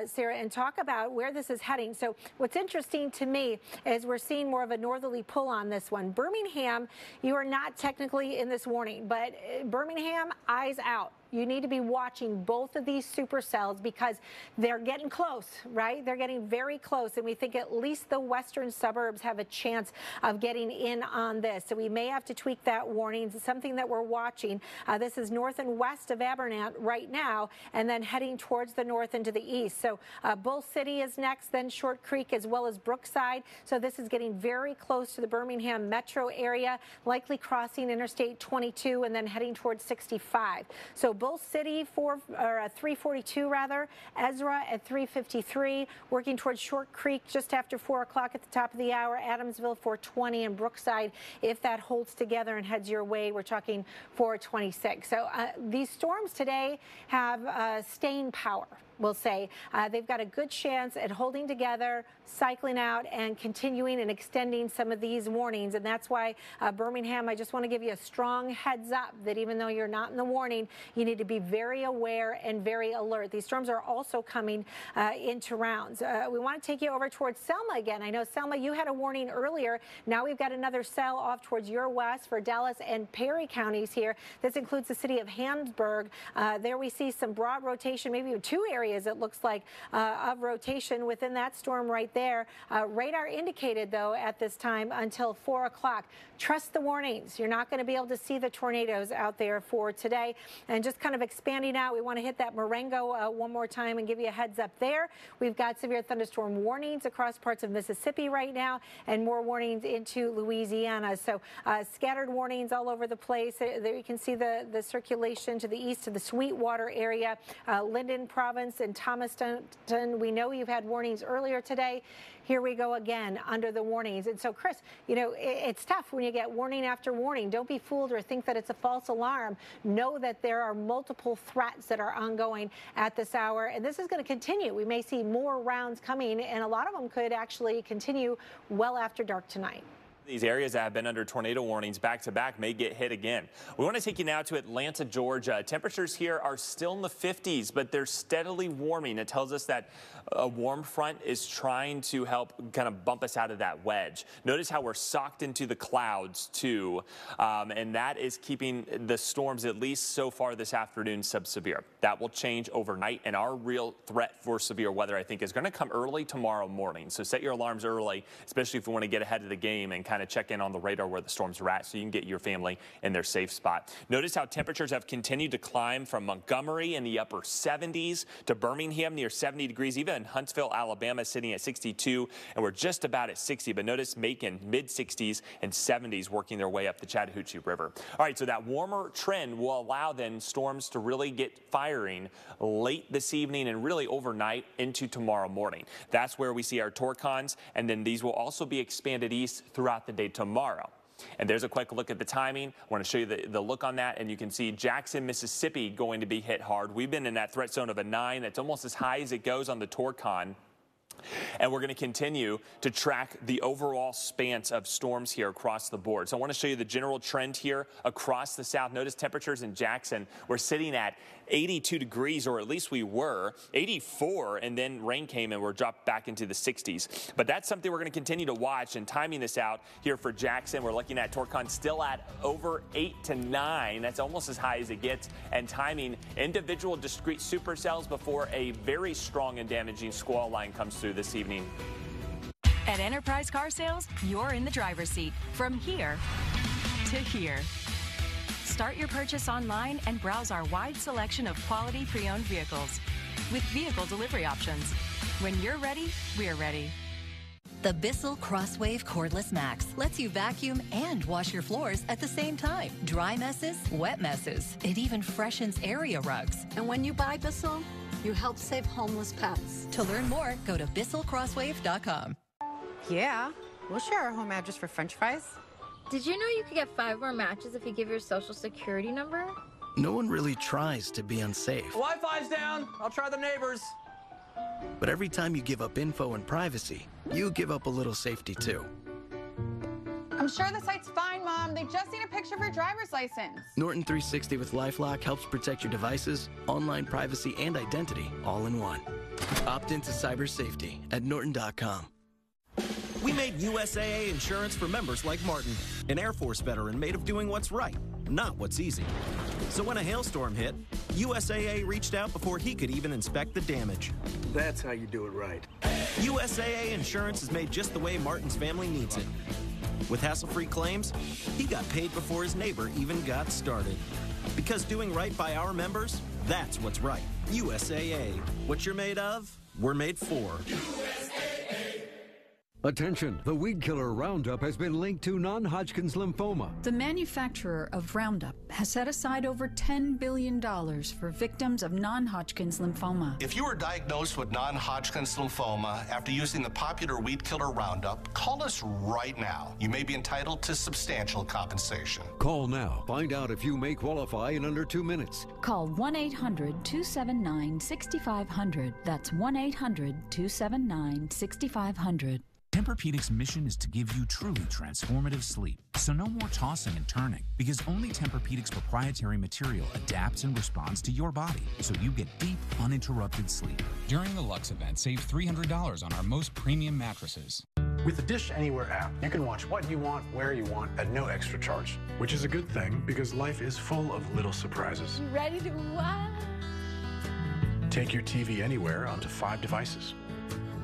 Sarah, and talk about where this is heading. So what's interesting to me is we're seeing more of a northerly pull on this one. Birmingham, you are not technically in this warning, but Birmingham, eyes out. You need to be watching both of these supercells because they're getting close, right? They're getting very close, and we think at least the western suburbs have a chance of getting in on this. So we may have to tweak that warning. It's something that we're watching. This is north and west of Abernant right now, and then heading towards the north and to the east. So Bull City is next, then Short Creek, as well as Brookside. So this is getting very close to the Birmingham metro area, likely crossing Interstate 22 and then heading towards 65. So Bull City 3:42 rather, Ezra at 3:53, working towards Short Creek just after 4 o'clock at the top of the hour, Adamsville 4:20, and Brookside, if that holds together and heads your way, we're talking 4:26. So these storms today have staying power. We'll say they've got a good chance at holding together, cycling out, and continuing and extending some of these warnings. And that's why Birmingham, I just want to give you a strong heads up that even though you're not in the warning, you need to be very aware and very alert. These storms are also coming into rounds. We want to take you over towards Selma again. I know, Selma, you had a warning earlier. Now we've got another cell off towards your west for Dallas and Perry counties here. This includes the city of Hansburg. There we see some broad rotation, maybe even two areas, it looks like, of rotation within that storm right there. Radar indicated, though, at this time until 4 o'clock. Trust the warnings. You're not going to be able to see the tornadoes out there for today. And just kind of expanding out, we want to hit that Marengo one more time and give you a heads up there. We've got severe thunderstorm warnings across parts of Mississippi right now, and more warnings into Louisiana. So scattered warnings all over the place. There you can see the circulation to the east of the Sweetwater area, Linden Province, and Thomaston. We know you've had warnings earlier today. Here we go again under the warnings. And so, Chris, you know, it's tough when you get warning after warning. Don't be fooled or think that it's a false alarm. Know that there are multiple threats that are ongoing at this hour, and this is going to continue. We may see more rounds coming, and a lot of them could actually continue well after dark tonight. These areas that have been under tornado warnings back-to-back may get hit again. We want to take you now to Atlanta, Georgia. Temperatures here are still in the 50s, but they're steadily warming. It tells us that a warm front is trying to help kind of bump us out of that wedge. Notice how we're socked into the clouds, too, and that is keeping the storms, at least so far this afternoon, sub-severe. That will change overnight, and our real threat for severe weather, I think, is going to come early tomorrow morning. So set your alarms early, especially if you want to get ahead of the game and kind of check in on the radar where the storms are at so you can get your family in their safe spot. Notice how temperatures have continued to climb from Montgomery in the upper 70s to Birmingham near 70 degrees, even in Huntsville, Alabama, sitting at 62, and we're just about at 60. But notice Macon, mid-60s and 70s working their way up the Chattahoochee River. All right, so that warmer trend will allow then storms to really get firing late this evening and really overnight into tomorrow morning. That's where we see our torcons, and then these will also be expanded east throughout the day tomorrow. And there's a quick look at the timing. I want to show you the look on that, and you can see Jackson, Mississippi going to be hit hard. We've been in that threat zone of a 9. That's almost as high as it goes on the Torcon. And we're going to continue to track the overall span of storms here across the board. So I want to show you the general trend here across the south. Notice temperatures in Jackson. We're sitting at 82 degrees, or at least we were, 84, and then rain came and we're dropped back into the 60s. But that's something we're going to continue to watch, and timing this out here for Jackson. We're looking at Torcon still at over 8 to 9. That's almost as high as it gets. And timing individual discrete supercells before a very strong and damaging squall line comes through this evening. At Enterprise Car Sales, you're in the driver's seat from here to here. Start your purchase online and browse our wide selection of quality pre-owned vehicles with vehicle delivery options. When you're ready, we're ready. The Bissell Crosswave Cordless Max lets you vacuum and wash your floors at the same time. Dry messes, wet messes. It even freshens area rugs. And when you buy Bissell, you help save homeless pets. To learn more, go to BissellCrosswave.com. Yeah, we'll share our home address for French fries. Did you know you could get 5 more matches if you give your social security number? No one really tries to be unsafe. Wi-Fi's down. I'll try the neighbors. But every time you give up info and privacy, you give up a little safety too. I'm sure the site's fine, Mom. They just need a picture of your driver's license. Norton 360 with LifeLock helps protect your devices, online privacy, and identity all in one. Opt into cyber safety at norton.com. We made USAA insurance for members like Martin, an Air Force veteran made of doing what's right, not what's easy. So when a hailstorm hit, USAA reached out before he could even inspect the damage. That's how you do it right. USAA insurance is made just the way Martin's family needs it. With hassle-free claims, he got paid before his neighbor even got started. Because doing right by our members, that's what's right. USAA. What you're made of, we're made for. Attention, the weed killer Roundup has been linked to non-Hodgkin's lymphoma. The manufacturer of Roundup has set aside over $10 billion for victims of non-Hodgkin's lymphoma. If you were diagnosed with non-Hodgkin's lymphoma after using the popular weed killer Roundup, call us right now. You may be entitled to substantial compensation. Call now. Find out if you may qualify in under 2 minutes. Call 1-800-279-6500. That's 1-800-279-6500. Tempur-Pedic's mission is to give you truly transformative sleep. So no more tossing and turning, because only Tempur-Pedic's proprietary material adapts and responds to your body, so you get deep, uninterrupted sleep. During the Luxe event, save $300 on our most premium mattresses. With the Dish Anywhere app, you can watch what you want, where you want, at no extra charge. Which is a good thing, because life is full of little surprises. You ready to watch? Take your TV anywhere onto 5 devices.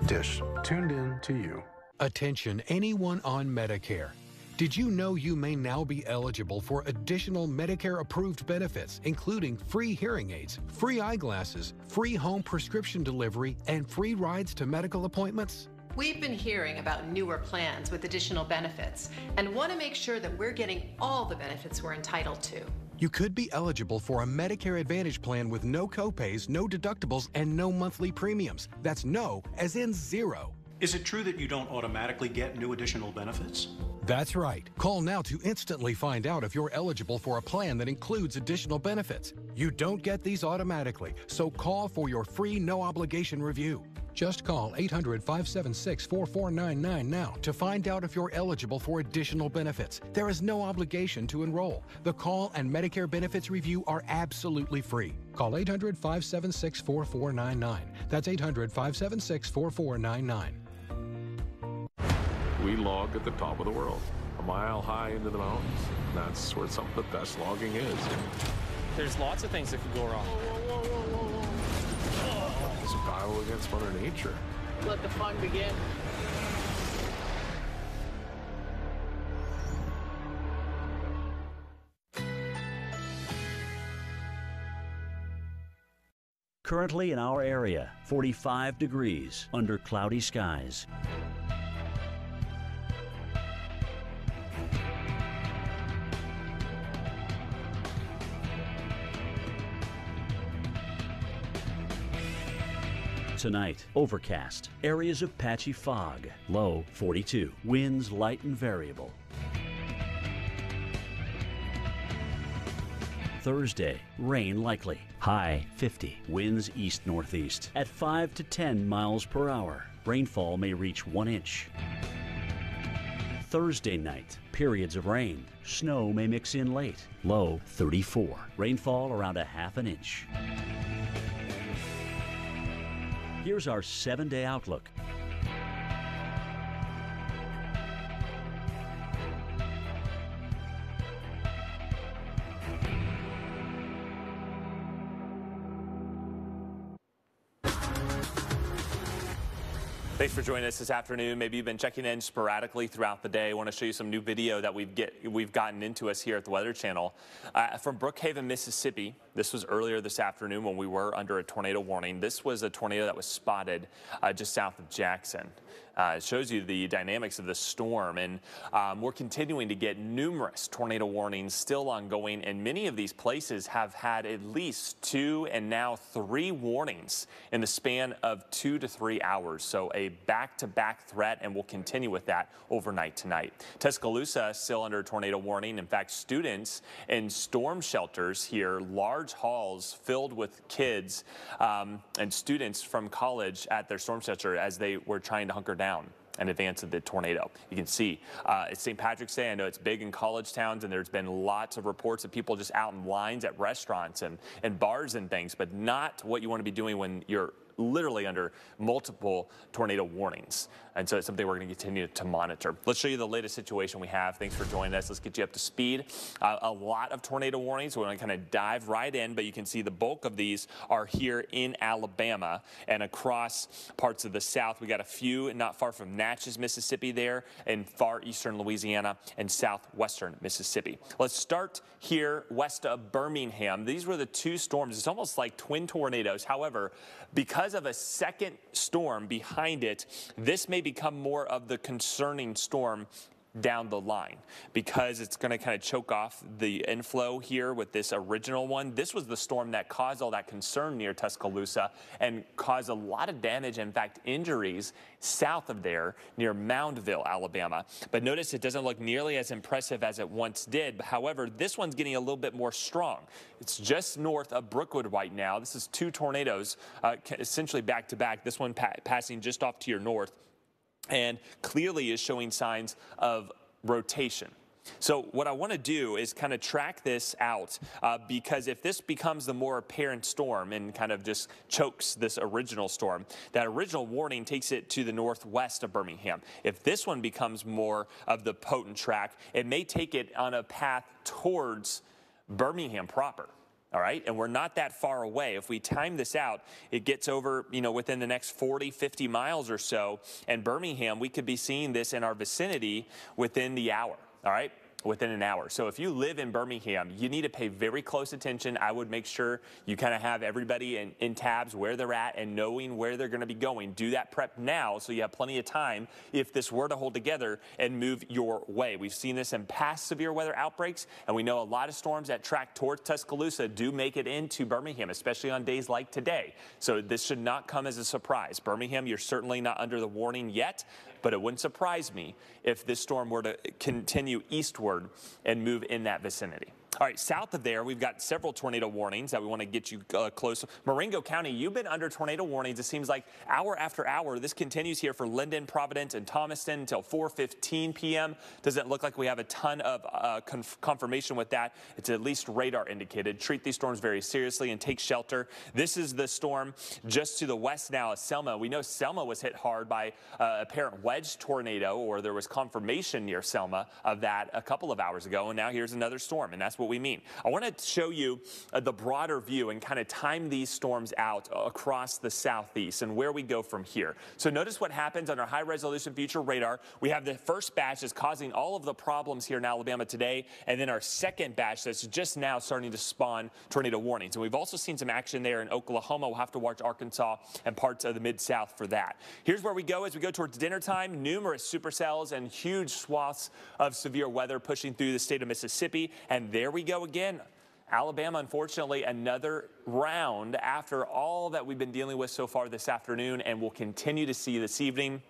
Dish, tuned in to you. Attention, anyone on Medicare. Did you know you may now be eligible for additional Medicare-approved benefits, including free hearing aids, free eyeglasses, free home prescription delivery, and free rides to medical appointments? We've been hearing about newer plans with additional benefits and want to make sure that we're getting all the benefits we're entitled to. You could be eligible for a Medicare Advantage plan with no copays, no deductibles, and no monthly premiums. That's no, as in zero. Is it true that you don't automatically get new additional benefits? That's right. Call now to instantly find out if you're eligible for a plan that includes additional benefits. You don't get these automatically, so call for your free no-obligation review. Just call 800-576-4499 now to find out if you're eligible for additional benefits. There is no obligation to enroll. The call and Medicare benefits review are absolutely free. Call 800-576-4499. That's 800-576-4499. We log at the top of the world, a mile high into the mountains. That's where some of the best logging is. There's lots of things that could go wrong. It's a battle against Mother Nature. Let the fun begin. Currently in our area, 45 degrees under cloudy skies. Tonight, overcast, areas of patchy fog, low 42, winds light and variable. Thursday, rain likely, high 50, winds east-northeast at 5 to 10 miles per hour. Rainfall may reach 1 inch. Thursday night, periods of rain, snow may mix in late, low 34, rainfall around a half an inch. Here's our 7-day outlook. Thanks for joining us this afternoon. Maybe you've been checking in sporadically throughout the day. I want to show you some new video that we've gotten into us here at the Weather Channel. From Brookhaven, Mississippi, this was earlier this afternoon when we were under a tornado warning. This was a tornado that was spotted just south of Jackson. It shows you the dynamics of the storm, and we're continuing to get numerous tornado warnings still ongoing, and many of these places have had at least 2 and now 3 warnings in the span of 2 to 3 hours. So a back-to-back threat, and we'll continue with that overnight tonight. Tuscaloosa still under a tornado warning. In fact, students in storm shelters here, large halls filled with kids and students from college at their storm shelter as they were trying to hunker down in advance of the tornado. You can see it's St. Patrick's Day. I know it's big in college towns, and there's been lots of reports of people just out in lines at restaurants and bars and things, but not what you want to be doing when you're literally under multiple tornado warnings. And so it's something we're going to continue to monitor. Let's show you the latest situation we have. Thanks for joining us. Let's get you up to speed. A lot of tornado warnings. We're going to kind of dive right in, but you can see the bulk of these are here in Alabama and across parts of the South. We got a few not far from Natchez, Mississippi there, in far eastern Louisiana and southwestern Mississippi. Let's start here west of Birmingham. These were the 2 storms. It's almost like twin tornadoes. However, because of a second storm behind it, this may become more of the concerning storm down the line, because it's going to kind of choke off the inflow here with this original one. This was the storm that caused all that concern near Tuscaloosa and caused a lot of damage, in fact injuries, south of there near Moundville, Alabama. But notice it doesn't look nearly as impressive as it once did. However, this one's getting a little bit more strong. It's just north of Brookwood right now. This is 2 tornadoes essentially back to back. This one passing just off to your north, and clearly is showing signs of rotation. So what I want to do is kind of track this out because if this becomes the more apparent storm and kind of just chokes this original storm, that original warning takes it to the northwest of Birmingham. If this one becomes more of the potent track, it may take it on a path towards Birmingham proper. All right, and we're not that far away. If we time this out, it gets over, within the next 40, 50 miles or so. And Birmingham, we could be seeing this in our vicinity within the hour. All right, within an hour. So if you live in Birmingham, you need to pay very close attention. I would make sure you kind of have everybody in tabs where they're at and knowing where they're going to be going. Do that prep now so you have plenty of time if this were to hold together and move your way. We've seen this in past severe weather outbreaks, and we know a lot of storms that track towards Tuscaloosa do make it into Birmingham, especially on days like today. So this should not come as a surprise. Birmingham, you're certainly not under the warning yet, but it wouldn't surprise me if this storm were to continue eastward and move in that vicinity. All right, south of there, we've got several tornado warnings that we want to get you close. Marengo County, you've been under tornado warnings. It seems like hour after hour. This continues here for Linden, Providence, and Thomaston until 4:15 p.m. Doesn't look like we have a ton of confirmation with that. It's at least radar indicated. Treat these storms very seriously and take shelter. This is the storm just to the west now of Selma. We know Selma was hit hard by a apparent wedge tornado, or there was confirmation near Selma of that a couple of hours ago, and now here's another storm, and that's what we mean. I want to show you the broader view and kind of time these storms out across the southeast and where we go from here. So notice what happens on our high-resolution future radar. We have the first batch that's causing all of the problems here in Alabama today, and then our second batch that's just now starting to spawn tornado warnings. And we've also seen some action there in Oklahoma. We'll have to watch Arkansas and parts of the Mid-South for that. Here's where we go as we go towards dinner time. Numerous supercells and huge swaths of severe weather pushing through the state of Mississippi, and there we go again. Alabama, unfortunately, another round after all that we've been dealing with so far this afternoon, and we'll continue to see this evening.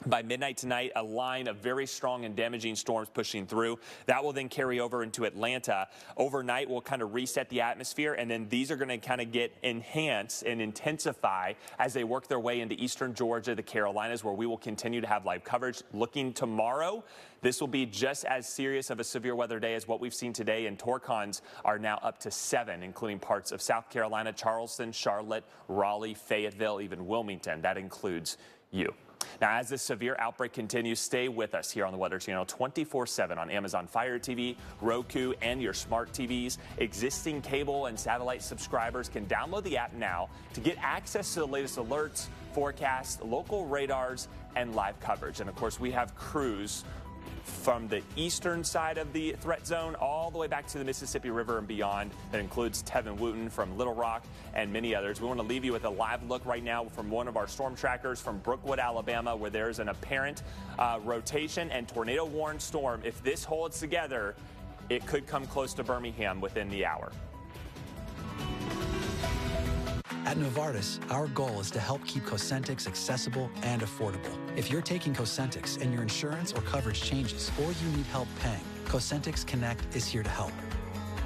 By midnight tonight, a line of very strong and damaging storms pushing through. That will then carry over into Atlanta. Overnight, we'll kind of reset the atmosphere, and then these are going to kind of get enhanced and intensify as they work their way into eastern Georgia, the Carolinas, where we will continue to have live coverage. Looking tomorrow, this will be just as serious of a severe weather day as what we've seen today, and torcons are now up to 7, including parts of South Carolina, Charleston, Charlotte, Raleigh, Fayetteville, even Wilmington. That includes you. Now, as this severe outbreak continues, stay with us here on the Weather Channel 24/7 on Amazon Fire TV, Roku, and your smart TVs. Existing cable and satellite subscribers can download the app now to get access to the latest alerts, forecast, local radars, and live coverage. And of course, we have crews from the eastern side of the threat zone all the way back to the Mississippi River and beyond. That includes Tevin Wooten from Little Rock and many others. We want to leave you with a live look right now from one of our storm trackers from Brookwood, Alabama, where there's an apparent rotation and tornado-warned storm. If this holds together, it could come close to Birmingham within the hour. At Novartis, our goal is to help keep Cosentyx accessible and affordable. If you're taking Cosentyx and your insurance or coverage changes, or you need help paying, Cosentyx Connect is here to help.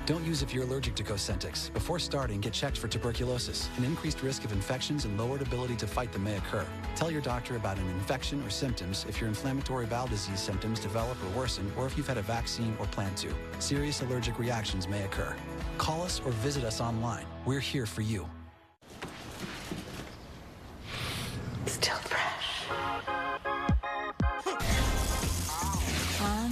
Don't use if you're allergic to Cosentyx. Before starting, get checked for tuberculosis. An increased risk of infections and lowered ability to fight them may occur. Tell your doctor about an infection or symptoms if your inflammatory bowel disease symptoms develop or worsen, or if you've had a vaccine or plan to. Serious allergic reactions may occur. Call us or visit us online. We're here for you.